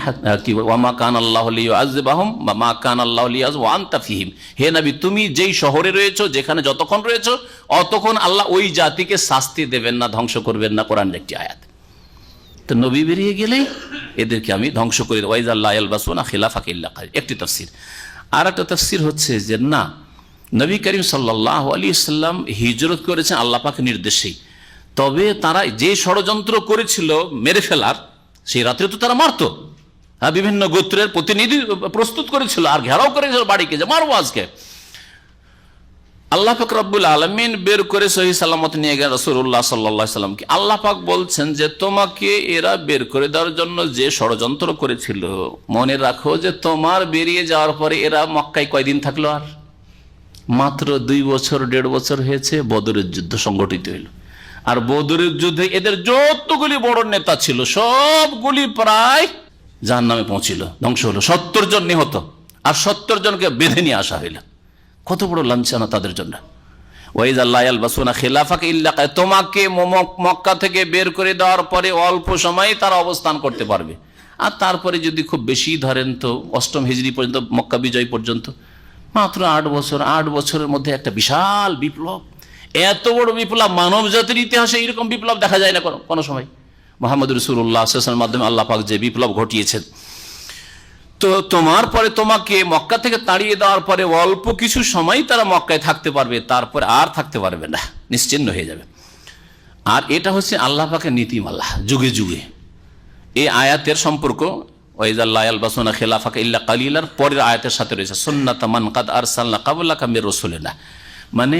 ওয়া মা কানা আল্লাহু লিয়ুআযযিবাহুম ওয়া মা কানা আল্লাহু লিয়াযিবা ওয়া আনতা ফীহিম। হে নবী, তুমি যেই শহরে রয়েছো, যেখানে যতক্ষণ রয়েছো, অতক্ষণ আল্লাহ ওই জাতিকে শাস্তি দেবেন না, ধ্বংস করবেন না, কোরআনের একটি আয়াত। তো নবী বেরিয়ে গেলেই এদেরকে আমি ধ্বংস করে দেব। ওয়াইজা লা ইয়ালবাসুনা খিলাফাকা ইল্লা কালিল, একটি তাফসীর। আর একটা তাফসীর হচ্ছে যে না, নবী করিম সাল্লাল্লাহু আলাইহি ওয়াসাল্লাম হিজরত করেছেন আল্লাহ পাকের নির্দেশেই, তবে তারা যে ষড়যন্ত্র করেছিল মেরে ফেলার, সেই রাত্রে তো তারা মারতো, হ্যাঁ, বিভিন্ন গোত্রের প্রতিনিধি প্রস্তুত করেছিল আর ঘেরাও করেছিল বাড়িকে, যে মারবো আজকে। আল্লাহ পাক রব্বুল আলামিন বের করে সহিহ সালামত নিয়ে গেলেন রাসূলুল্লাহ সাল্লাল্লাহু আলাইহি ওয়াসাল্লামকে। আল্লাহ পাক বলছেন যে তোমাকে এরা বের করে দেওয়ার জন্য যে ষড়যন্ত্র করেছিল, মনে রাখো যে তোমার বেরিয়ে যাওয়ার পরে এরা মক্কায় কয়দিন থাকলো? আর মাত্র 2 বছর 1.5 বছর হয়েছে বদরের যুদ্ধ সংগঠিত হইল। আর বদরের যুদ্ধে এদের যতগুলি বড় নেতা ছিল সবগুলি প্রায় জাহান্নামে পৌঁছিল, ধ্বংস হলো। 70 জন নিহত, আর 70 জনকে বেঁধে নিয়ে আসা হইল। কত বড় লাঞ্ছনা তাদের জন্য। ওয়াইজা লা ইয়ালবাসুনা খিলাফাকা ইল্লা কালিল, তোমাকে মক্কা থেকে বের করে দেওয়ার পরে অল্প সময় তারা অবস্থান করতে পারবে, আর তারপরে যদি খুব বেশি ধরেন তো 8ম হিজরি পর্যন্ত, মক্কা বিজয় পর্যন্ত মাত্র 8 বছর। 8 বছরের মধ্যে একটা বিশাল বিপ্লব, এত বড় বিপ্লব মানব জাতির ইতিহাসে এরকম বিপ্লব দেখা যায় না কোনো সময়। মুহাম্মদ রাসূলুল্লাহ সাল্লাল্লাহু আলাইহি ওয়াসাল্লামের মাধ্যমে আল্লাহ পাক যে বিপ্লব ঘটিয়েছেন, তো তোমার পরে তোমাকে মক্কা থেকে তাড়িয়ে দেওয়ার পরে অল্প কিছু সময় তারা মক্কায় থাকতে পারবে, তারপরে আর থাকতে পারবে না, নিশ্চিহ্ন হয়ে যাবে। আর এটা হচ্ছে আল্লাহ পাকের নীতিমালা যুগে যুগে। এই আয়াতের সম্পর্ক ওয়াইজা লা ইয়ালবাসুনা খিলাফাকা ইল্লা কালিলার পরের আয়াতের সাথে রয়েছে সুন্নাত মান কাদ আরসালনা ক্বাবলাকা মির রাসূলিনা, মানে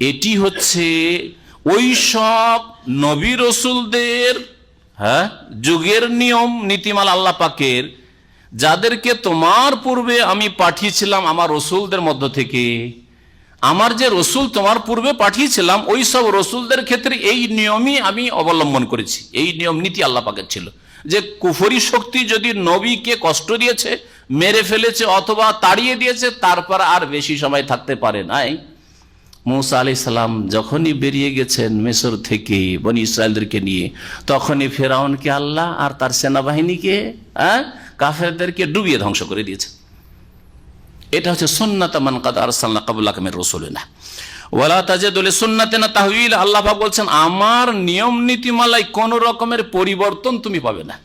এটি হচ্ছে ওই সব নবী রসুলদের যুগের নিয়ম নীতিমালা আল্লাহ পাকের, যাদেরকে তোমার পূর্বে আমি পাঠিয়েছিলাম আমার রসুলদের মধ্য থেকে। আমার যে রসুল তোমার পূর্বে পাঠিয়েছিলাম, ওই সব রসুলদের ক্ষেত্রে এই নিয়মই আমি অবলম্বন করেছি। এই নিয়ম নীতি আল্লাহ পাকের ছিল যে কুফরি শক্তি যদি নবীকে কষ্ট দিয়েছে, মেরে ফেলেছে অথবা তাড়িয়ে দিয়েছে, তারপর আর বেশি সময় থাকতে পারে নাই। মূসা আলাইহিস সালাম যখনই বেরিয়ে গেছেন মিশর থেকে বনি ইসরায়েলদেরকে নিয়ে, তখনই ফেরাউনকে আল্লাহ আর তার সেনাবাহিনীকে, কাফেরদেরকে ডুবিয়ে ধ্বংস করে দিয়েছে। এটা হচ্ছে সুন্নাত মান কাদ আরসালনা ক্বাবলাকা মির রাসূলিনা ওয়ালা তাজিদু লিসুন্নাতিনা তাহওয়িলা। আল্লাহ পাক বলছেন আমার নিয়ম নীতিমালায় কোন রকমের পরিবর্তন তুমি পাবে না।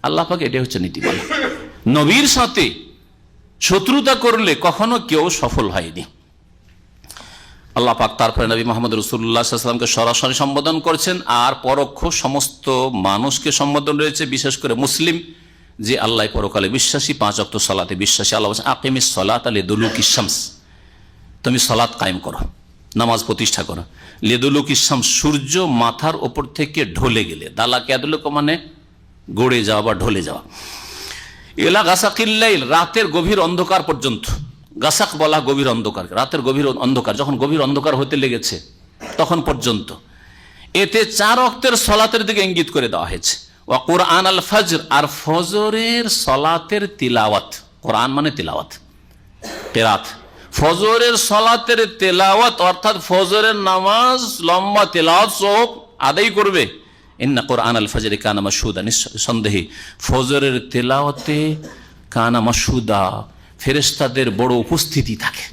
আল্লাহ পাক এটা হচ্ছে নীতিমালা। নবীর সাথে শত্রুতা করলে কখনো কেউ সফল হয়নি। আল্লাহ পাক তারপরে নবী মুহাম্মদ রাসূলুল্লাহ সাল্লাল্লাহু আলাইহি ওয়াসাল্লামকে সরাসরি সম্বোধন করছেন, আর পরোক্ষ সমস্ত মানুষকে সম্বোধন রয়েছে, বিশেষ করে মুসলিম যে আল্লাহ পরকালে বিশ্বাসী, 5 ওয়াক্ত সালাতে বিশ্বাসী। আল্লাহ বলেছেন আকিমিস সালাতা লিদুলুকিশ শামস, তুমি সালাত কায়েম করো, নামাজ প্রতিষ্ঠা করো। লিদুলুকিশ শামস, সূর্য মাথার ওপর থেকে ঢলে গেলে, দালাকে আদলুক মানে গড়ে যাওয়া বা ঢলে যাওয়া। ইলা গাসাকিল লাইল, রাতের গভীর অন্ধকার পর্যন্ত। গাসাক বলা গভীর অন্ধকার, রাতের গভীর অন্ধকার, যখন গভীর অন্ধকার হতে লেগেছে তখন পর্যন্ত। এতে 4 ওয়াক্তের সলাতের দিকে ইঙ্গিত করে দেওয়া হয়েছে। ওয়া কুরআন আল ফজর, আর ফজরের সলাতের তিলাওয়াত। কোরআন মানে তিলাওয়াত, কেরাত। ফজরের সলাতের তেলাওয়াত অর্থাৎ ফজরের নামাজ লম্বা তেলাওয়াত সহ আদায় করবে। ইন্না কুরআন আল ফজরি কানা মাশহুদা, নিঃসন্দেহে ফজরের তেলাওয়াতে কানা মাশহুদা, ফেরেশতাদের বড় উপস্থিতি থাকে।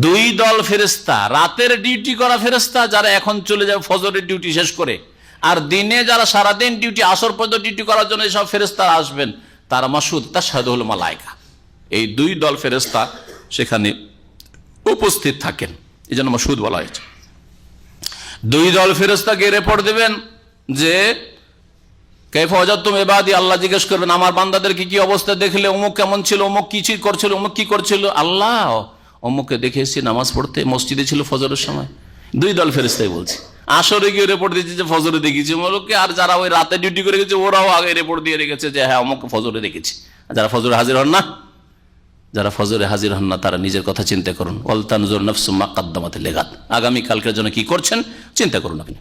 2 দল ফেরেশতা, রাতের ডিউটি করা ফেরেশতা যারা এখন চলে যাবে ফজরের ডিউটি শেষ করে, আর দিনে যারা সারাদিন ডিউটি, আসর পর্যন্ত ডিউটি করার জন্য সব ফেরেশতারা আসবেন, তারা মাশহুদ তাশহাদুল মালায়েকা। এই 2 দল ফেরেশতা সেখানে উপস্থিত থাকেন, এই জন্য মাশহুদ বলা হয়েছে। 2 দল ফেরেশতাকে রিপোর্ট দেবেন যে কাইফা ওয়াজাদতুম ইবাদি, আল্লাহ জিজ্ঞেস করবেন আমার বান্দাদেরকে কি অবস্থা দেখলে, অমুক কেমন ছিল, অমুক কি করছিল, অমুক কি করছিল। আল্লাহ অমুককে দেখেছি নামাজ পড়তে, মসজিদে ছিল ফজরের সময়। 2 দল ফেরেশতাই বলছে। আসরে গিয়ে রিপোর্ট দিয়েছে যে ফজরে দেখেছি অমুককে, আর যারা ওই রাতে ডিউটি করে গেছে ওরাও আগে রিপোর্ট দিয়ে রেখেছে যে হ্যাঁ অমুক ফজরে দেখেছি। যারা ফজরে হাজির হন না, যারা ফজরে হাজির হন না তারা নিজের কথা চিন্তা করুন। ওয়াল তানজুর নাফসু মা কাদ্দামাত লিগাদ, আগামী কালকের জন্য কি করছেন চিন্তা করুন আপনি।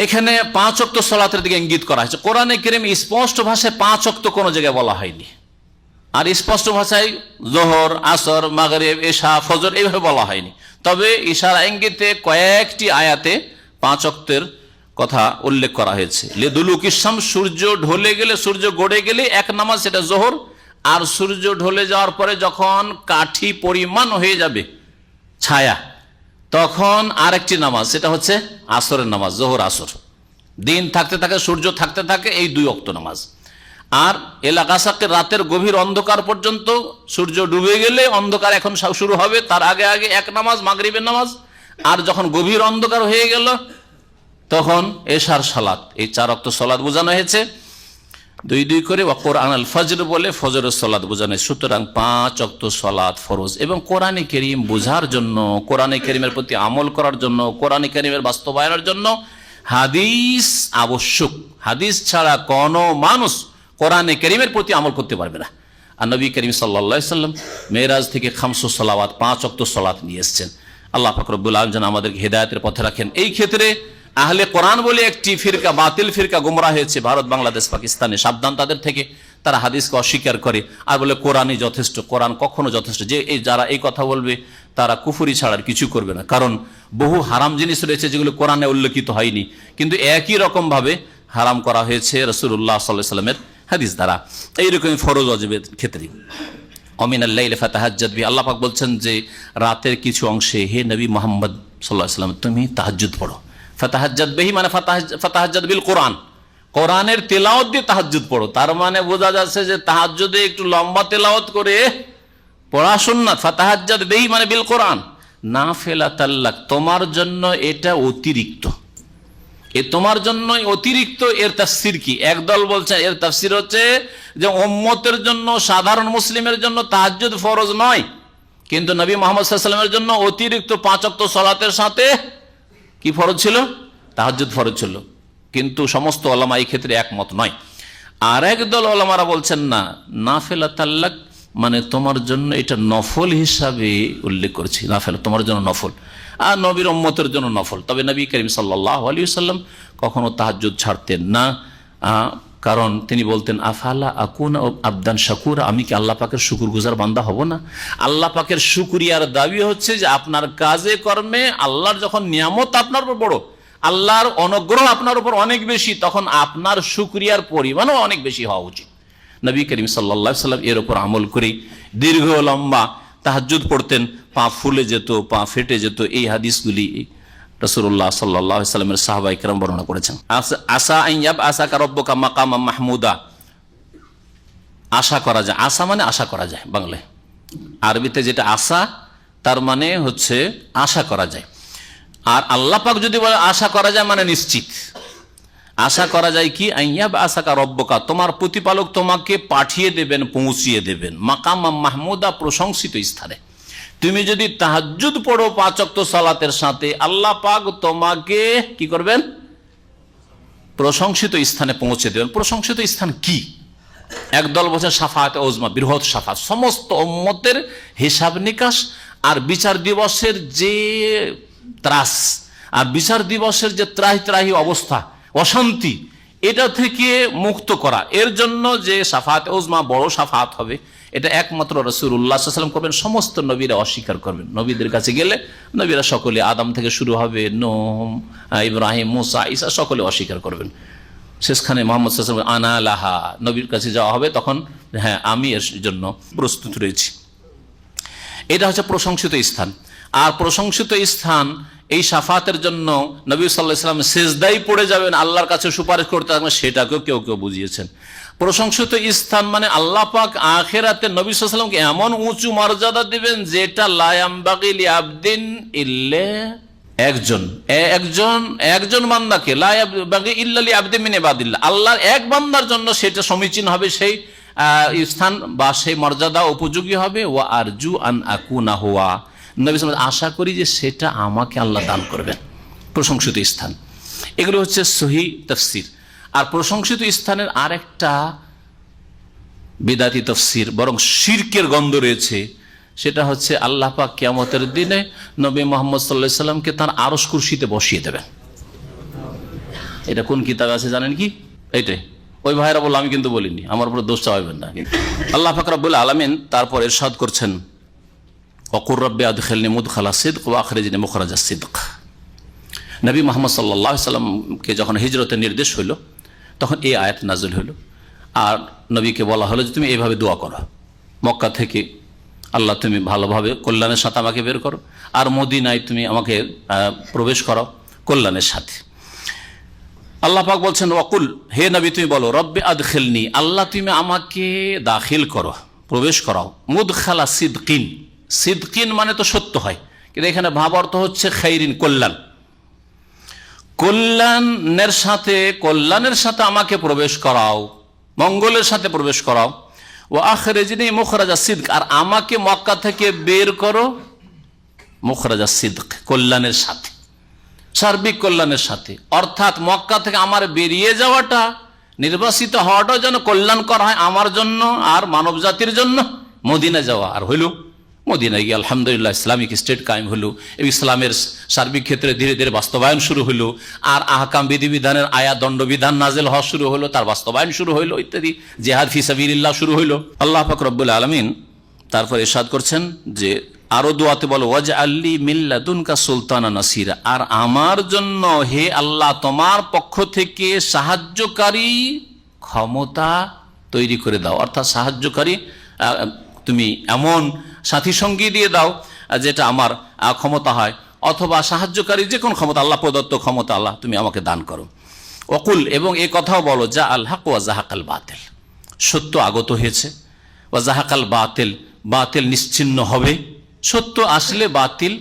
এখানে 5 ওয়াক্ত সালাতের দিকে ইঙ্গিত করা হয়েছে। কোরআনে কারীম স্পষ্ট ভাষায় 5 ওয়াক্ত কোনো জায়গায় বলা হয়নি, আর স্পষ্ট ভাষায় যোহর, আসর, মাগরিব, ইশা, ফজর এইভাবে বলা হয়নি। তবে ইশারা ইঙ্গিতে কয়েকটি আয়াতে 5 ওয়াক্তের কথা উল্লেখ করা হয়েছে। লিদুলুকিশ শামস, সূর্য ঢলে গেলে, সূর্য গড়ে গেলে এক নামাজ, সেটা যোহর। আর সূর্য ঢলে যাওয়ার পরে যখন কাঠি পরিমাণ হয়ে যাবে ছায়া, তখন আরেকটি নামাজ, সেটা হচ্ছে আসরের নামাজ, যোহর আসর। দিন থাকতে থাকে, সূর্য থাকতে থাকে, এই 2 ওয়াক্ত নামাজ। আর এলাকাসাকে রাতের গভীর অন্ধকার পর্যন্ত, সূর্য ডুবে গেলে অন্ধকার এখন শুরু হবে, তার আগে আগে এক নামাজ মাগরিবের নামাজ। আর যখন গভীর অন্ধকার হয়ে গেল তখন এশার সালাত, এই 4 ওয়াক্ত সালাত বোঝানো হয়েছে। 2 করে ওয়া কুরআন আল ফজর বলে ফজরের সালাত বোঝানো হয়েছে। সুতরাং 5 ওয়াক্ত সালাত ফরজ। এবং কোরআনে কারীম বোঝার জন্য, কোরআনে কারীমের প্রতি আমল করার জন্য, কোরআনে কারীমের বাস্তবায়নের জন্য হাদিস আবশ্যক। হাদিস ছাড়া কোনো মানুষ কোরআনে কারীমের প্রতি আমল করতে পারবে না। আর নবী করিম সাল্লাল্লাহু আলাইহি সাল্লাম মেরাজ থেকে খামসু সালাওয়াত, 5 ওয়াক্ত সালাত নিয়ে এসেছেন। আল্লাহ পাক রব্বুল আলামিন যেন আমাদেরকে হেদায়েতের পথে রাখেন। এই ক্ষেত্রে আহলে কোরআন বলে একটি ফিরকা, বাতিল ফিরকা গুমরাহ হয়েছে ভারত, বাংলাদেশ, পাকিস্তানে। সাবধান তাদের থেকে, তারা হাদিসকে অস্বীকার করে আর বলে কোরআনই যথেষ্ট। কোরআন কখনো যথেষ্ট, যে এই যারা এই কথা বলবে তারা কুফরি ছাড়ার কিছু করবে না। কারণ বহু হারাম জিনিস রয়েছে যেগুলো কোরআনে উল্লেখিত হয়নি, কিন্তু একই রকম ভাবে হারাম করা হয়েছে রাসূলুল্লাহ সাল্লাল্লাহু আলাইহি ওয়াসাল্লামের হাদিস দ্বারা। এইরকমই ফরজ ওয়াজিবের ক্ষেত্রে অমিনাল লাইলি ফাতাহাজ্জাদ বিহি, আল্লাহ পাক বলছেন যে রাতের কিছু অংশে হে নবী মুহাম্মদ সাল্লাল্লাহু আলাইহি ওয়াসাল্লাম তুমি তাহাজ্জুদ পড়ো। ফাতাহাজ্জাদ বিহি মানে ফাতাহাজ্জাদ বিল কোরআন, কোরআনের তেলাওয়াত দিয়ে তাহাজ্জুদ পড়ো। তার মানে বোঝা যাচ্ছে যে তাহাজ্জুদে একটু লম্বা তেলাওয়াত করে পড়া সুন্নাত। ফাতাহাজ্জাদ বিহি মানে বিল কোরআন নাফিলাতাল লাক, তোমার জন্য এটা অতিরিক্ত, এ তোমার জন্য অতিরিক্ত। এর তাফসীর কি? একদল বলছে এর তাফসীর হচ্ছে যে উম্মতের জন্য, সাধারণ মুসলিমের জন্য তাহাজ্জুদ ফরজ নয়, কিন্তু নবী মুহাম্মদ সাল্লাল্লাহু আলাইহি ওয়াসাল্লামের জন্য অতিরিক্ত 5 ওয়াক্ত সালাতের সাথে কি ফরজ ছিল? তাহাজ্জুদ ফরজ ছিল। কিন্তু সমস্ত ওলামা এই ক্ষেত্রে একমত নয়। আর একদল ওলামারা বলছেন না, নাফিলাতাল লাক মানে তোমার জন্য এটা নফল হিসাবে উল্লেখ করেছি, নাফিলা তোমার জন্য নফল, আর নবীর উম্মতের জন্য নফল। তবে নবী করিম সাল্লাল্লাহু আলাইহি ওয়াসাল্লাম কখনো তাহাজ্জুদ ছাড়তেন না, কারণ তিনি বলতেন আফালা আকুনা আবদান শাকুরা, আমি কি আল্লাহ পাকের শুকরগুজার বান্দা হব না? আল্লাহ পাকের শুকরিয়ার দাবি হচ্ছে যে আপনার কাজে কর্মে আল্লাহর যখন নিয়ামত আপনার উপর বড়, আল্লাহর অনুগ্রহ আপনার উপর অনেক বেশি, তখন আপনার শুকরিয়ার পরিমাণও অনেক বেশি হওয়া উচিত। নবী করিম সাল্লাল্লাহু আলাইহি ওয়াসাল্লাম এর উপর আমল করে দীর্ঘ লম্বা তাহাজ্জুদ পড়তেন, পা ফুলে যেত, পা ফেটে যেত। এই হাদিসগুলি রাসূলুল্লাহ সাল্লাল্লাহু আলাইহি ওয়াসাল্লামের সাহাবায়ে কেরাম বর্ণনা করেছেন। আসা আন ইয়াবআসাকা রাব্বুকা মাকামান মাহমুদা, আশা করা যায়। আশা মানে আশা করা যায় বাংলায়, আরবিতে যেটা আশা তার মানে হচ্ছে আশা করা যায়। আর আল্লাহ পাক যদি বলে আশা করা যায় মানে নিশ্চিত। আশা করা যায় কি? আন ইয়াবআসাকা রাব্বুকা, তোমার প্রতিপালক তোমাকে পাঠিয়ে দেবেন, পৌঁছিয়ে দেবেন মাকামান মাহমুদা, প্রশংসিত স্থানে। তুমি যদি তাহাজ্জুদ পড়ো 5 ওয়াক্ত সালাতের সাথে, আল্লাহ পাক তোমাকে কি করবেন? প্রশংসিত স্থানে পৌঁছে দেবেন। প্রশংসিত স্থান কি? একদল বলছেন শাফায়াতে ওজমা, বৃহৎ শাফাত, সমস্ত উম্মতের হিসাব নিকাশ আর বিচার দিবসের যে ত্রাস আর বিচার দিবসের যে ত্রাহি ত্রাহি অবস্থা, অশান্তি, এটা থেকে মুক্ত করা, এর জন্য যে শাফায়াতে ওজমা বড় শাফাত হবে, এটা একমাত্র রাসূলুল্লাহ সাল্লাল্লাহু আলাইহি ওয়াসাল্লাম করবেন। সমস্ত নবীরা অস্বীকার করবেন। নবীদের কাছে গেলে নবীরা সকলে, আদম থেকে শুরু হবে, নূহ, ইব্রাহিম, মুসা, ঈসা, সকলে অস্বীকার করবেন। শেষখানে মুহাম্মদ সাল্লাল্লাহু আলাইহি ওয়াসাল্লাম আনা লাহা, নবীর কাছে যাওয়া হবে, তখন হ্যাঁ আমি এর জন্য প্রস্তুত রয়েছি। এটা হচ্ছে প্রশংসিত স্থান। আর প্রশংসিত স্থান এই শাফাতের জন্য নবী সাল্লাল্লাহু আলাইহি ওয়াসাল্লাম সিজদায় পড়ে যাবেন, আল্লাহর কাছে সুপারিশ করতে থাকবেন, সেটাকেও কেউ কেউ বুঝিয়েছেন। প্রশংসিত স্থান মানে আল্লাহ পাক আখিরাতে নবী সাল্লাল্লাহু আলাইহি ওয়াসাল্লামকে এমন উঁচু মর্যাদা দিবেন যেটা লা ইয়ামবাগি লিআবদিন ইল্লা একজন বান্দাকে, লা ইয়ামবাগি ইল্লা লিআবদিন মিন ইবাদিল্লাহ, আল্লাহর এক বান্দার জন্য সেটা সমীচীন হবে, সেই স্থান বা সেই মর্যাদা উপযোগী হবে। ওয়া আরজু আন আকুনা হুয়া, নবী সাল্লাল্লাহু আলাইহি ওয়াসাল্লাম আশা করি যে সেটা আমাকে আল্লাহ দান করবেন। প্রশংসিত স্থান, এগুলো হচ্ছে সহিহ তাফসীর। আর প্রশংসিত স্থানের আরেকটা বিদাতি তাফসীর, বরং শিরকের গন্ধ রয়েছে, সেটা হচ্ছে আল্লাহ পাক কিয়ামতের দিনে নবী মুহাম্মদ সাল্লাল্লাহু আলাইহি ওয়াসাল্লামকে তার আরশ কুরসিতে বসিয়ে দেবেন। এটা কোন কিতাবে আছে জানেন কি? এইটাই। ওই ভাইরা বলল, আমি কিন্তু বলিনি, আমার উপর দোষ চাইবেন না। আল্লাহ পাক রব্বুল আলামিন তারপর ইরশাদ করছেন, ওয়াকুর রব্বি আদখিলনি মুদখালা সিদক ওয়া আখরিজনি মুখরাজা সিদক। নবী মুহাম্মদ সাল্লাল্লাহু আলাইহি ওয়াসাল্লামকে যখন হিজরতের নির্দেশ হইল, তখন এই আয়াত নাযিল হইল। আর নবীকে বলা হলো যে তুমি এইভাবে দোয়া করো, মক্কা থেকে আল্লাহ তুমি ভালোভাবে কল্যাণের সাথে আমাকে বের করো, আর মদিনায় তুমি আমাকে প্রবেশ করো কল্যাণের সাথে। আল্লাহ পাক বলছেন, ওয়াকুল, হে নবী তুমি বলো, রব্বি আদখিলনি, আল্লাহ তুমি আমাকে দাখিল করো, প্রবেশ করাও, মুদখালা সিদকিন। সিদকিন মানে তো সত্য হয়, কিন্তু এখানে ভাব অর্থ হচ্ছে খাইরিন, কল্যাণ, কল্যাণের সাথে আমাকে প্রবেশ করাও, মঙ্গলের সাথে প্রবেশ করাও। ও আখরিজনি মুখরাজা সিদক, আর আমাকে মক্কা থেকে বের করো মুখরাজা সিদক, কল্যাণের সাথে, সার্বিক কল্যাণের সাথে। অর্থাৎ মক্কা থেকে আমার বেরিয়ে যাওয়াটা, নির্বাসিত হওয়াটাও যেন কল্যাণ করা হয় আমার জন্য আর মানব জাতির জন্য। মদিনা যাওয়া, আর হইল মদিনায় গিয়ে আলহামদুলিল্লাহ ইসলামিক স্টেট কায়েম হলো, ইসলামের সার্বিক ক্ষেত্রে ধীরে ধীরে বাস্তবায়ন শুরু হলো, আর আহকাম বিধিবিধানের আয়া দণ্ডবিধান নাজেল হওয়া শুরু হলো, তার বাস্তবায়ন শুরু হইলো ইত্যাদি, জিহাদ ফি সাবিলিল্লাহ শুরু হইলো। আল্লাহ পাক রব্বুল আলামিন তারপর ইরশাদ করছেন যে আরো দোয়াতে বলো, ওয়াজআললি মিন লাদুনকা সুলতানা নাসিরা, আর আমার জন্য হে আল্লাহ তোমার পক্ষ থেকে সাহায্যকারী ক্ষমতা তৈরি করে দাও। অর্থাৎ সাহায্যকারী তুমি এমন সাথী সঙ্গী দিয়ে দাও যেটা আমার ক্ষমতা হয়, অথবা সাহায্যকারী যে কোন ক্ষমতা, আল্লাহ প্রদত্ত ক্ষমতা আল্লাহ তুমি আমাকে দান করো। ওয়াকুল, এবং এই কথাও বলো, যা আল হক ওয়া জাহাকাল বাতিল, সত্য আগত হয়েছে, ওয়া জাহাকাল বাতিল, বাতিল নিশ্চিহ্ন হবে। সত্য আসলে বাতিল,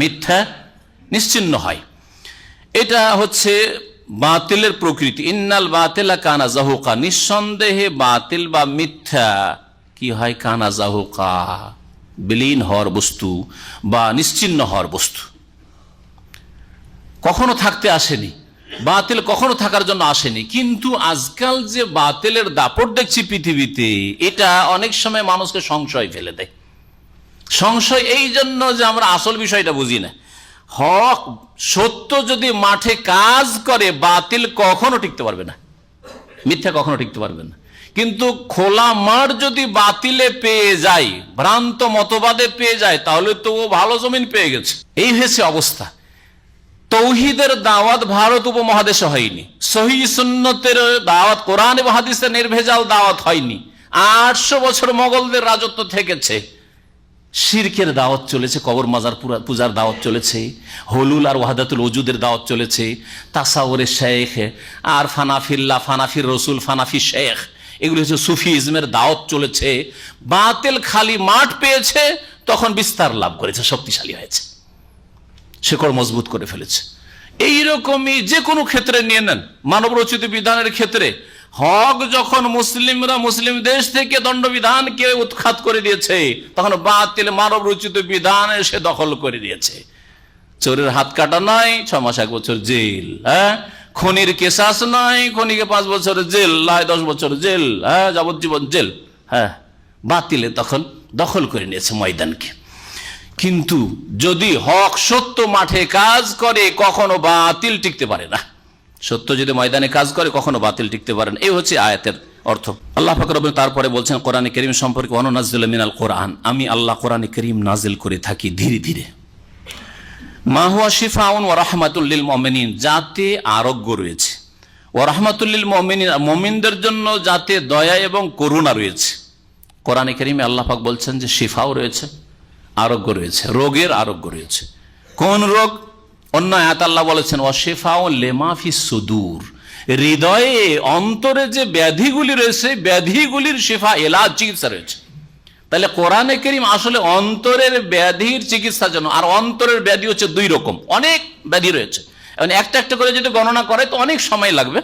মিথ্যা নিশ্চিহ্ন হয়। এটা হচ্ছে বাতিলের প্রকৃতি। ইন্নাল বাতিলা কানা জাহুকা, নিঃসন্দেহে বাতিল বা মিথ্যা কি হয়? কানা জাহুকা, বিলীন হওয়ার বস্তু বা নিশ্চিহ্ন হওয়ার বস্তু, কখনো থাকতে আসেনি। বাতিল কখনো থাকার জন্য আসেনি। কিন্তু আজকাল যে বাতিলের দাপট দেখছি পৃথিবীতে, এটা অনেক সময় মানুষকে সংশয় ফেলে দেয়। সংশয় এই জন্য যে আমরা আসল বিষয়টা বুঝি না। হক সত্য যদি মাঠে কাজ করে, বাতিল কখনো টিকতে পারবে না, মিথ্যা কখনো টিকতে পারবে না। কিন্তু খোলা মাঠ যদি বাতিলে পেয়ে যায়, ভ্রান্ত মতবাদে পেয়ে যায়, তাহলে তো ও ভালো জমিন পেয়ে গেছে। এই হয়েছে অবস্থা। তৌহিদের দাওয়াত ভারত উপমহাদেশে হয়নি, সহিহ সুন্নতের দাওয়াত, কোরআন এবং হাদিসের নির্ভেজাল দাওয়াত হয়নি। 800 বছর মোগলদের রাজত্ব থেকেছে, শিরকের দাওয়াত চলেছে, কবর মাজার পূজার দাওয়াত চলেছে, হলুল আর ওয়াহদাতুল ওজুদের দাওয়াত চলেছে, তাসাউরের শেখ আর ফানাফিল্লাহ, ফানাফির রসুল, ফানাফি শেখ, এগুলো হচ্ছে সুফিজমের দাওয়াত চলেছে। বাতিল খালি মাঠ পেয়েছে, তখন বিস্তার লাভ করেছে, শক্তিশালী হয়েছে, শেকড় মজবুত করে ফেলেছে। এইরকমই যে কোনো ক্ষেত্রে নিয়ে নেন, মানব রচিত বিধানের ক্ষেত্রে হক যখন মুসলিমরা মুসলিম দেশ থেকে দণ্ডবিধানকে উৎখাত করে দিয়েছে, তখন বাতিল মানব রচিত বিধান এসে দখল করে দিয়েছে। চোরের হাত কাটা নয়, 6 মাস 1 বছর জেল, খনির কেসাস নয়, খনিকে 5 বছরের জেল, 10 বছর জেল, হ্যাঁ যাবজ্জীবন জেল, হ্যাঁ বাতিলে তখন দখল করে নিয়েছে ময়দানকে। কিন্তু যদি হক সত্য মাঠে কাজ করে কখনো বাতিল টিকতে পারে না। সত্য যদি ময়দানে কাজ করে কখনো বাতিল টিকতে পারে না। এই হচ্ছে আয়াতের অর্থ। আল্লাহ পাক রব্বুল তারপরে বলছেন কোরআনে কারীম সম্পর্কে, ওয়ানুনাজ্জিলু মিনাল কোরআন, আমি আল্লাহ কোরআনে কারীম নাজিল করে থাকি ধীরে ধীরে, মা হুয়া শিফাউন ওয়া রাহমাতুল লিল মুমিনিন, যাতে আরোগ্য রয়েছে, ওয়া রাহমাতুল লিল মুমিনিন, মুমিনদের জন্য যাতে দয়া এবং করুণা রয়েছে। কোরআনে কারীমে আল্লাহ পাক বলছেন যে শিফাও রয়েছে, আরোগ্য রয়েছে, রোগের আরোগ্য রয়েছে। কোন রোগ? অন্য আয়াত আল্লাহ বলেছেন ওয়া শিফাউ লিমা ফিস সুদূর, হৃদয়ে অন্তরে যে ব্যাধিগুলি রয়েছে ব্যাধিগুলির শিফা, এলাজ, চিকিৎসা রয়েছে। তাহলে কোরআনে কারীম আসলে অন্তরের ব্যাধির চিকিৎসার জন্য। আর অন্তরের ব্যাধি হচ্ছে 2 রকম, অনেক ব্যাধি রয়েছে, এবং একটা একটা করে যদি গণনা করে তো অনেক সময় লাগবে।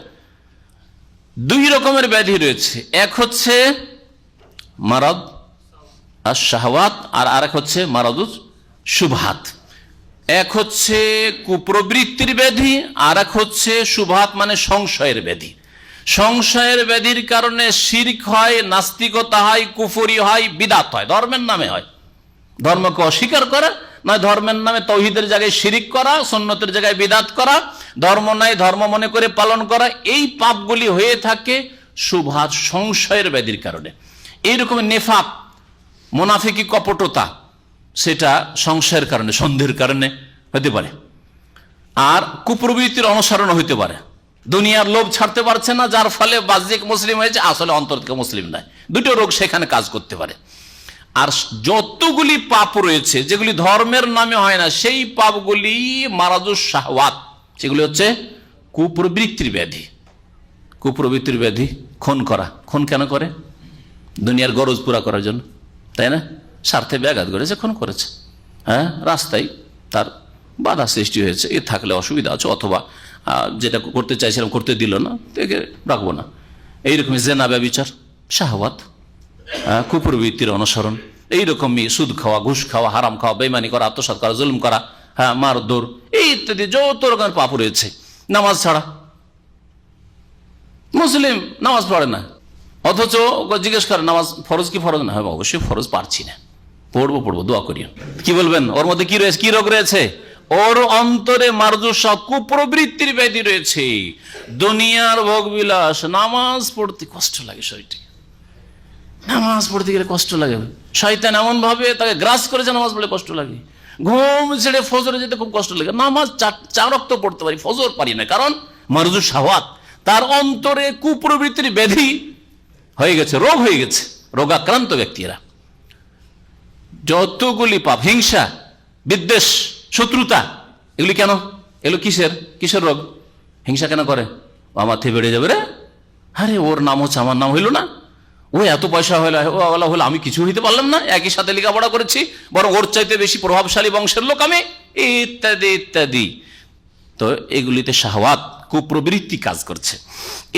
2 রকমের ব্যাধি রয়েছে, এক হচ্ছে মারাদ আর শাহওয়াত, আর আরেক হচ্ছে মারাদুস শুবহাত। এক হচ্ছে কুপ্রবৃত্তির ব্যাধি, আর এক হচ্ছে শুবহাত মানে সংশয়ের ব্যাধি। সংশয়ের ব্যাধির কারণে শিরক হয়, নাস্তিকতা হয়, কুফরি হয়, বিদাত হয়, ধর্মের নামে হয়। ধর্মকে অস্বীকার করা, নয় ধর্মের নামে তৌহিদের জায়গায় শিরিক করা, সুন্নতের জায়গায় বিদাত করা, ধর্ম নাই ধর্ম মনে করে পালন করা, এই পাপগুলি হয়ে থাকে শুবহাত, সংশয়ের ব্যাধির কারণে। এইরকম নেফাক, মুনাফিকি, কপটতা, সেটা সংশয়ের কারণে, সন্দেহের কারণে হতে পারে। আর কুপ্রবৃত্তির অনুসরণ হইতে পারে, দুনিয়ার লোভ ছাড়তে পারছে না, যার ফলে বাহ্যিক মুসলিম হয়েছে, আসলে অন্তর থেকে মুসলিম নয়। 2টো রোগ সেখানে কাজ করতে পারে। আর যতগুলি পাপ রয়েছে যেগুলি ধর্মের নামে হয় না, সেই পাপগুলি মারাদুস শাহওয়াত, সেগুলি হচ্ছে কুপ্রবৃত্তির ব্যাধি। কুপ্রবৃত্তির ব্যাধি, খুন করা। খুন কেন করে? দুনিয়ার গরজ পুরা করার জন্য, তাই না? স্বার্থে ব্যাঘাত করেছে, খুন করেছে, হ্যাঁ রাস্তায় তার বাধা সৃষ্টি হয়েছে, এ থাকলে অসুবিধা আছে, অথবা যেটা করতে চাইছিলাম করতে দিল না, একে রাখবো না। এইরকমই জেনা, ব্যভিচার, শাহওয়াত, কুপ্রবৃত্তির অনুসরণ, এইরকমই সুদ খাওয়া, ঘুষ খাওয়া, হারাম খাওয়া, বেইমানি করা, আত্মসাৎ করা, জুলুম করা, হ্যাঁ মারধর, এই ইত্যাদি যত রকমের পাপ রয়েছে। নামাজ ছাড়া, মুসলিম নামাজ পড়ে না, অথচ জিজ্ঞেস করে নামাজ ফরজ কি ফরজ না? হয় অবশ্যই ফরজ, পারছি না, পড়বো, দোয়া করিও। কি বলবেন? ওর মধ্যে কি রয়েছে, কি রোগ রয়েছে? ওর অন্তরে মারজুসা, কুপ্রবৃত্তির ব্যাধি রয়েছে। দুনিয়ার ভোগ বিলাস, নামাজ পড়তে কষ্ট লাগে, শরীরটিকে নামাজ পড়তে গেলে কষ্ট লাগে। শয়তান এমন ভাবে তাকে গ্রাস করেছে, নামাজ পড়লে কষ্ট লাগে। ঘুম ছেড়ে ফজরে যেতে খুব কষ্ট লাগে। নামাজ 4 ওয়াক্ত পড়তে পারি, ফজর পারি না, কারণ মারজুস শাহওয়াত, তার অন্তরে কুপ্রবৃত্তির ব্যাধি হয়ে গেছে, রোগ হয়ে গেছে, রোগাক্রান্ত ব্যক্তিরা। যতগুলি পাপ, হিংসা, বিদ্বেষ, শত্রুতা, এগুলি কেন? এগুলো কিসের রোগ? হিংসা কেন করে? আমার থেকে বেড়ে যাবে রে, আরে ওর নাম হচ্ছে আমার নাম হইল না, ও এত পয়সা হলো, হলো, আমি কিছু হইতে পারলাম না, একই সাথে লেখাপড়া করেছি, বরং ওর চাইতে বেশি প্রভাবশালী বংশের লোক আমি, ইত্যাদি ইত্যাদি। তো এগুলিতে শাহওয়াত, কুপ্রবৃত্তি কাজ করছে।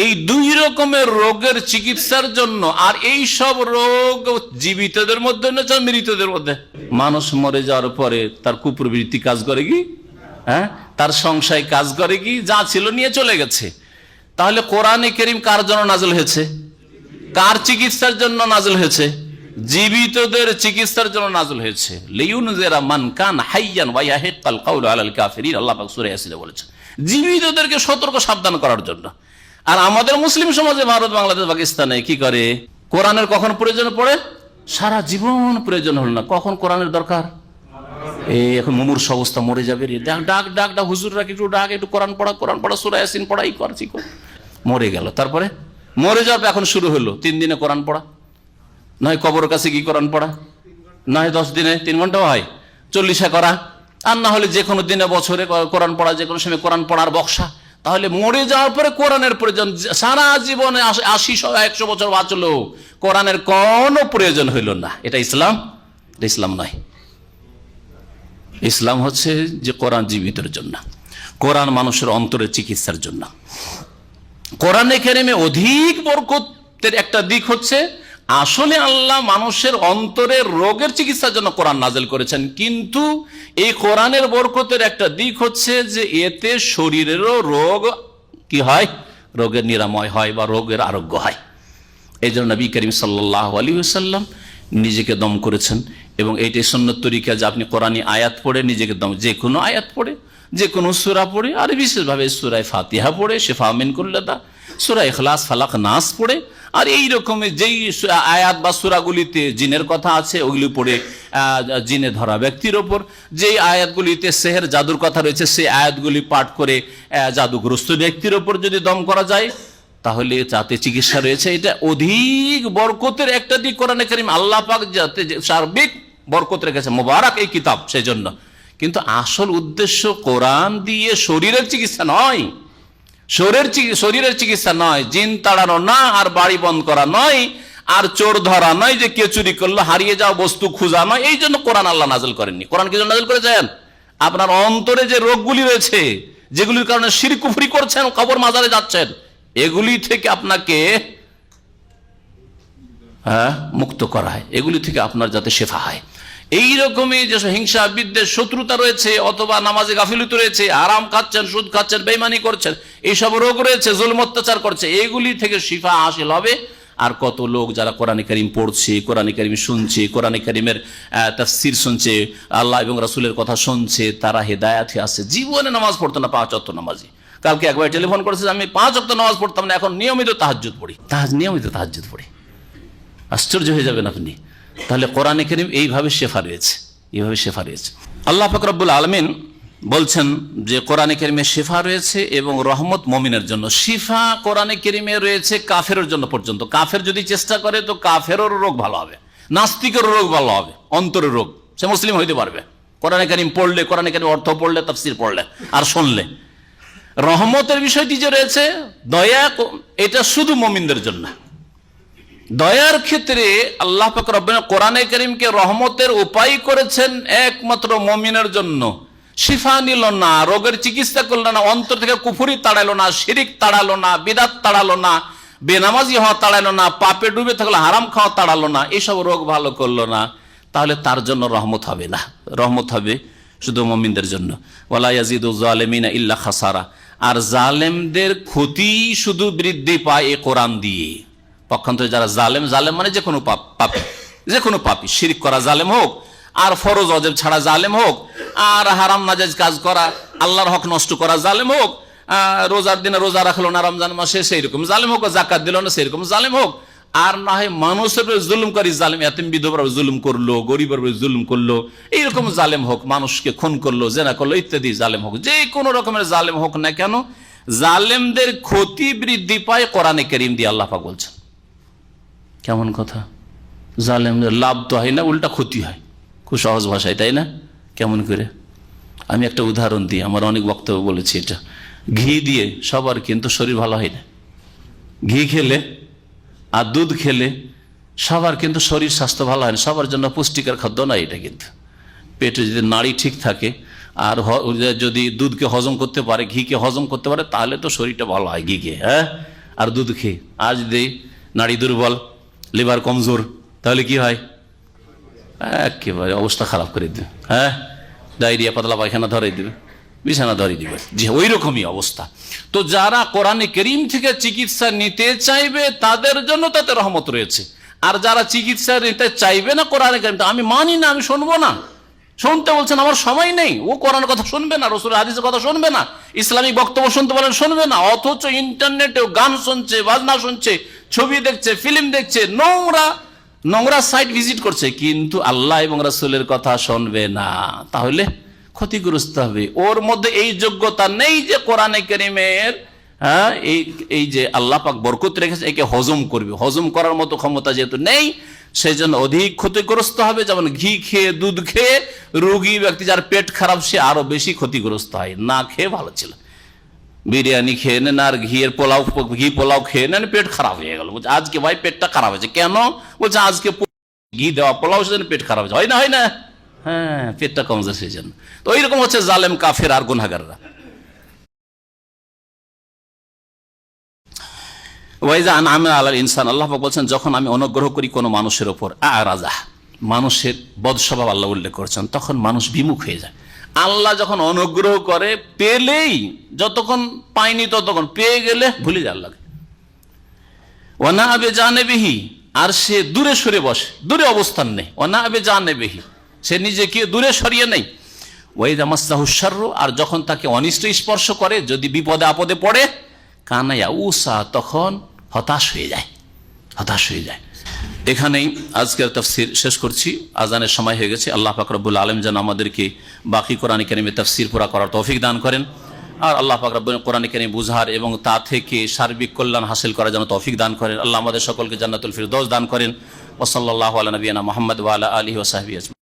এই 2 রকমের রোগের চিকিৎসার জন্য। আর এই সব রোগ জীবিতদের মধ্যে না, মৃতদের মধ্যে? মানুষ মরে যাওয়ার পরে তার কুপ্রবৃত্তি কাজ করে কি? হ্যাঁ, তার সংশয় কাজ করে কি? যা ছিল নিয়ে চলে গেছে। তাহলে কোরআনে কারীম কার জন্য নাযিল হয়েছে? কার চিকিৎসার জন্য নাযিল হয়েছে? জীবিতদের চিকিৎসার জন্য নাযিল হয়েছে। লিইউনজিরা মান কান হাইয়ান ওয়া ইয়াহিক্কাল কাউলু আলাল কাফিরিন, আল্লাহ পাক সূরা ইয়াসিনে বলেছেন, জীবিতদেরকে সতর্ক সাবধান করার জন্য। আর আমাদের মুসলিম সমাজে, ভারত, বাংলাদেশ, পাকিস্তানে কি করে? কোরআনের কখন প্রয়োজন পড়ে? সারা জীবন প্রয়োজন হল না, কখন কোরআনের দরকার? এখন মুমূর্ষ অবস্থা, মরে যাবে রে, ডাক হুজুররা একটু ডাক, একটু কোরআন পড়া, সূরা ইয়াসিন পড়া, এই করছি, মরে গেল। তারপরে মরে যাবে, এখন শুরু হলো 3 দিনে কোরআন পড়া, নয় কবরের কাছে কি কোরআন পড়া, নয় 10 দিনে 3 ঘন্টাও হয়, 40 করা, আর না হলে যে কোনো দিনে, বছরে কোরআন পড়া, যে কোনো সময় কোরআন পড়ার বক্সা। তাহলে মরে যাওয়ার পরে কোরআনের প্রয়োজন, সারা জীবনে 80, 100 বছর বাঁচলো, কোরআনের কোনো প্রয়োজন হইল না। এটা ইসলাম? এটা ইসলাম নয়। ইসলাম হচ্ছে যে কোরআন জীবিতের জন্য, কোরআন মানুষের অন্তরের চিকিৎসার জন্য। কোরআনে কারীমে অধিক বরকতের একটা দিক হচ্ছে, আসলে আল্লাহ মানুষের অন্তরের রোগের চিকিৎসার জন্য কোরআন নাযিল করেছেন, কিন্তু এই কোরআনের বরকতের একটা দিক হচ্ছে যে এতে শরীরেরও রোগ কি হয়? রোগের নিরাময় হয় বা রোগের আরোগ্য হয়। এই জন্য নবী করিম সাল্লাল্লাহু আলাইহি ওয়াসাল্লাম নিজেকে দম করেছেন। এবং এইটাই সুন্নত তরিকা যে আপনি কোরআনী আয়াত পড়ে নিজেকে দম, যে কোনো আয়াত পড়ে, যে কোনো সূরা পড়ে, আর বিশেষভাবে সূরা ফাতিহা পড়ে, শিফা মিন কুল্লি দা, সূরা ইখলাস, ফালাক, নাস পড়ে, আর এই রকমের যেই আয়াত বা সূরাগুলিতে জিনের কথা আছে ওগুলি পড়ে জিনে ধরা ব্যক্তির ওপর, যেই আয়াতগুলিতে সেহের জাদুর কথা রয়েছে সেই আয়াতগুলি পাঠ করে জাদুগ্রস্ত ব্যক্তির ওপর যদি দম করা যায় তাহলে যাতে চিকিৎসা রয়েছে। এটা অধিক বরকতের একটা দিক। কোরআনে কারীম আল্লাহ পাক যাতে সার্বিক বরকত রেখেছে, মোবারক এই কিতাব, সেই জন্য। কিন্তু আসল উদ্দেশ্য কোরআন দিয়ে শরীরের চিকিৎসা নয়, শরীরের চিকিৎসা নয়, জিন তাড়ানো না, আর বাড়ি বন্ধ করা নয়, আর চোর ধরা নয়, যে কে চুরি করলো, হারিয়ে যাওয়া বস্তু খোঁজা নয়। এই জন্য কোরআন আল্লাহ নাযিল করেননি। কোরআন কি জন্য নাযিল করেছেন? আপনার অন্তরে যে রোগগুলি রয়েছে, যেগুলির কারণে শিরক কুফরি করছেন, কবর মাজারে যাচ্ছেন, এগুলি থেকে আপনাকে মুক্ত করা হয়, এগুলি থেকে আপনার যাতে শেফা হয়। এইরকমই যে হিংসা, বিদ্বেষ, শত্রুতা রয়েছে, অথবা নামাজে গাফিলতি রয়েছে, আরাম খাচ্ছেন, সুদ খাচ্ছেন, বেঈমানি করছেন, এইসব রোগ রয়েছে, জুলম অত্যাচার করছে, এগুলি থেকে শিফা হাসিল হবে। আর কত লোক যারা কোরআনে কারীম পড়ছে, কোরআনে কারীম শুনছে, কোরআনে কারীমের তাফসীর শুনছে, আল্লাহ এবং রাসূলের কথা শুনছে, তারা হেদায়েতে আছে। জীবনে নামাজ পড়তো না, 5 ওয়াক্ত নামাজি। কালকে একবার টেলিফোন করেছে, আমি 5 ওয়াক্ত নামাজ পড়তাম না, এখন নিয়মিত তাহাজ্জুদ পড়ি। নিয়মিত তাহাজ্জুদ পড়ি। আশ্চর্য হয়ে যাবেন আপনি। তাহলে কোরআনে কারীম এইভাবে শেফা রয়েছে, এইভাবে শেফা রয়েছে। আল্লাহ পাক রব্বুল আলামিন বলছেন যে কোরআনে কারীমে শেফা রয়েছে এবং রহমত মুমিনের জন্য। শিফা কোরআনে কারীমে রয়েছে কাফেরের জন্য পর্যন্ত। কাফের যদি চেষ্টা করে তো কাফেরও রোগ ভালো হবে, নাস্তিকেরও রোগ ভালো হবে, অন্তরের রোগ, সে মুসলিম হইতে পারবে কোরআনে কারীম পড়লে, কোরআনে কারীম অর্থ পড়লে, তাফসীর পড়লে আর শুনলে। রহমতের বিষয়টি যে রয়েছে, দয়া, এটা শুধু মুমিনদের জন্য। দয়ার ক্ষেত্রে আল্লাহ পাক রব্বুল কোরআনে কারীমকে রহমতের উপায় করেছেন একমাত্র মুমিনের জন্য। শিফা নিল না, রোগের চিকিৎসা করলো না, অন্তর থেকে কুফরি তাড়ালো না, শিরিক তাড়ালো না, বিদআত তাড়ালো না, বেনামাজি হওয়া তাড়ালো না, পাপে ডুবে থাকলে হারাম খাওয়া তাড়ালো না, এইসব রোগ ভালো করলো না, তাহলে তার জন্য রহমত হবে না। রহমত হবে শুধু মুমিনদের জন্য। ওয়ালা ইয়াজিদু যালিমিনা ইল্লা খাসারা। আর জালেমদের ক্ষতি শুধু বৃদ্ধি পায় এই কোরআন দিয়ে। পক্ষান্তরে যারা জালেম, জালেম মানে যে কোনো পাপী, যে কোনো পাপী, শিরক করা জালেম হোক, আর ফরজ ওয়াজিব ছাড়া জালেম হোক, আর হারাম নাজায়েজ কাজ করা, আল্লাহর হক নষ্ট করা জালেম হোক, রোজার দিনে রোজা রাখলো না রমজান মাসে সেই রকম জালেম হোক, যাকাত দিল না সেই রকম জালেম হোক, আর না হয় মানুষের উপরে জুলুমকারী জালেম, এতিম বিধবার উপরে জুলুম করলো, গরিবের উপরে জুলুম করলো, এইরকম জালেম হোক, মানুষকে খুন করলো, জেনা করলো ইত্যাদি জালেম হোক, যে কোনো রকমের জালেম হোক না কেন, জালেমদের ক্ষতি বৃদ্ধি পায় কোরআনে কারীম দিয়ে। আল্লাহ পাক বলছেন। কেমন কথা? জালেমদের লাভ তো হয় না, উল্টা ক্ষতি হয়। খুব সহজ ভাষায়, তাই না? কেমন করে? আমি একটা উদাহরণ দিই, আমার অনেক বক্তব্য বলেছি এটা। ঘি দিয়ে সবার কিন্তু শরীর ভালো হয় না। ঘি খেলে আর দুধ খেলে সবার কিন্তু শরীর স্বাস্থ্য ভালো হয় না, সবার জন্য পুষ্টিকর খাদ্য না এটা। কিন্তু পেটে যদি নাড়ি ঠিক থাকে আর যদি দুধকে হজম করতে পারে, ঘিকে হজম করতে পারে, তাহলে তো শরীরটা ভালো হয় ঘি খেয়ে, হ্যাঁ, আর দুধ খেয়ে। আর যদি নাড়ি দুর্বল, লিভার কমজোর, তাহলে কি হয়? একেবারে অবস্থা খারাপ করে দেবে, হ্যাঁ, ডায়রিয়া, পাতলা পায়খানা ধরে দেবে, বিছানা ধরিয়ে দিবে, জি ওই রকমই অবস্থা। তো যারা কোরআনে কারীম থেকে চিকিৎসা নিতে চাইবে তাদের জন্য তাতে রহমত রয়েছে। আর যারা চিকিৎসা নিতে চাইবে না কোরআনে কারীম, আমি মানি না, আমি শুনবো না, শুনতে বলছেন আমার সময় নেই, ও কোরআনের কথা শুনবে না, রাসূলের হাদিসের কথা শুনবে না, ইসলামিক বক্তব্য শুনতে বলেন শুনবে না, অথচ ইন্টারনেটেও গান শুনছে, বাজনা শুনছে, ছবি দেখছে, ফিল্ম দেখছে, নোংরা সাইট ভিজিট করছে, কিন্তু আল্লাহ এবং রাসূলের কথা শুনবে না, তাহলে ক্ষতিগ্রস্ত হবে। ওর মধ্যে এই যোগ্যতা নেই যে কোরআনে কারীমের এই যে আল্লাহ পাক বরকত রেখেছে একে হজম করবে, হজম করার মতো ক্ষমতা যেহেতু নেই, সেই জন্য অধিক ক্ষতিগ্রস্ত হবে। যেমন ঘি খেয়ে, দুধ খেয়ে রোগী ব্যক্তি যার পেট খারাপ সে আরো বেশি ক্ষতিগ্রস্ত হয়। না খেয়ে ভালো ছিল, বিরিয়ানি খেয়ে নেন আর ঘি পোলাও খেয়ে নেন, পেট খারাপ হয়ে গেল। বলছে আজকে ভাই পেটটা খারাপ হয়েছে, কেন? বলছে আজকে ঘি দেওয়া পোলাও সেজন্য পেট খারাপ হয়েছে। হয় না, হয় না? হ্যাঁ, পেটটা কমজোর সেই জন্য। তো এইরকম হচ্ছে জালেম, কাফের আর গুনাহগাররা। ওয়াইজা আনআমনা আলাল ইনসান, আল্লাহ পাক বলছেন যখন আমি অনুগ্রহ করি কোনো মানুষের উপর, আরাজা, মানুষের বদ স্বভাব আল্লাহ উল্লেখ করেছেন, তখন মানুষ বিমুখ হয়ে যায়। আল্লাহ যখন অনুগ্রহ করে, পেলেই, যতক্ষণ পায়নি ততক্ষণ, পেয়ে গেলে ভুলে যায় আল্লাহকে। ওয়ানা আবে জানেবিহি, আর সে দূরে সরে বসে, দূরে অবস্থান নেই। ওয়ানা আবে জানেবিহি, সে নিজেকে দূরে সরিয়ে নেই। ওয়াইদা মাসসাহু শাররু, আর যখন তাকে অনিষ্ট স্পর্শ করে, যদি বিপদে আপদে পড়ে, কানা ইয়াউসা, তখন হতাশ হয়ে যায়, হতাশ হয়ে যায়। এখানেই আজকের তাফসীর শেষ করছি। আজানের সময় হয়ে গেছে। আল্লাহ পাক রব্বুল আলামিন যেন আমাদেরকে বাকি কোরআন কারীমের তাফসীর পুরা করার তৌফিক দান করেন, আর আল্লাহ পাক রব্বুল কোরআন কারীম বুঝার এবং তা থেকে সার্বিক কল্যাণ হাসিল করার জন্য তৌফিক দান করেন। আল্লাহ আমাদের সকলকে জান্নাতুল ফিরদৌস দান করেন। ওয়া সাল্লাল্লাহু আলা নবিয়িনা মুহাম্মদ ওয়া আলা আলিহি ওয়া সাহবিহি আজমাইন।